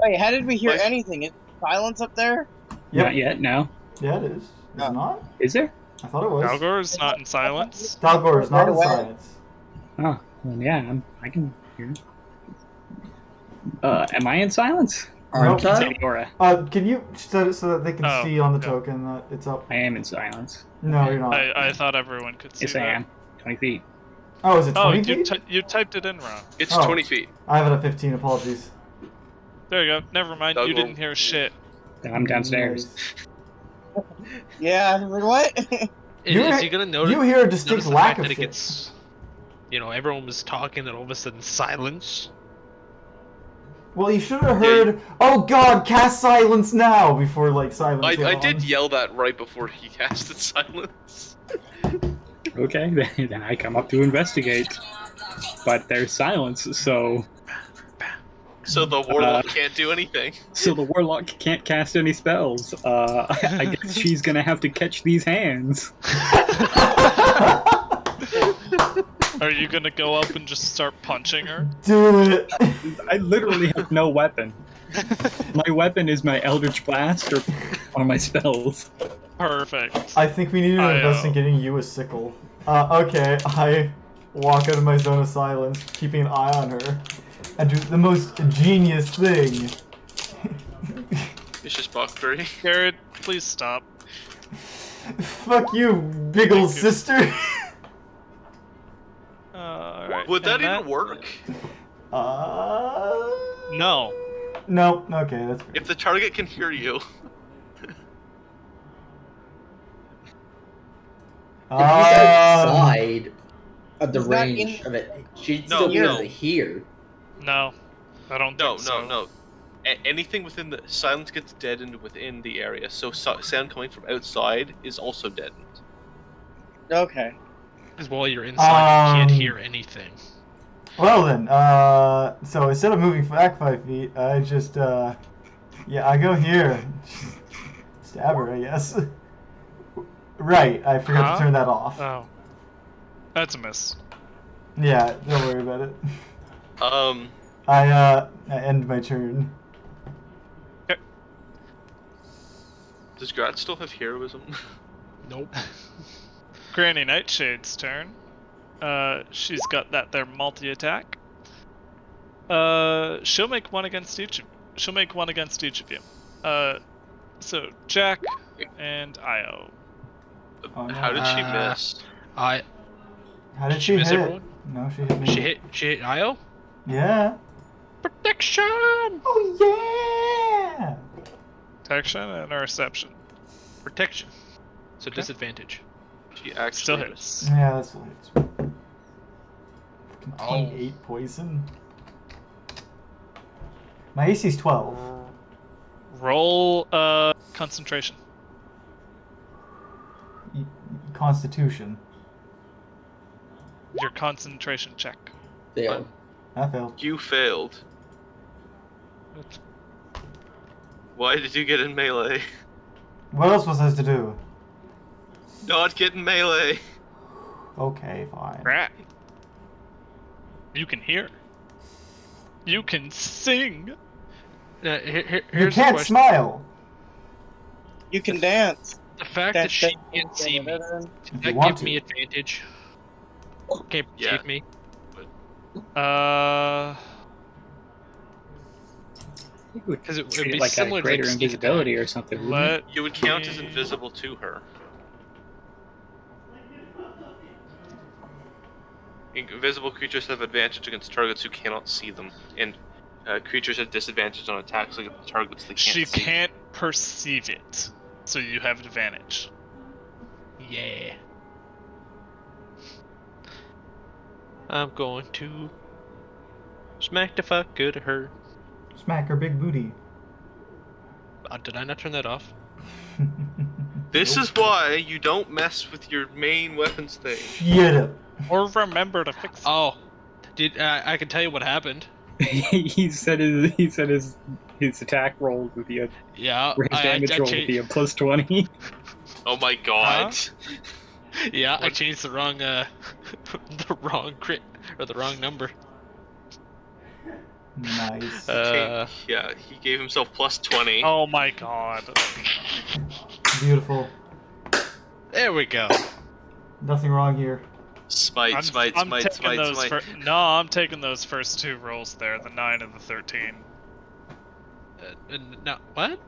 Wait, how did we hear Like- anything? Is silence up there? Yep. Not yet. No. Yeah, it is. Is it not? Is there? I thought it was. Dalgor is not in silence. Dalgor is not Right in away. silence. Oh, well, yeah. I can hear. Am I in silence? Aren't Nope. I? Aura. Can you set it so that they can Oh, see on the yeah. token that it's up? I am in silence. No, you're not. I thought everyone could see Yes, that. I am. 20 feet. Oh, is it Oh, 20 you feet? you typed it in wrong. It's Oh. 20 feet. I have it at 15. Apologies. There you go. Never mind. You Dalgor. didn't hear shit. I'm downstairs. Nice. Yeah, I was like, what? You Is hear- he gonna notice? You hear a notice distinct the lack fact of that it shit. gets, everyone was talking, and all of a sudden silence. Well, you should have heard, "Oh God, cast silence now!" before like silence. I went did on. yell that right before he casted silence. Okay, then I come up to investigate. But there's silence, so So the warlock can't do anything. the warlock can't cast any spells. I guess she's gonna have to catch these hands. Are you gonna go up and just start punching her? Do it. I literally have no weapon. My weapon is my Eldritch Blast or one of my spells. Perfect. I think we need to invest in getting you a sickle. Okay, I walk out of my zone of silence, keeping an eye on her, and do the most genius thing. It's just Buckberry. Jerrid, please stop. Fuck you, big ol' Thank you. sister. Alright. Would that and even work? No. Nope. Okay, that's fair. If the target can hear you. If he's outside of the He's not range in- of it, she'd No, still be able no. to hear. No. I don't No, think so. no. Anything within the silence gets deadened within the area, so sound coming from outside is also deadened. Okay. Because while you're inside, you can't Um, hear anything. Well then, so instead of moving back 5 feet, I just, yeah, I go here. Stab her, I guess. Right, I forgot Huh? to turn that off. Oh. That's a miss. Yeah, don't worry about it. I end my turn. Does Grat still have heroism? Nope. Granny Nightshade's turn. She's got that there multi-attack. She'll make one against each of you. So Jack and Io. Oh, no. How did she miss? How did She she miss hit? everyone? No, she hit me. She hit Io? Yeah. Protection! Oh yeah! Protection and a reception. Protection. So disadvantage. She actually Still missed. hits. Yeah, that's what it's. Fucking Oh. 28 poison. My AC's 12. Roll concentration. Constitution. Your concentration check. Failed. I failed. You failed. Why did you get in melee? What else was I supposed to do? Not get in melee. Okay, fine. Grat. You can hear. You can sing. You Here's the can't question. smile. You can dance. The fact that she can't see me, If does you that want give to. me advantage? Can't Yeah. perceive me? Because it would Treat be it like similar a greater to like sneak attack. invisibility or something. wouldn't it? Let You would count as me- invisible to her. Invisible creatures have advantage against targets who cannot see them, and creatures have disadvantage on attacks against targets they can't She see. can't perceive it, so you have advantage. Yeah. I'm going to smack the fuck out of her. Smack her big booty. Did I not turn that off? This is why you don't mess with your main weapons thing. Shut up. Or remember to fix it. Oh, did I can tell you what happened? he said his attack roll would be a Yeah, or his damage roll would be a plus 20. Oh my god. Yeah, I changed the wrong the wrong crit or the wrong number. Nice. Yeah, he gave himself plus 20. Oh my god. Beautiful. There we go. Nothing wrong here. Smite, smite, I'm smite, taking smite, those smite. No, I'm taking those first two rolls there, the 9 and the 13. No, what?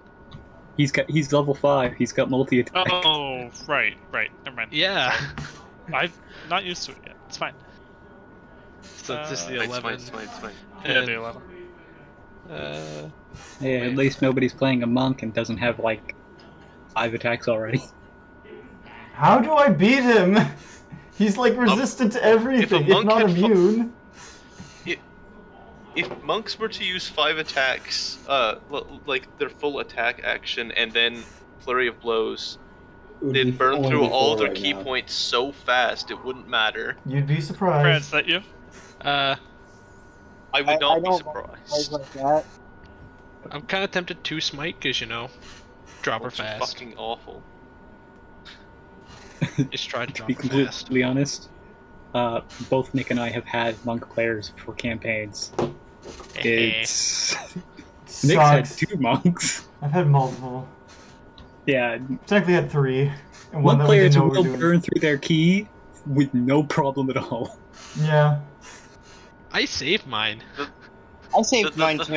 He's level 5. He's got multi attack. Oh, right. Never mind. Yeah. I'm not used to it yet. It's fine. So it's just the Smite, 11. smite, smite. Yeah, And, the 11. Yeah, at least nobody's playing a monk and doesn't have like 5 attacks already. How do I beat him? He's like resistant to everything, if monk not had immune. If monks were to use 5 attacks, like their full attack action, and then flurry of blows, It would be they'd burn only through all four their right key now. points so fast it wouldn't matter. You'd be France, surprised. that you? I would I not be don't like surprised. like that. I'm kind of tempted to smite because, drop her Monks are fast. fucking awful. Just try to To drop be her fast. completely honest, both Nick and I have had monk players for campaigns. It's Nick's had Sucks. 2 monks. I've had multiple. Yeah, Technically had 3. And one monk that we players didn't know we will were doing. burn through their key with no problem at all. Yeah. I saved mine. I saved mine The too.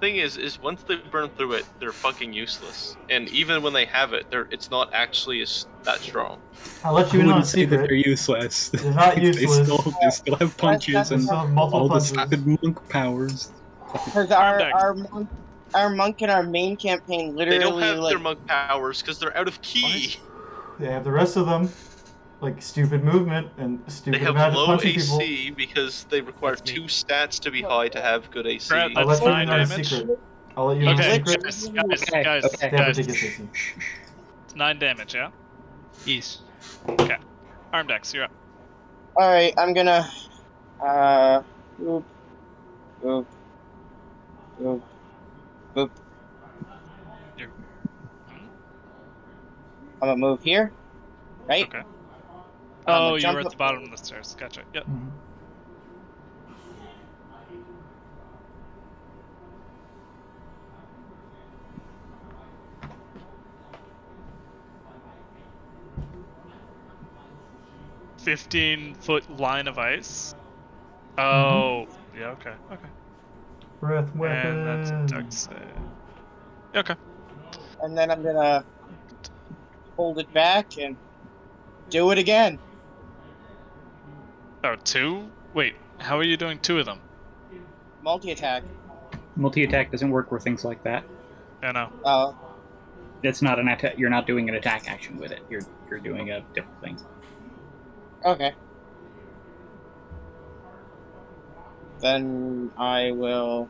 thing is once they burn through it, they're fucking useless. And even when they have it, it's not actually that strong. I'll let I you in on a wouldn't say that secret. they're useless. They're not They useless. still have punches They and still have multiple all the punches. stupid monk powers. Because Arimdex. our monk in our main campaign They literally don't have like their monk powers because they're out of key. They have the rest of them. Like stupid movement and They stupid have amount of low punching people. AC because they require That's me. 2 stats to be high to have good AC. Grat, I'll that's let you 9 in on a damage. secret. I'll let you in on a Okay, secret. guys, Okay, guys. okay. They have ridiculous AC. It's 9 damage, yeah? Yes. Okay. Arimdex, you're up. alright, I'm gonna boop, boop, boop, boop. You're... I'm gonna move here. Right? Okay. I'm gonna Oh, you jump were at up the bottom of the stairs. Gotcha. Yep. Mhm. Mm-hmm. 15-foot line of ice. Oh, yeah. Okay. Breath weapon. And that's a dex save. Okay. and then I'm gonna hold it back and do it again. Oh, 2? Wait, how are you doing 2 of them? Multi-attack. Multi-attack doesn't work with things like that. I know. Oh, That's not an attack. You're not doing an attack action with it. You're doing a different thing. okay. Then I will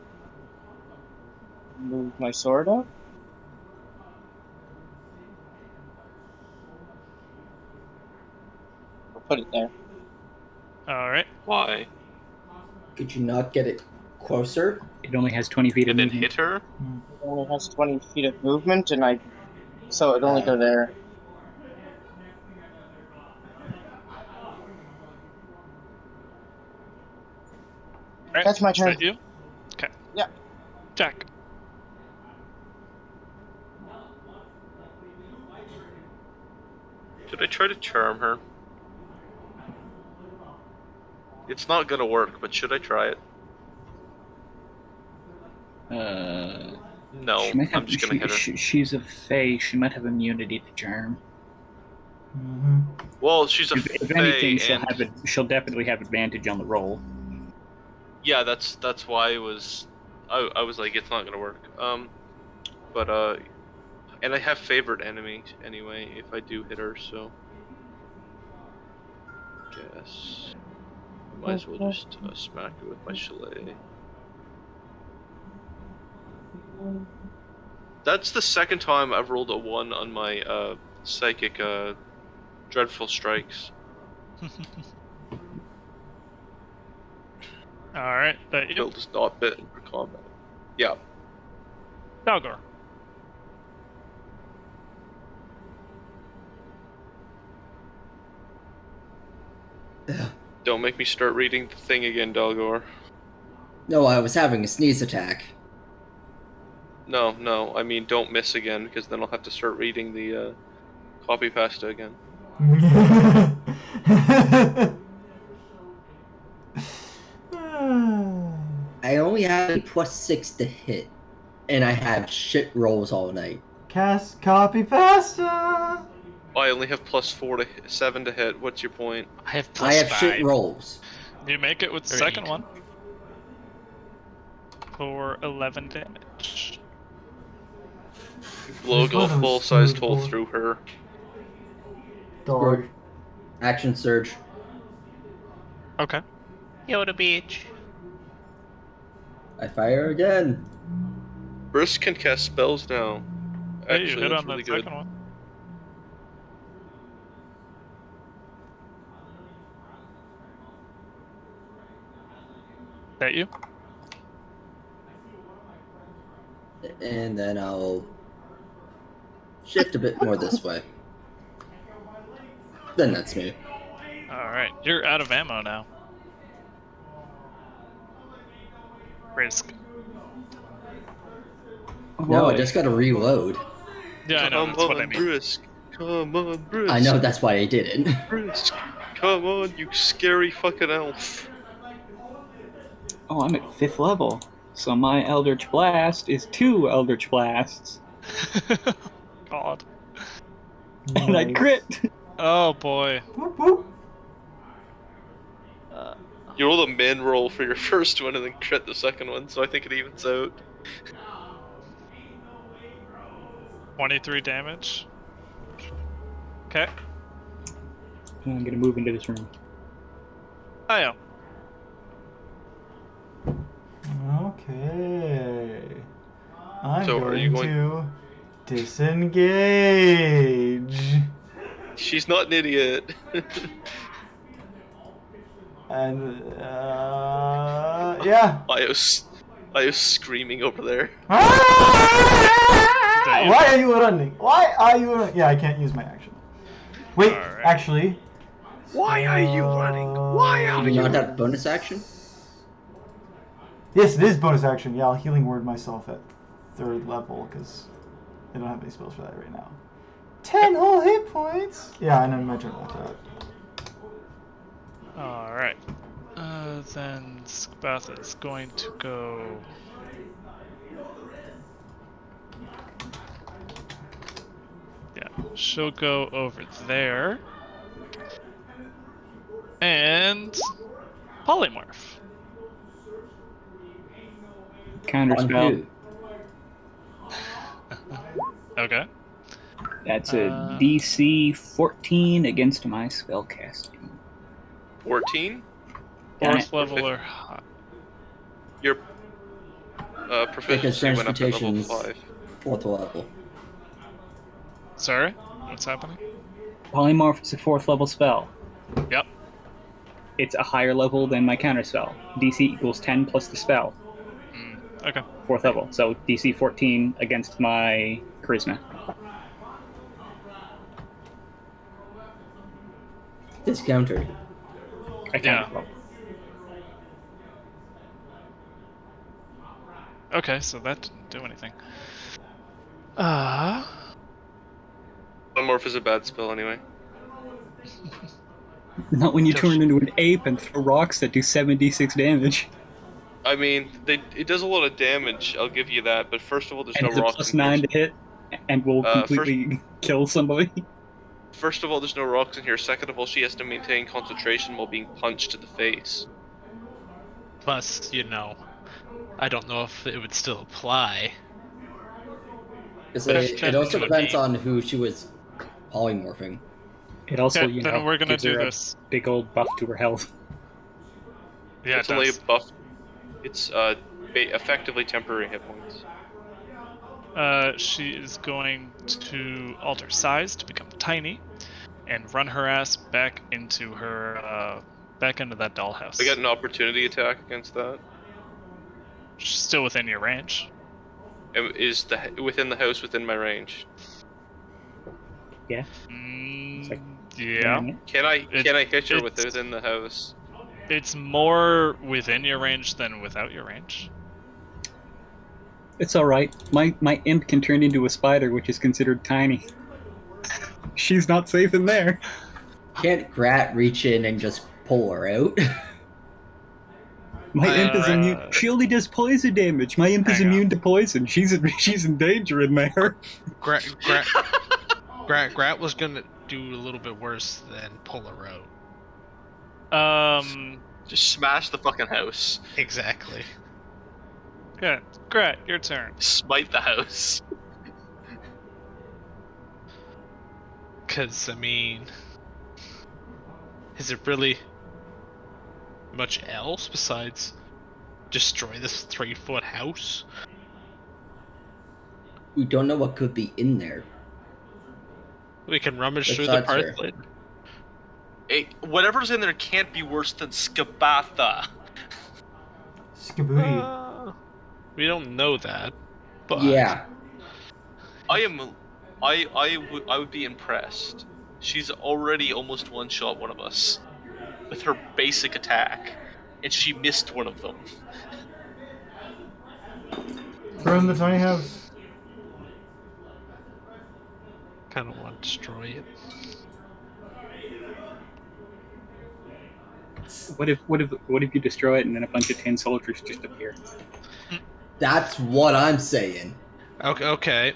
move my sword up. I'll put it there. Alright. Why? Could you not get it closer? It only has 20 feet of And then movement. hit her? It only has 20 feet of movement, and so it only go there. Alright, That's my is turn. that you? Okay. Yeah. Jack. Should I try to charm her? It's not gonna work, but should I try it? No, She might have, I'm just gonna hit her. she's a fae. She might have immunity to charm. Mm-hmm. Well, she's a If anything, fae, and she'll definitely have advantage on the roll. yeah, that's why I was like, it's not gonna work. And I have favorite enemy anyway if I do hit her, so guess I might as well just smack her with my chalet. That's the second time I've rolled a 1 on my psychic dreadful strikes. Alright, that you? Build is not fit for combat. Yeah. Dalgor. Yeah. Don't make me start reading the thing again, Dalgor. No, I was having a sneeze attack. No, I mean don't miss again, because then I'll have to start reading the copy pasta again. I only have a +6 to hit, and I have shit rolls all night. Cast copy pasta. I only have +4 to 7 to hit. What's your point? I have I have +5. shit rolls. You make it with the Or second 8. one. For 11 damage. Blow go full-sized hole through her. Dog. Action surge. Okay. Yoda bitch. I fire again. Brisg can cast spells now. Hey, you Actually, hit that's on really that good. second one. That you? And then I'll shift a bit more this way. Then that's me. Alright, you're out of ammo now. Risk. No, I just gotta reload. Yeah, I know, Come that's what I on, mean. Brisg. Come on, Brisg. I know that's why I did it. Brisg. Come on, you scary fucking elf. Oh, I'm at 5th level. So my Eldritch Blast is 2 Eldritch Blasts. God. And I Nice. crit! Oh boy. Whoop, whoop. You roll a min roll for your first one and then crit the second one, so I think it evens out. 23 damage. Okay. I'm gonna move into this room. Oh yeah. Okay. I'm So, are you going going- to disengage. She's not an idiot. And yeah. Io's screaming over there. Ah! Why are you running? Why are you running? Yeah, I can't use my action. Wait, Alright. actually. Why are you running? Why are Do you you? not have bonus action? Yes, it is bonus action. Yeah, I'll healing word myself at 3rd level because I don't have any spells for that right now. 10 whole hit points. Yeah, and then my turn after that. Alright. Then Spath is going to go. Yeah, she'll go over there. And polymorph. Counter On spell. who? Okay. That's a DC 14 against my spellcasting. 14? Fourth level or high. Your Because proficiency went up to level transmutation's 5. 4th level. Sorry? What's happening? Polymorph is a 4th level spell. Yep. It's a higher level than my counter spell. DC equals 10 plus the spell. Okay. 4th level. So DC 14 against my charisma. Discountered. I counter spell. Okay, so that didn't do anything. Polymorph is a bad spell anyway. Not when you Just- turn into an ape and throw rocks that do 7d6 damage. I mean, it does a lot of damage, I'll give you that, but first of all, there's And no it's a rocks plus in 9 here. to hit and will completely kill somebody. First of all, there's no rocks in here. Second of all, she has to maintain concentration while being punched to the face. Plus, I don't know if it would still apply. Because But it also to a depends game. on who she was polymorphing. It also, Okay, then we're gonna gives do her a this. big old buff to her health. Yeah, It's it only a does. buff. It's effectively temporary hit points. She is going to alter size to become tiny, and run her ass back into her, back into that dollhouse. I got an opportunity attack against that. She's still within your range. Is within the house within my range? Yeah. Mm, like- yeah. Can I hit her it's- within the house? It's more within your range than without your range. It's alright. My imp can turn into a spider, which is considered tiny. She's not safe in there. Can't Grat reach in and just pull her out? My imp is immune. She only does poison damage. My imp is immune to poison. She's in danger in there. Grat was gonna do a little bit worse than pull her out. Just smash the fucking house. Exactly. Good. Grat, your turn. Smite the house. Because, I mean... Is it really much else besides destroy this 3-foot house? We don't know what could be in there. We can rummage through Besides the her. parts later. Hey, whatever's in there can't be worse than Skabatha. Skabooty. We don't know that, but... Yeah. I would be impressed. She's already almost one-shot one of us with her basic attack, and she missed one of them. Burn the tiny house. Kind of want to destroy it. What if you destroy it and then a bunch of tin soldiers just appear? That's what I'm saying. Okay.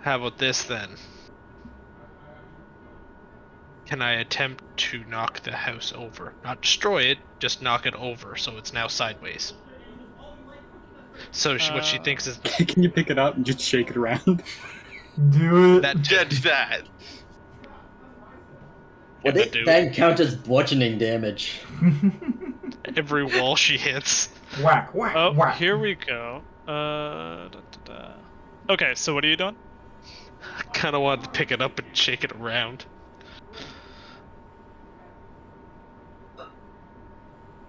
How about this then? Can I attempt to knock the house over? Not destroy it, just knock it over so it's now sideways. So what she thinks is... Can you pick it up and just shake it around? Do it. That Did that. Well, that count as bludgeoning damage. Every wall she hits. Whack, whack, Oh, whack. here we go. Okay, so what are you doing? I kind of wanted to pick it up and shake it around.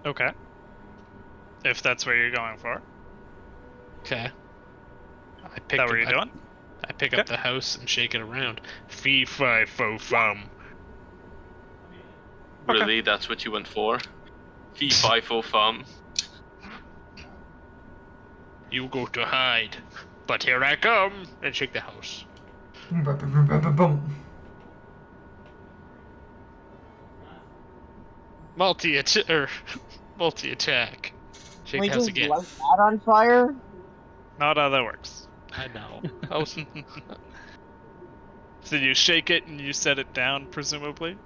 Okay. If that's what you're going for. Okay. Is that what you're doing? I pick up the house and shake it around. Fee, fi, fo, fum. Really, that's what you went for? Fee, fi, fo, fum. You go to hide, but here I come and shake the house. Multi-attack. Shake Can we the house just again. light that on fire? Not how that works. I know. I was... So you shake it and you set it down, presumably?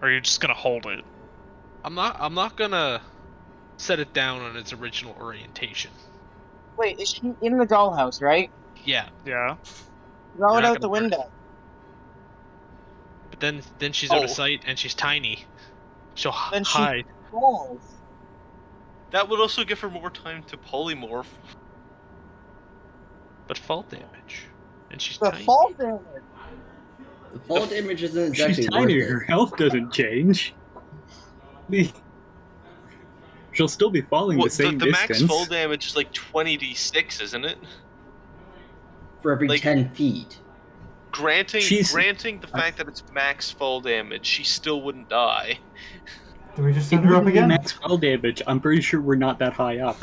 Or are you just gonna hold it? I'm not gonna set it down on its original orientation. Wait, is she in the dollhouse, right? Yeah, Yeah. Throw You're it not out the gonna burn window. but then she's out of sight and she's tiny. She'll Then she hide. falls. That would also give her more time to polymorph. But fall damage. And she's The tiny. fall damage. The fall damage isn't exactly She's worth tiny. it. Her health doesn't change. She'll still be falling the same the distance. max fall damage is like 20d6, isn't it? For every Like- 10 feet. Granting She's- the fact that it's max fall damage, she still wouldn't die. Do we just It send her up wouldn't be again? max fall damage. I'm pretty sure we're not that high up.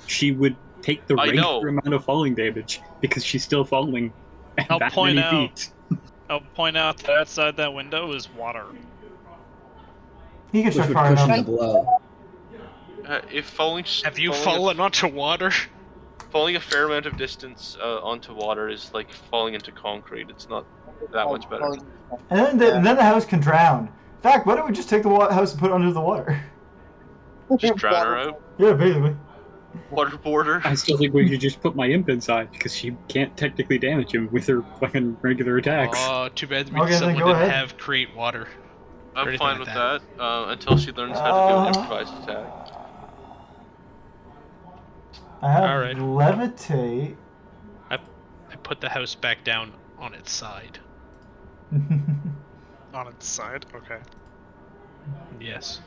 She would take the I know. regular amount of falling damage because she's still falling at I'll that point many out- feet. I'll point out that outside that window is water. He can Which start would firing cushion up. the blow. If falling, Have you falling fallen onto water? falling a fair amount of distance onto water is like falling into concrete. It's not that much better. And then the house can drown. In fact, why don't we just take the house and put it under the water? Just drown her out. Yeah, basically. Waterboarder. I still think we should just put my imp inside because she can't technically damage him with her fucking regular attacks. Oh, too bad Okay, then someone go didn't ahead. have create water. I'm anything fine like with that until she learns how to do an improvised attack. I have Alright. levitate. I put the house back down on its side. On its side? Okay. Yes.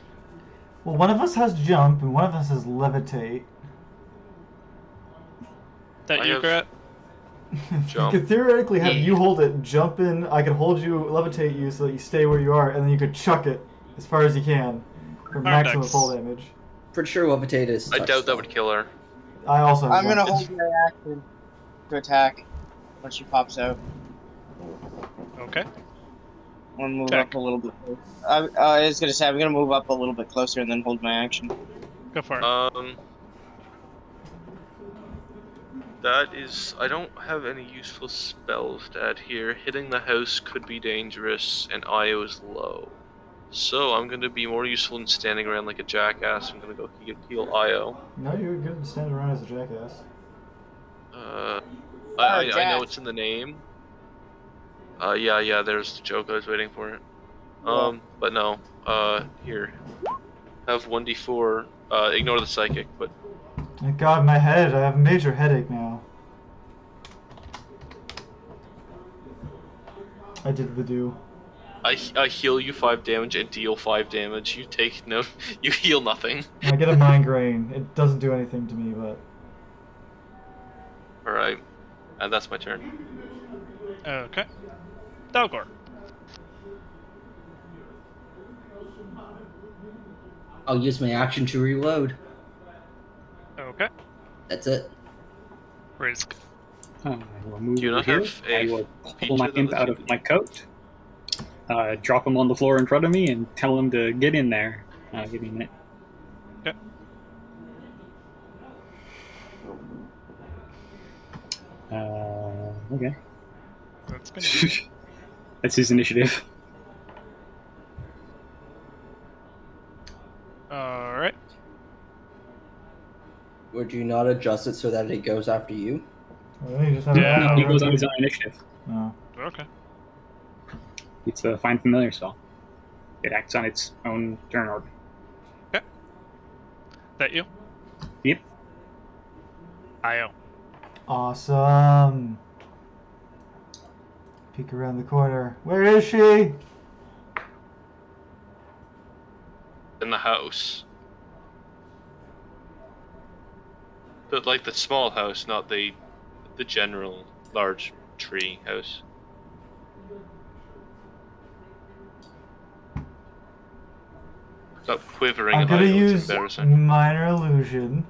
Well, one of us has jump and one of us has levitate. That I you, have- Grat? You could theoretically have you hold it, jump in. I could hold you, levitate you, so that you stay where you are, and then you could chuck it as far as you can for maximum fall damage. Pretty sure levitate is. I doubt that would kill her. I also. I'm gonna hold my action to attack when she pops out. Okay. I'm gonna move up a little bit. I was gonna say I'm gonna move up a little bit closer and then hold my action. Go for it. That is, I don't have any useful spells to add here. Hitting the house could be dangerous, and IO is low. So I'm going to be more useful than standing around like a jackass. I'm going to go heal IO. No, you're good standing around as a jackass. I know it's in the name. Yeah, there's the joke. I was waiting for it. But no. Here. Have 1d4. Ignore the psychic, but... My god, my head. I have a major headache now. I did the do. I heal you 5 damage and deal 5 damage. You take no... You heal nothing. I get a migraine. It doesn't do anything to me, but... Alright. And that's my turn. Okay. Dalgor. I'll use my action to reload. Okay. That's it. Brisg. I will move Do you over not here. have a I will pull my feature that imp lets out you of my coat, drop him on the floor in front of me, and tell him to get in there. Give me a minute. Okay. Okay. That's gonna be... That's his initiative. Alright. Would you not adjust it so that it goes after you? Well, you just have No, he goes on his own initiative. Oh. Okay. It's a Find Familiar spell. It acts on its own turn order. Okay. That you? Yep. IO. Awesome. Peek around the corner. Where is she? In the house. But like the small house, not the general large tree house. Stop quivering. I'm gonna use embarrassing. minor illusion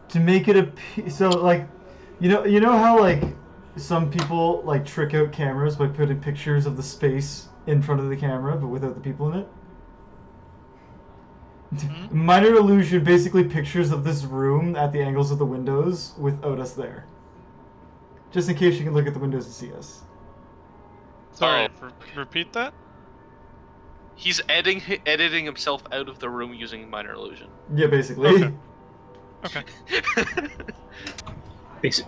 to make it so like, you know how like some people like trick out cameras by putting pictures of the space in front of the camera but without the people in it. Mm-hmm. Minor illusion basically pictures of this room at the angles of the windows without us there. Just in case you can look at the windows and see us. Sorry, repeat that? He's editing himself out of the room using minor illusion. Yeah, basically. Okay.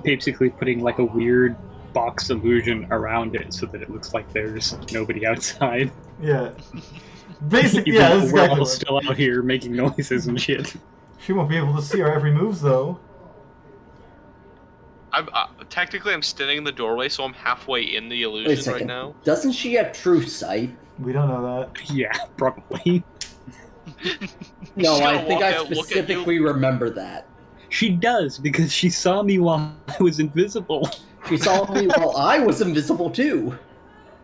Basically putting like a weird box illusion around it so that it looks like there's nobody outside. Yeah. Basically, Even yeah, though that's we're exactly all what. still out here making noises and shit. She won't be able to see our every moves though. Technically, I'm standing in the doorway, so I'm halfway in the Wait a illusion second. right now. Doesn't she have true sight? We don't know that. Yeah, probably. No, She's I gonna think walk I out, look at specifically remember that. She does, because she saw me while I was invisible. She saw me while I was invisible too.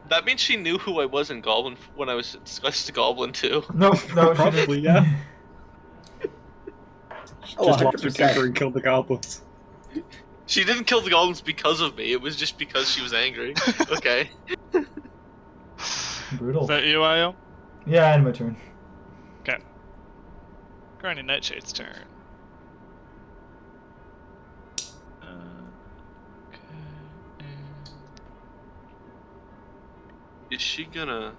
That means she knew who I was in Goblin when I was discussed to Goblin too. No, Probably, yeah. Oh, Just lost her 100%. temper and killed the goblins. She didn't kill the goblins because of me. It was just because she was angry. Okay. Brutal. Is that you, IO? Yeah, I had my turn. Okay. Granny Nightshade's turn. Okay. Is she gonna...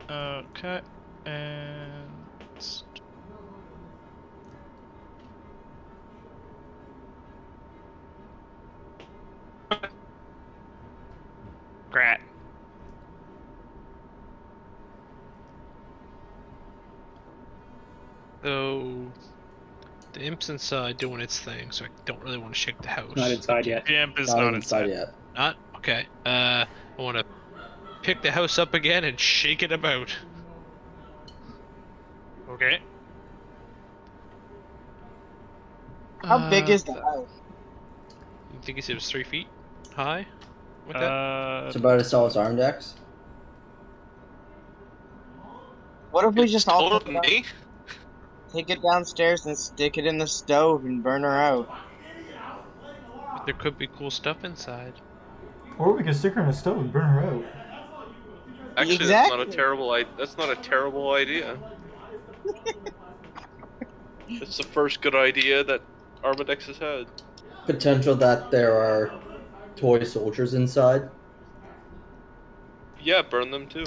Okay, and... Grat. So the imp's inside doing its thing, so I don't really want to shake the house. Not inside yet. The imp is Not not inside inside. yet. Not? Okay. I want to pick the house up again and shake it about. Okay. How big is the house? You think it was 3 feet high? Like that? It's about as tall as Arimdex. What if we It's just all taller pick it than up, me. take it downstairs and stick it in the stove and burn her out? But there could be cool stuff inside. Or we could stick her in a stove and burn her out. Actually, Exactly. that's not a terrible idea. It's the first good idea that Arimdex has had. Potential that there are toy soldiers inside. Yeah, burn them too.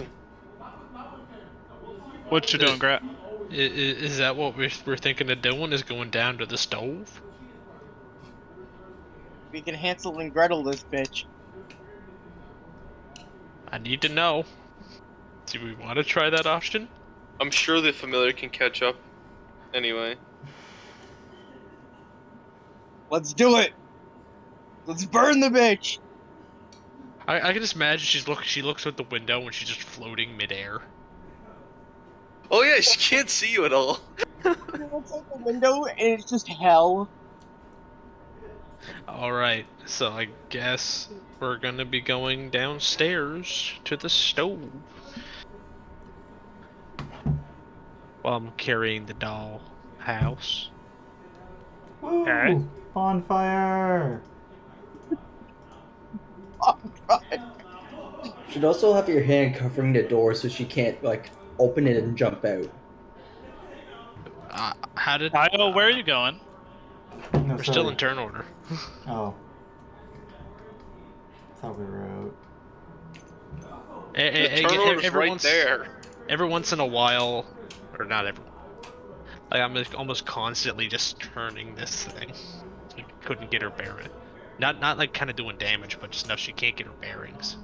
What you doing, Grat? Is that what we're thinking of doing? Is going down to the stove? We can Hansel and Gretel this bitch. I need to know. Do we want to try that option? I'm sure the familiar can catch up. Anyway. Let's do it. Let's burn the bitch. I can just imagine she looks out the window and she's just floating midair. Oh yeah, she can't see you at all. Looks out the window and it's just hell. Alright, so I guess we're gonna be going downstairs to the stove. While I'm carrying the doll house. Woo! Okay. Bonfire! Oh god. Should also have your hand covering the door so she can't like open it and jump out. How did Kyle, where are you going? No, we're still in turn order. Oh. Thought we were out. The turn order's right there. Every once in a while, or not every. Like I'm almost constantly just turning this thing. I couldn't get her bearing. Not like kind of doing damage, but just enough she can't get her bearings.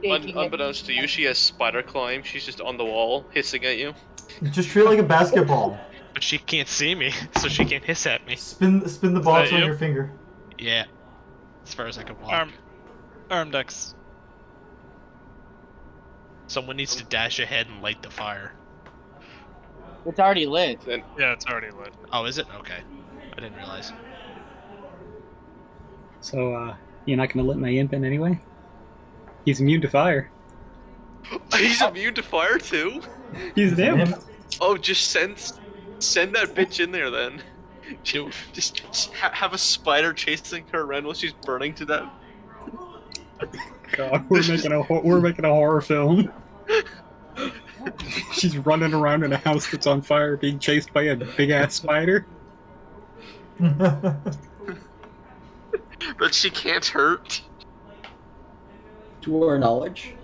Unbeknownst to you, she has spider climb. She's just on the wall, hissing at you. Just treat it like a basketball. But she can't see me, so she can't hiss at me. Spin the box that on you? your finger. Yeah, as far as I can walk. Arimdex. Someone needs to dash ahead and light the fire. It's already lit. Then Yeah, it's already lit. Oh, is it? Okay. I didn't realize. So, you're not gonna let my imp in anyway? He's immune to fire. he's immune to fire too. He's an imp. Oh, just send that bitch in there then. Just have a spider chasing her around while she's burning to death. God, we're making a horror film. She's running around in a house that's on fire, being chased by a big ass spider. But she can't hurt. To our knowledge.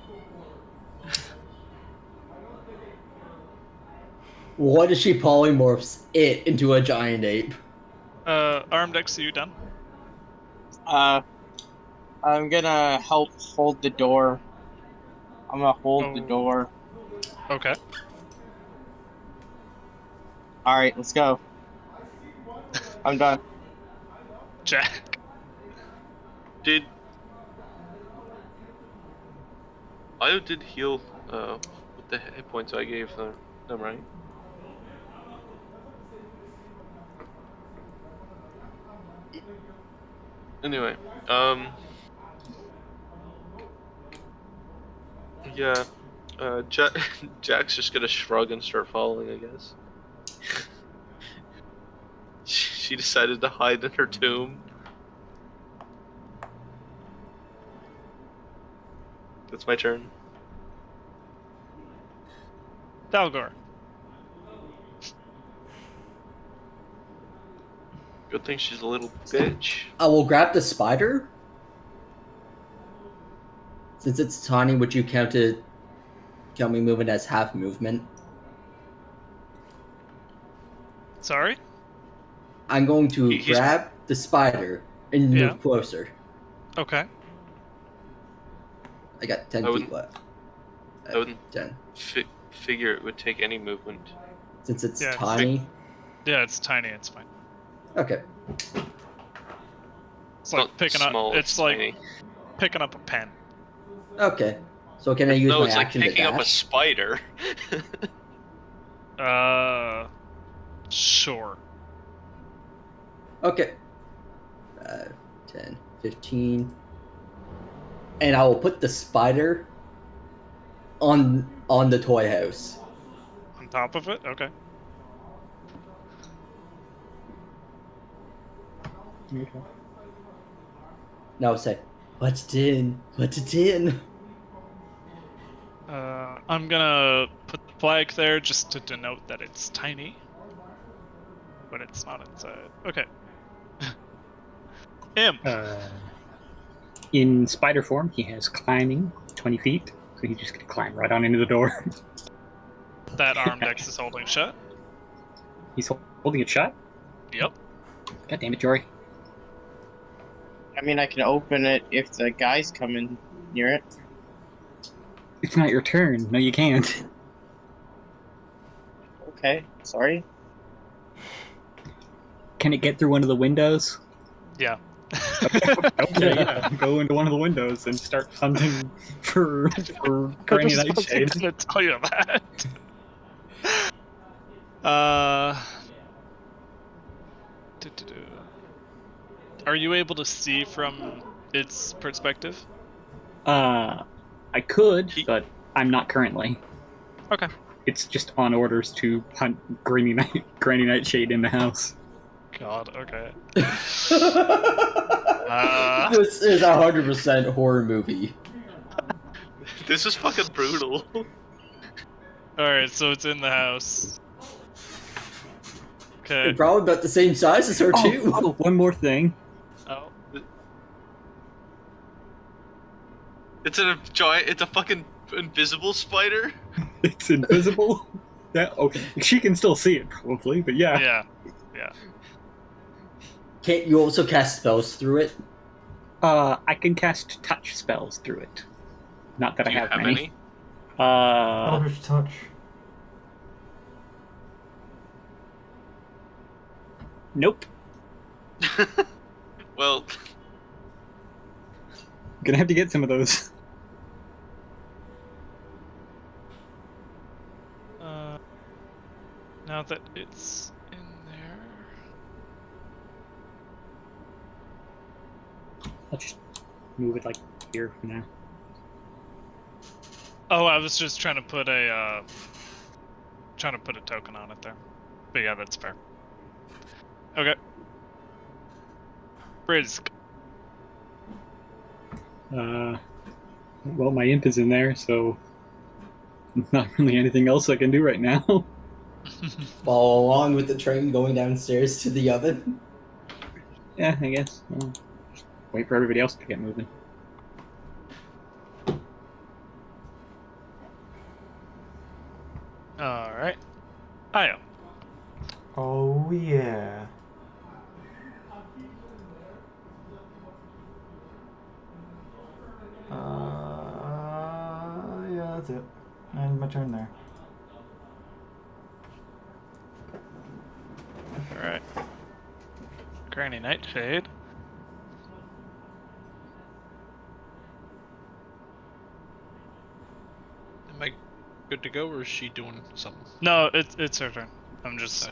What if she polymorphs it into a giant ape? Arimdex, are you done? I'm gonna help hold the door. I'm gonna hold the door. Okay. Alright, let's go. I'm done. Jack. I did heal with the hit points I gave them, right? Anyway, yeah, Jack's just gonna shrug and start following, I guess. She decided to hide in her tomb. That's my turn. Dalgor. Good thing she's a little bitch. I will grab the spider. Since it's tiny, would you count me movement as half movement? Sorry? I'm going to grab the spider and move closer. Okay. I got 10 feet left. I wouldn't 10. Figure it would take any movement. Since it's tiny? Yeah, it's tiny, it's fine. Okay. It's like picking up. It's like tiny. picking up a pen. Okay. So can I use my action like picking to up a dash? spider. Sure. Okay. 10, 15. And I will put the spider on the toy house. On top of it? Okay. Okay. Now say, what's it in? What's it in? I'm gonna put the flag there just to denote that it's tiny. But it's not inside. Okay. Imp. In spider form, he has climbing 20 feet, so he's just gonna climb right on into the door. That Arimdex is holding shut. He's holding it shut? Yep. God damn it, Jory. I mean, I can open it if the guys come in near it. It's not your turn. No, you can't. Okay, sorry. Can it get through one of the windows? Yeah. Okay, yeah. Go into one of the windows and start hunting for Granny Nightshade. I'm gonna tell you that. Are you able to see from its perspective? I could, but I'm not currently. Okay. It's just on orders to hunt Granny Nightshade in the house. God, okay. This is 100% horror movie. This is fucking brutal. Alright, so it's in the house. Okay. They're probably about the same size as her, too. Oh, one more thing. Oh. It's a giant. It's a fucking invisible spider. It's invisible? Yeah, okay. She can still see it, probably, but yeah. Yeah. Yeah. Can't you also cast spells through it? I can cast touch spells through it. Not that Do I you have have many. any? Eldritch Touch. Nope. Well, Gonna have to get some of those. Now that it's in there. I'll just move it like here for now. Oh, I was just trying to put a token on it there. But yeah, that's fair. Okay. Brisg. Well, my imp is in there, so not really anything else I can do right now. Follow along with the train going downstairs to the oven. Yeah, I guess. Well, wait for everybody else to get moving. Alright. Io. Oh yeah. Yeah, that's it. And my turn there. Alright. Granny Nightshade. Am I good to go, or is she doing something? No, it's her turn. I'm just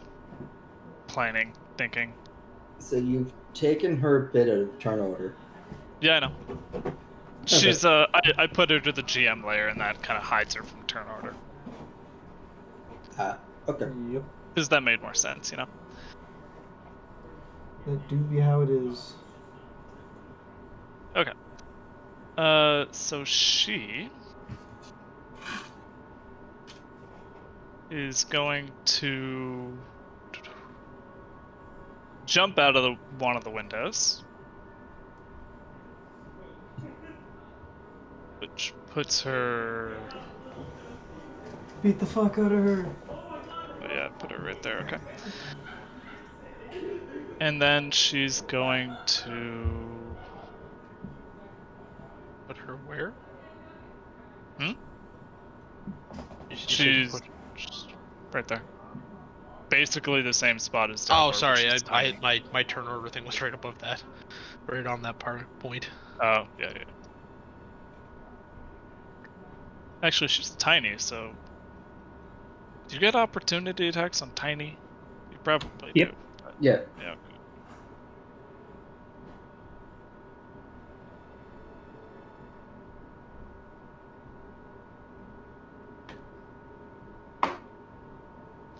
planning, thinking. So you've taken her bit of turn order. Yeah, I know. She's I put her to the GM layer, and that kind of hides her from turn order. Okay. Yep. Because that made more sense, you know? That do be how it is. Okay. So she is going to jump out of one of the windows, which puts her. Beat the fuck out of her. Oh yeah, put her right there. Okay. And then she's going to. Put her where? Hmm? She's right there. Basically the same spot as Oh, Dalgor, sorry. which is tiny. My turn order thing was right above that, right on that point. Oh yeah. Actually, she's tiny, so. Do you get opportunity attacks on tiny? You probably Yep. do. But... Yeah. Yeah.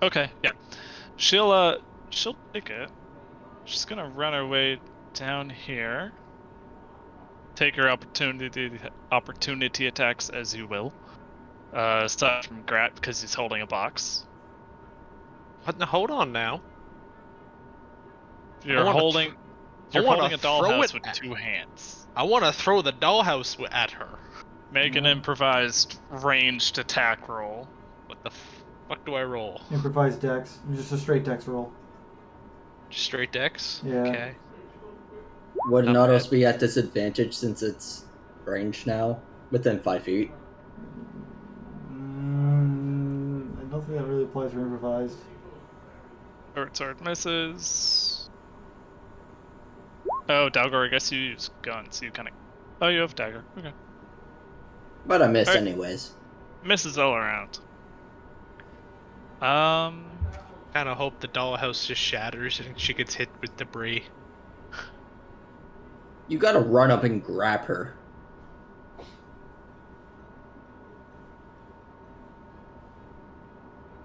Okay, yeah. She'll take it. She's gonna run her way down here. Take her opportunity attacks as you will. Aside from Grat because he's holding a box. What? Now, hold on now. You're holding a dollhouse with 2 hands. I want to throw the dollhouse at her. Make an improvised ranged attack roll. What the fuck do I roll? Improvised dex. Just a straight dex roll. Straight dex? Yeah. Okay. Would Not Nautilus bad. be at disadvantage since it's ranged now? Within 5 feet? I don't think that really applies for improvised. Short sword misses. Oh, Dalgor, I guess you use gun, so you kind of... Oh, you have dagger. Okay. But I miss Alright. anyways. Misses all around. Kind of hope the dollhouse just shatters and she gets hit with debris. You gotta run up and grab her.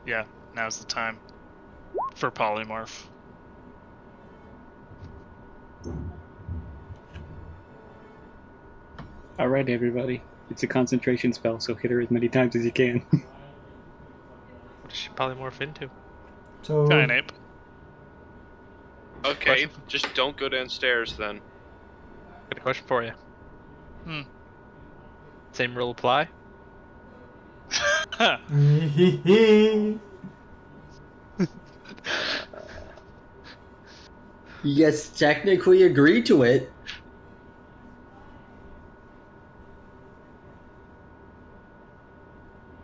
Yeah, now's the time. For polymorph. Alright, everybody. It's a concentration spell, so hit her as many times as you can. What does she polymorph into? So Giant ape. Okay, just don't go downstairs then. Got a question for you. Hmm. Same rule apply? Yes, technically agree to it.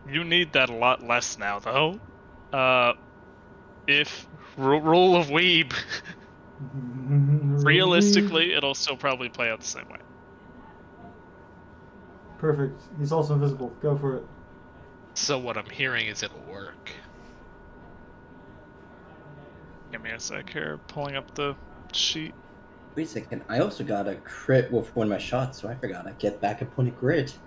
You need that a lot less now, though. If rule of weeb, realistically, it'll still probably play out the same way. Perfect. He's also invisible. Go for it. So what I'm hearing is it'll work. Give me a sec here, pulling up the sheet. Wait a second, I also got a crit with one of my shots, so I forgot I get back a point of grit.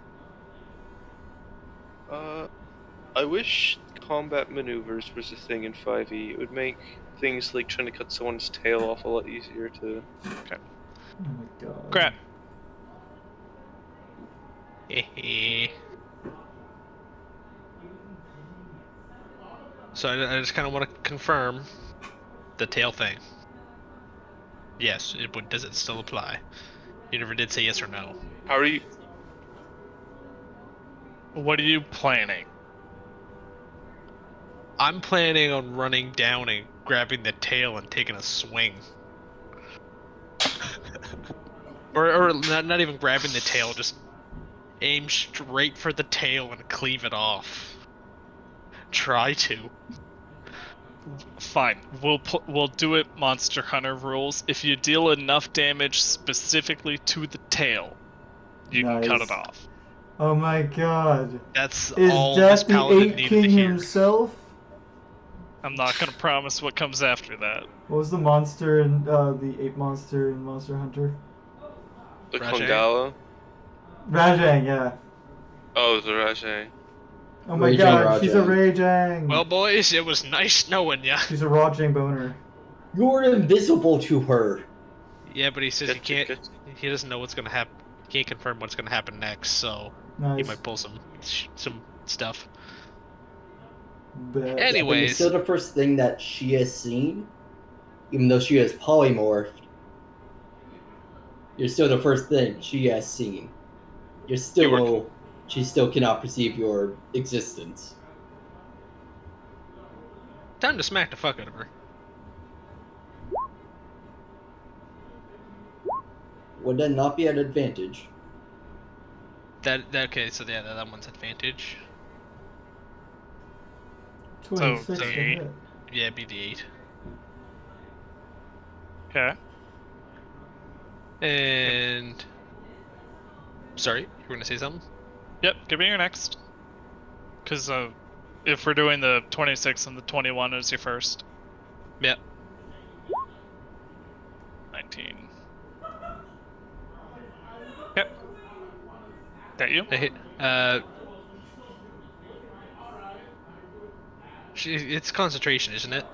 I wish combat maneuvers was a thing in 5e. It would make things like trying to cut someone's tail off a lot easier to... Okay. Oh my god. Grat. So I just kind of want to confirm the tail thing. Yes, does it still apply? You never did say yes or no. How are you... What are you planning? I'm planning on running down and grabbing the tail and taking a swing. or not even grabbing the tail, just aim straight for the tail and cleave it off. Try to. Fine. We'll do it Monster Hunter rules. If you deal enough damage specifically to the tail, you can cut it off. Oh my god. That's Is all that this the paladin Ape needed King to hear. himself? I'm not gonna promise what comes after that. What was the monster in the ape monster in Monster Hunter? The Rajang? Kongala? Rajang, yeah. Oh, the Rajang. Oh my Raging god, she's a Rajang. Rajang. Well, boys, it was nice knowing ya. She's a Rajang boner. You're invisible to her. Yeah, but he says Gotcha, he can't. gotcha. He doesn't know what's gonna happen. He can't confirm what's gonna happen next, so he Nice. might pull some stuff. Bet. Yeah, but Anyways, it's still the first thing that she has seen, even though she has polymorphed. You're still the first thing she has seen. She still cannot perceive your existence. time to smack the fuck out of her. Would that not be an advantage? Okay, so yeah, that one's advantage. 26 So, to hit. Yeah, it'd be the 8. Okay. And sorry, you were gonna say something? Yep, give me your next. Because if we're doing the 26 and the 21 as your first. Yep. 19. Yep. That you? I hit. It's concentration, isn't it?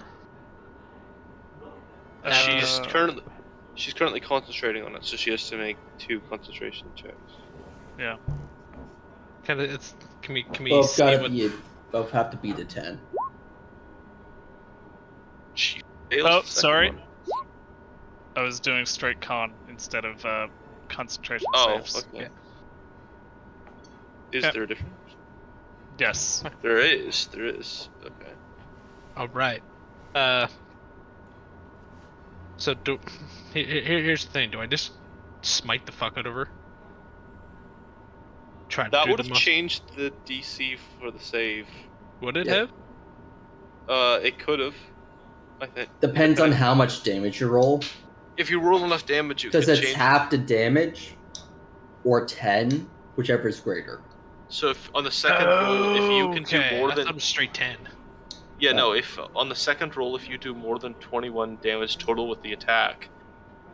She's Uh, currently concentrating on it, so she has to make 2 concentration checks. Yeah. Kind of. It's. Can we Both see gotta what? be. Both have to be the 10. She fails Oh, the second sorry. one. I was doing straight con instead of concentration Oh, saves. okay. Yeah. Is Okay. there a difference? Yes. There is. There is. Okay. All right. So here's the thing. Do I just smite the fuck out of her? Try to That do would the have most. changed the DC for the save. Would it Yeah. have? It could have. I think. Depends on Depending- how much damage you roll. If you roll enough damage, you can Because it's change. half the damage or 10, whichever is greater. So if on the second roll, if you can do more I than thought it was straight 10. yeah, No. no, if on the second roll, if you do more than 21 damage total with the attack,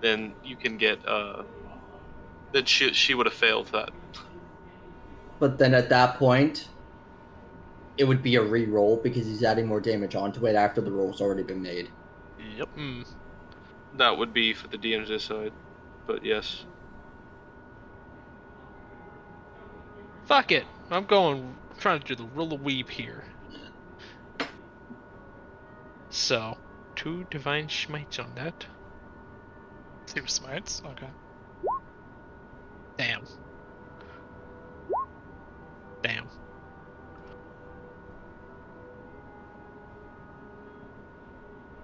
then you can get then she would have failed that. But then at that point, it would be a re-roll because he's adding more damage onto it after the roll's already been made. Yep. Hmm. That would be for the DM's decide, but yes. Fuck it. I'm trying to do the rule of weep here. So, 2 divine smites on that. 2 smites. Okay. Damn. Damn.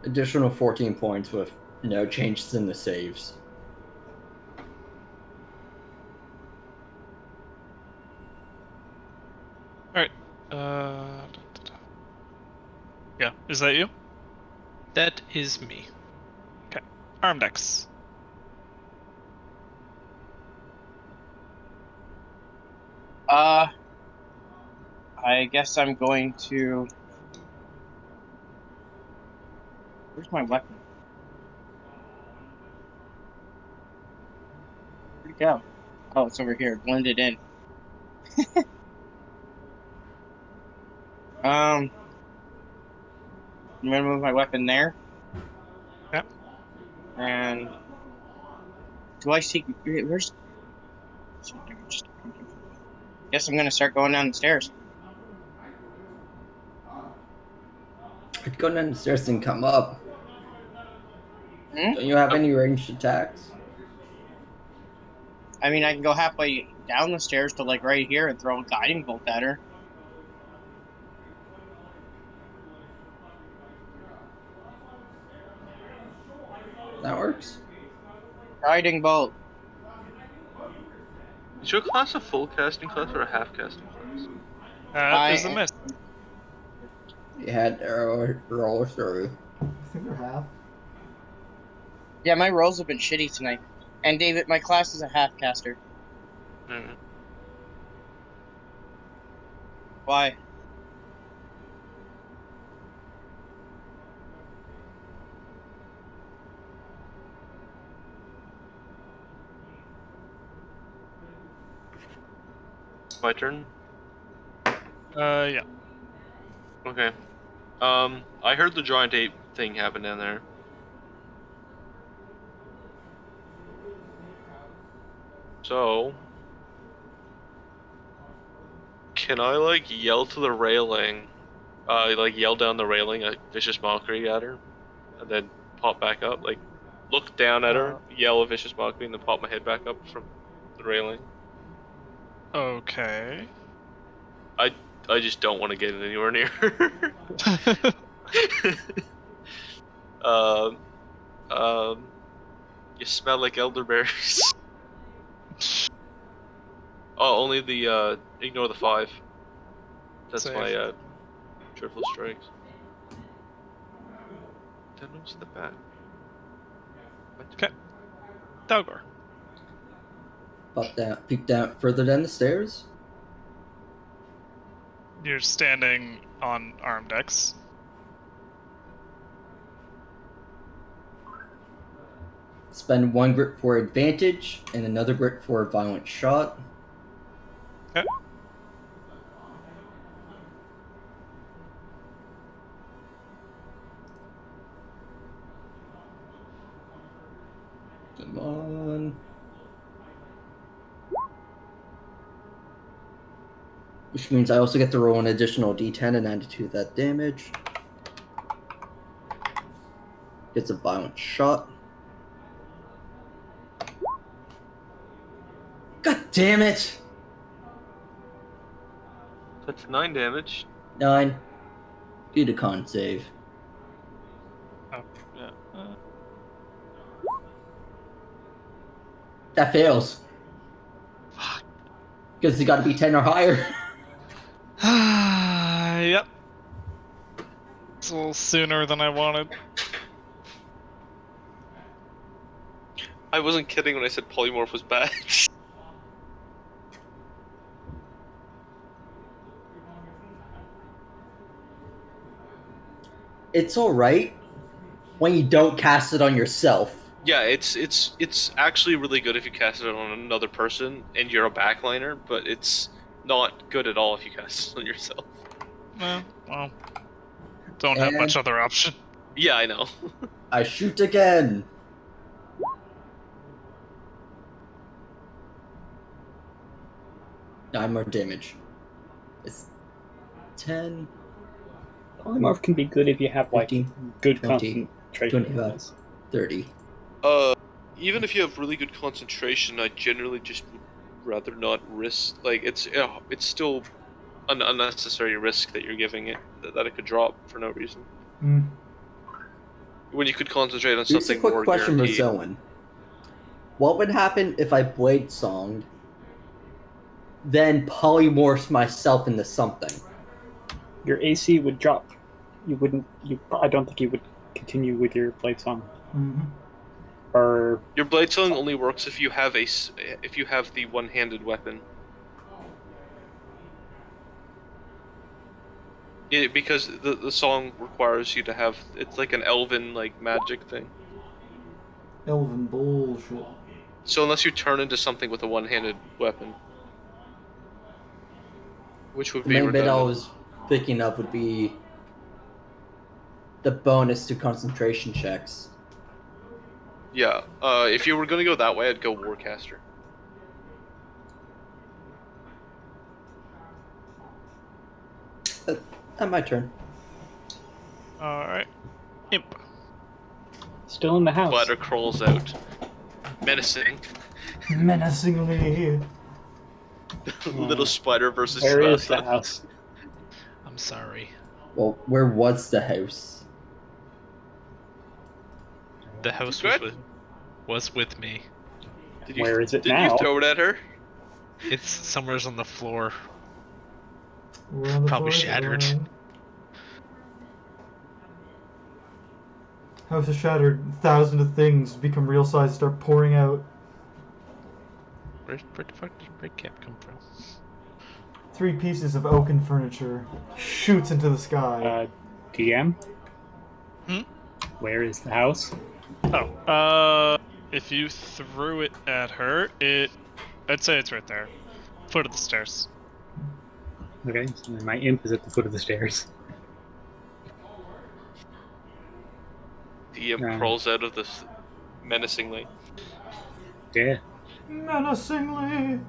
Additional 14 points with no changes in the saves. All right. Yeah. Is that you? That is me. Arimdex. I guess I'm going to. Where's my weapon? Where'd it go? Oh, it's over here, blended in. I'm gonna move my weapon there. Yep. And do I see? Where's? Guess I'm gonna start going down the stairs. I'd go down the stairs and come up. Hmm? Don't you have any ranged attacks? I mean, I can go halfway down the stairs to like right here and throw a guiding bolt at her. That works. Guiding bolt. Is your class a full casting class or a half casting class? There's a miss. You had to roll through. I think they're half. Yeah, my rolls have been shitty tonight. And David, my class is a half caster. Mm. Why? My turn. Yeah. Okay. I heard the giant ape thing happen down there. So, can I like yell to the railing, like yell down the railing a vicious mockery at her, and then pop back up? Like, look down at her, yell a vicious mockery, and then pop my head back up from the railing. Okay. I just don't want to get anywhere near her. You smell like elderberries. Oh, only the ignore the 5. That's Save. my triple strikes. Then what's the back? Okay. Dalgor. Pop down, peek down further down the stairs. You're standing on Arimdex. Spend 1 grit for advantage and another grit for a violent shot. Okay. Come on. Which means I also get to roll an additional d10 and add it to that damage. Gets a violent shot. God damn it! That's 9 damage. 9. Need a con save. Oh, yeah. That fails. Fuck. Because it's got to be 10 or higher. Yep. It's a little sooner than I wanted. I wasn't kidding when I said polymorph was bad. It's alright when you don't cast it on yourself. Yeah, it's actually really good if you cast it on another person and you're a backliner, but it's not good at all if you cast it on yourself. Well, don't have much other option. Yeah, I know. I shoot again. Nine more damage. It's 10. Polymorph can be good if you have like 15, good 20, concentration. 25, 30. Even if you have really good concentration, I generally just would rather not risk. Like it's still an unnecessary risk that you're giving it that it could drop for no reason. When you could concentrate on Here's something a quick more question for guaranteed. Zowan. What would happen if I blade songed, then polymorphed myself into something? Your AC would drop. You wouldn't. I don't think you would continue with your blade song. Or Your blade song only works if you have the one-handed weapon. Because the song requires you to have, it's like an elven like magic thing. Elven bullshit. So unless you turn into something with a one-handed weapon, which would The be main bit I redundant. was thinking of would be the bonus to concentration checks. Yeah, if you were gonna go that way, I'd go Warcaster. At my turn. Alright. Imp. still in the house. Spider crawls out, menacing. Menacingly. Little spider versus Where is the Trasa. house? I'm sorry. Well, where was the house? The house Good. was with me. Where is it Did now? you throw it at her? It's somewhere's on the floor. We're on the Probably floor, shattered. House is shattered. Thousands of things become real size, start pouring out. Where the fuck did Break Camp come from? 3 pieces of oaken furniture shoots into the sky. DM? Hmm? Where is the house? If you threw it at her, I'd say it's right there. Foot of the stairs. Okay, so my imp is at the foot of the stairs. The imp crawls out of this menacingly. Yeah. Menacingly.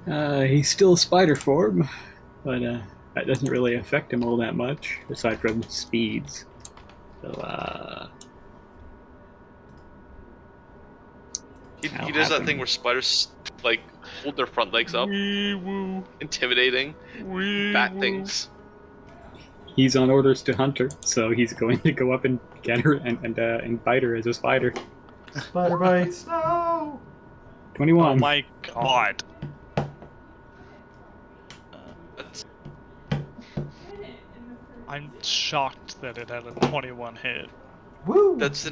He's still spider form, but that doesn't really affect him all that much, aside from speeds. So, He does that thing where spiders like hold their front legs up, intimidating, bat things. He's on orders to hunt her, so he's going to go up and get her and bite her as a spider. Spider bites. No. 21. Oh my god. I'm shocked that it had a 21 hit. Woo. That's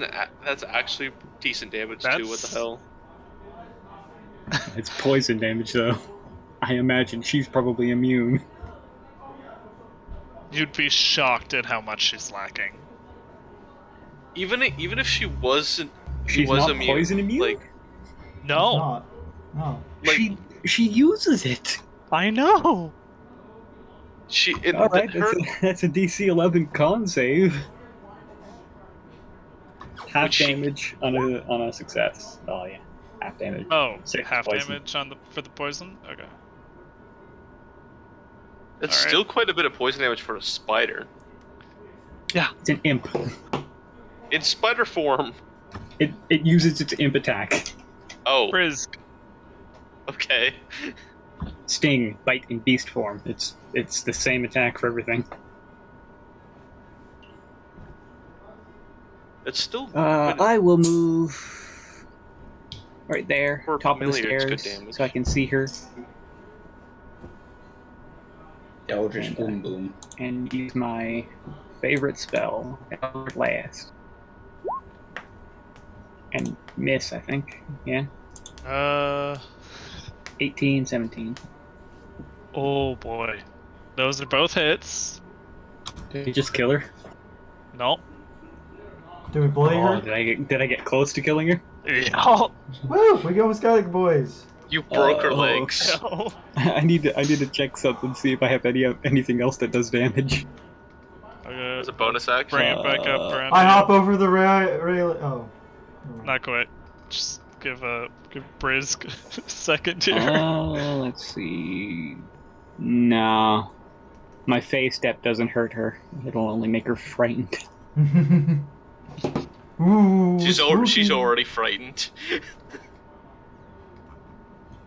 actually decent damage too. What the hell? It's poison damage, though. I imagine she's probably immune. You'd be shocked at how much she's lacking. Even if she wasn't, She's was not immune. poison immune? Like, No, Not. No. like She uses it. I know. Alright, that's a DC 11 con save. half damage on a success. Oh yeah, half damage. Oh, Six half poison. damage for the poison. Okay. That's All right. still quite a bit of poison damage for a spider. Yeah. It's an imp. In spider form. It uses its imp attack. Oh. Brisg. Okay. Sting, bite in beast form. It's the same attack for everything. It's still. I will move right there, For top of the familiar, it's good stairs, damage. so I can see her. Eldritch boom. And use my favorite spell, Eldritch Blast. And miss, I think. Yeah. 18, 17. Oh boy, those are both hits. Did you just kill her? Nope. Did we bloody her? Did I get close to killing her? Yeah. Woo! We almost got it, boys. You broke her legs. No. I need to check something, see if I have anything else that does damage. As a bonus action. Bring it back up around. I you. hop over the rail. Oh. Not quite. Just give Brisg a second here. Let's see. No. My phase step doesn't hurt her. It'll only make her frightened. Ooh, She's spooky. already frightened.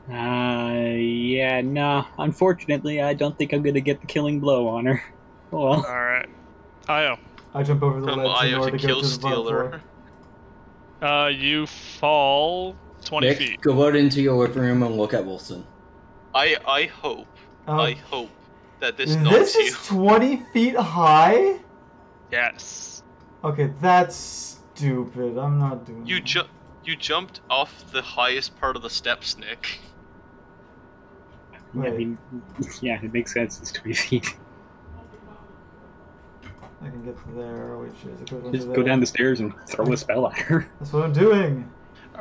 Yeah, no. Unfortunately, I don't think I'm gonna get the killing blow on her. Oh well. Alright. Io. I jump over the From ledge in Io order to to go kill to the bottom Stealer. floor. You fall 20 Nick, feet. go out into your living room and look at Wilson. I hope that this This knocks you. is 20 feet high? Yes. Okay, that's stupid. I'm not doing You that. you jumped off the highest part of the steps, Nick. I Wait, mean, yeah, it makes sense. It's 20 feet. I can get to there, which is equivalent Just to go there. down the stairs and throw a spell at her. That's what I'm doing.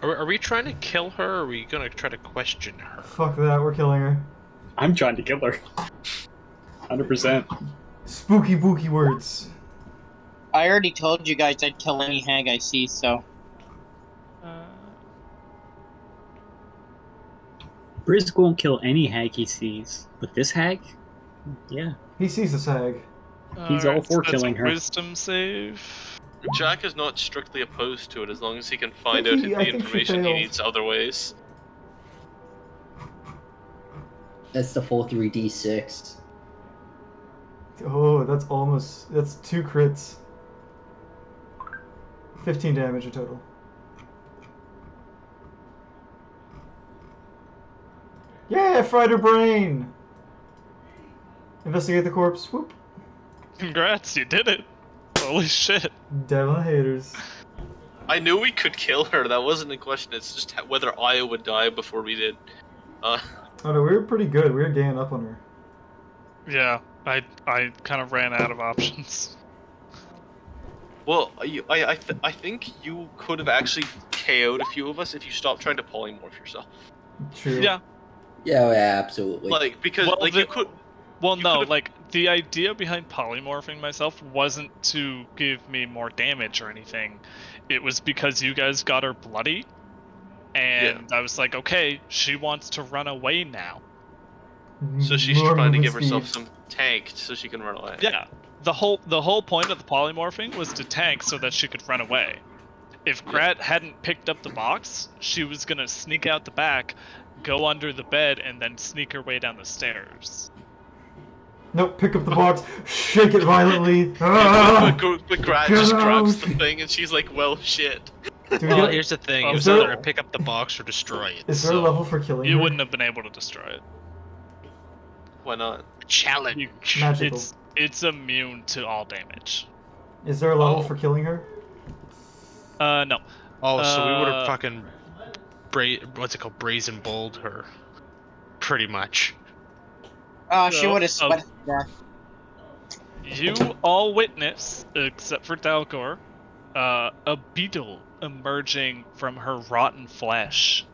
Are we trying to kill her, or are we gonna try to question her? Fuck that, we're killing her. I'm trying to kill her. 100%. Spooky booky words. I already told you guys I'd kill any hag I see, so. Brisg won't kill any hag he sees, but this hag? Yeah. He sees the hag. He's all for so that's killing a her. Wisdom save. Jack is not strictly opposed to it as long as he can find I out think the she information he failed. needs other ways. That's the full 3d6. Oh, that's 2 crits. 15 damage in total. Yeah, fried her brain! Investigate the corpse. Whoop. Congrats, you did it. Holy shit. Devil haters. I knew we could kill her. That wasn't a question. It's just whether Io would die before we did. Oh no, we were pretty good. We were ganging up on her. Yeah, I kind of ran out of options. Well, I think you could have actually KO'd a few of us if you stopped trying to polymorph yourself. True. Yeah. Yeah, absolutely. Like, because, Well, like, you could... Well, You no, could've- like, the idea behind polymorphing myself wasn't to give me more damage or anything. It was because you guys got her bloody, and I was like, okay, she wants to run away now. So she's More trying to movement give herself speed. some tank so she can run away. Yeah, the whole point of the polymorphing was to tank so that she could run away. If Grat hadn't picked up the box, she was gonna sneak out the back, go under the bed, and then sneak her way down the stairs. Nope, pick up the box, shake it violently. Ah! But Grat Get just grabs out! the thing and she's like, well, shit. Do we Well, get- here's the thing: Oh, it was is there- either pick up the box or destroy it. Is there a so- level for killing You her? wouldn't have been able to destroy it. Why not? Challenge. Magical. It's immune to all damage. Is there a level Oh. for killing her? No. Oh, so we would have Uh, fucking brazen bowled her, pretty much. She No, would have sweated to death. You all witness, except for Dalgor, a beetle emerging from her rotten flesh.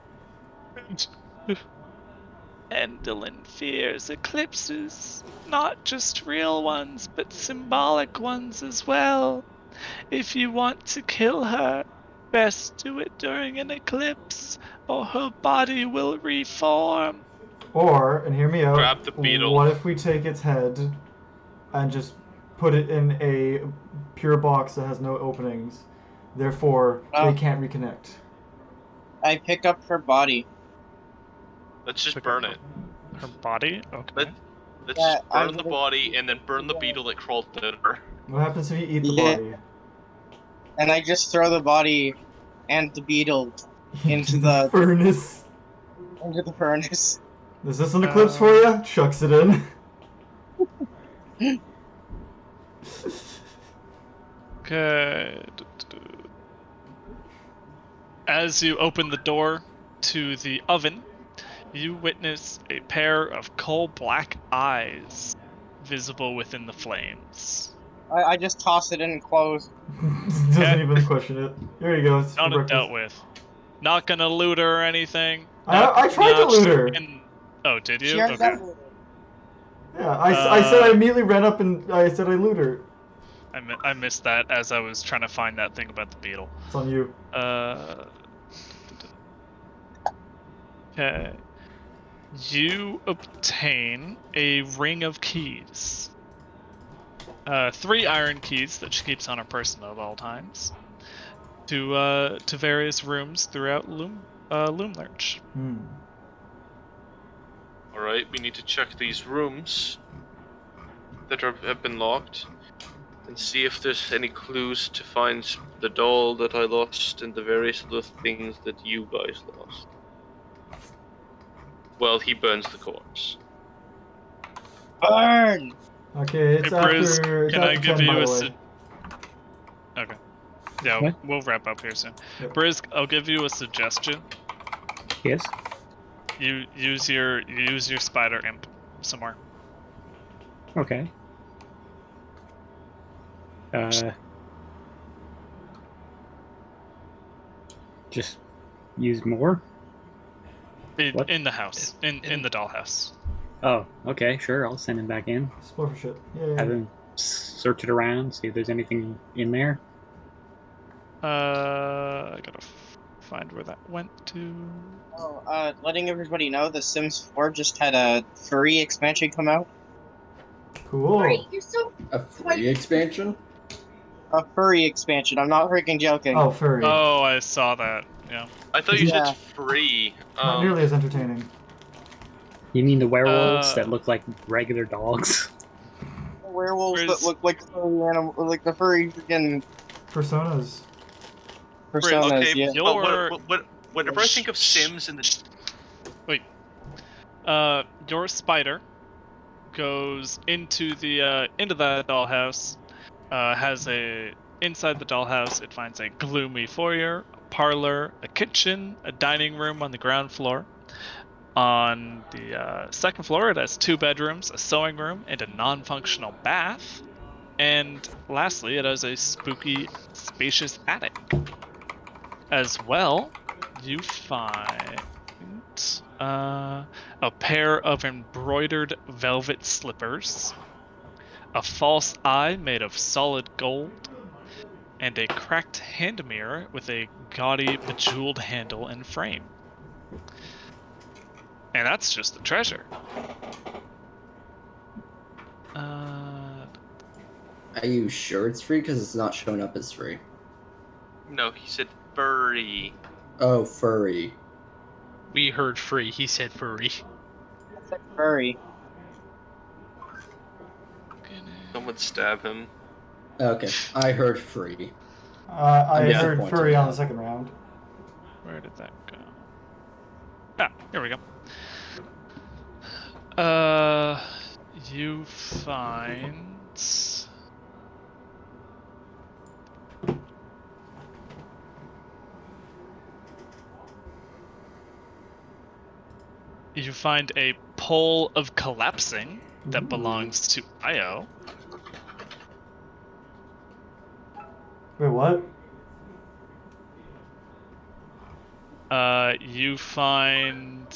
Endlin fears eclipses, not just real ones, but symbolic ones as well. If you want to kill her, Best do it during an eclipse, or her body will reform. Or, and hear me out, Grab the beetle. what if we take its head and just put it in a pure box that has no openings? Therefore, they can't reconnect. I pick up her body. Let's just Pick burn up it. Her body? Okay. Let's Yeah, just burn I'm the gonna- body and then burn the beetle that crawled in her. What happens if you eat the Yeah. body? And I just throw the body and the beetle into the furnace. furnace. Is this an eclipse for you? Chucks it in. Okay. As you open the door to the oven, you witness a pair of coal-black eyes visible within the flames. I just toss it in and close. Doesn't even question it. Here you go. It's for Not breakfast. dealt with. Not gonna loot her or anything. I tried to loot her. Oh, did you? She already Okay. got looted. Yeah, I said I immediately ran up and I said I loot her. I missed that as I was trying to find that thing about the beetle. It's on you. Okay. You obtain a ring of keys. 3 iron keys that she keeps on her person at all times. To various rooms throughout Loomlurch. Alright, we need to check these rooms that have been locked and see if there's any clues to find the doll that I lost and the various other things that you guys lost. Well, he burns the corpse. Burn! Okay, it's Hey, Brisg, after. It's can I after give 10, you by a the way. Okay. Yeah, What? we'll wrap up here soon. Yep. Brisg, I'll give you a suggestion. Yes. You use your spider imp somewhere. Okay. Just use more? What? In the house. In the dollhouse. Oh, okay, sure. I'll send him back in. Explore for shit. Yay. Have him search it around, see if there's anything in there. I gotta find where that went to. Oh, letting everybody know, The Sims 4 just had a furry expansion come out. Cool. A free expansion? A furry expansion. I'm not freaking joking. Oh, furry. Oh, I saw that. Yeah. I thought you Yeah. said free. Not nearly as entertaining. You mean the werewolves that look like regular dogs? Werewolves that look like furry animal, like the furry freaking Personas. personas. Okay, Yeah. whenever I think of Sims in the... Wait. Your spider goes into the dollhouse. Inside the dollhouse, it finds a gloomy foyer, a parlor, a kitchen, a dining room on the ground floor. On the second floor, it has 2 bedrooms, a sewing room, and a non-functional bath. And lastly, it has a spooky, spacious attic. As well, you find a pair of embroidered velvet slippers, a false eye made of solid gold, and a cracked hand mirror with a gaudy, bejeweled handle and frame. And that's just the treasure. Are you sure it's free? Because it's not showing up as free. No, he said furry. Oh, furry. We heard free. He said furry. It's like furry. Someone stab him. Okay, I heard free. I I'm heard disappointed furry on now. the second round. Where did that go? Ah, here we go. You find... You find a pole of collapsing that belongs to Io. Wait, what? You find...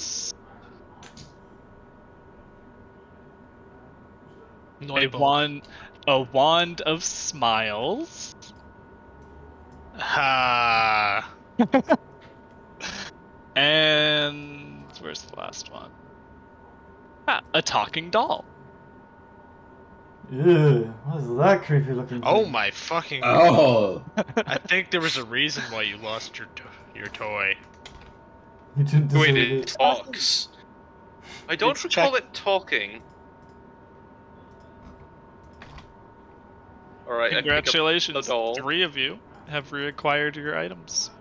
a wand of smiles. Ha. And where's the last one? Ah, a talking doll. Ew, what is that creepy looking thing? Oh my fucking! Oh, I think there was a reason why you lost your toy. You didn't deserve Wait, it. it talks. I don't It's recall check- it talking. Alright, I pick up the Congratulations, doll. 3 of you have reacquired your items.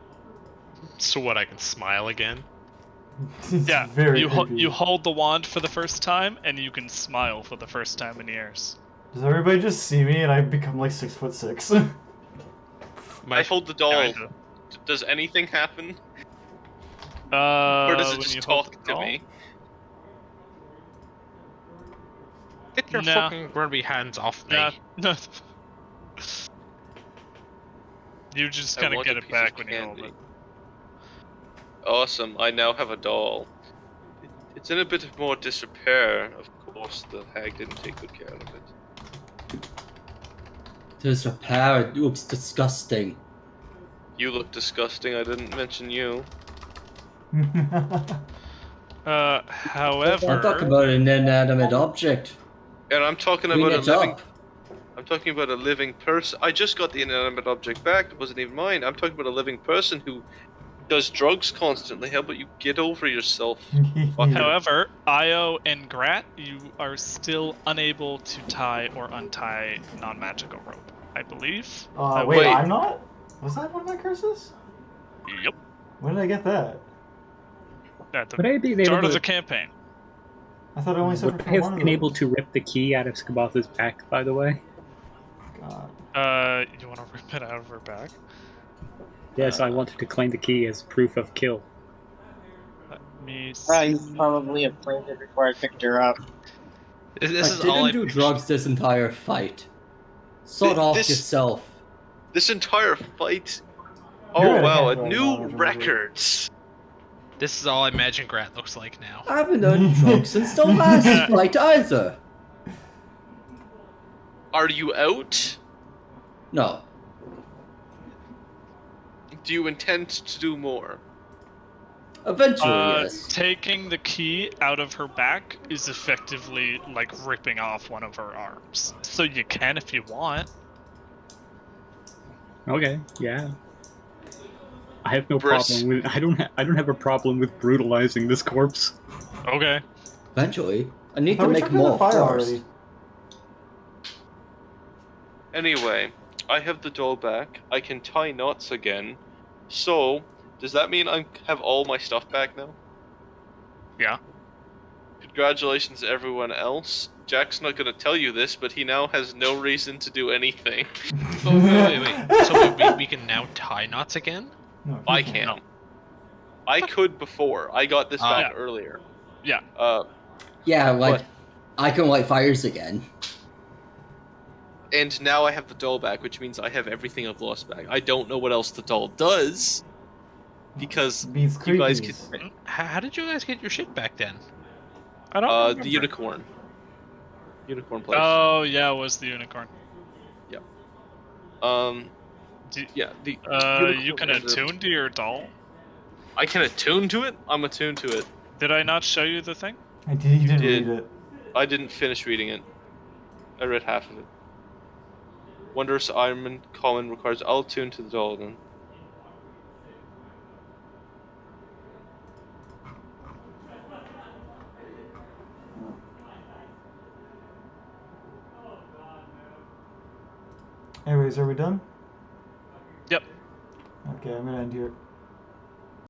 So what? I can smile again. It's Yeah, very you creepy. you hold the wand for the first time, and you can smile for the first time in years. Does everybody just see me and I become like 6'6"? I hold the doll. Kinda. Does anything happen? Or does it When just you hold the talk to doll? me? Get your No. fucking grubby hands off me. No. You just I kind of want get a it piece of back when you hold candy. it. Awesome, I now have a doll. It's in a bit more disrepair. Of course, the hag didn't take good care of it. this repair, it looks disgusting. You look disgusting, I didn't mention you. However, I'm talking about an inanimate object. And I'm talking Clean about a it living... up. I'm talking about a living person. I just got the inanimate object back. It wasn't even mine. I'm talking about a living person who does drugs constantly. How about you get over yourself? Fucker. however, Io and Grat, you are still unable to tie or untie non-magical rope, I believe. Wait, Wait. I'm not? Was that one of my curses? Yep. When did I get that? At Would I the be able start of to? the campaign. I thought I only Would suffered I from one have of been able those. to rip the key out of Skabatha's back? By the way, God. You want to rip it out of her back? yes, I wanted to claim the key as proof of kill. Let me see. You probably have played it before I picked her up. This I is all didn't I do pictured. drugs this entire fight. Sort off This- yourself. This entire fight... You're Oh at a wow, a campfire, new not a records! This is all I imagine Grat looks like now. I haven't done drugs since the last fight either. Are you out? No. Do you intend to do more? Eventually, yes. Taking the key out of her back is effectively like ripping off one of her arms. So you can if you want. Okay, yeah. I have no Brisk. problem with. I don't have a problem with brutalizing this corpse. Okay. Eventually. I need thought to we make took her to the more fire first. already. Anyway, I have the doll back. I can tie knots again. So, does that mean I have all my stuff back now? Yeah. Congratulations to everyone else. Jack's not gonna tell you this, but he now has no reason to do anything. Oh, wait. So we can now tie knots again? No, I you can. can't. I could before. I got this back earlier. Yeah. Yeah, like, But- I can light fires again. And now I have the doll back, which means I have everything I've lost back. I don't know what else the doll does. Because Beats you guys creepies. can... How did you guys get your shit back then? I don't remember. the unicorn. Unicorn place. Oh, yeah, it was the unicorn. Do- Yeah, the you can unicorn is a- attune to your doll? I can attune to it? I'm attuned to it. Did I not show you the thing? I did, you didn't did. read it. I didn't finish reading it. I read half of it. Wondrous Iron Common requires I'll attune to the doll then. Anyways, are we done? Yep. Okay, I'm gonna end here.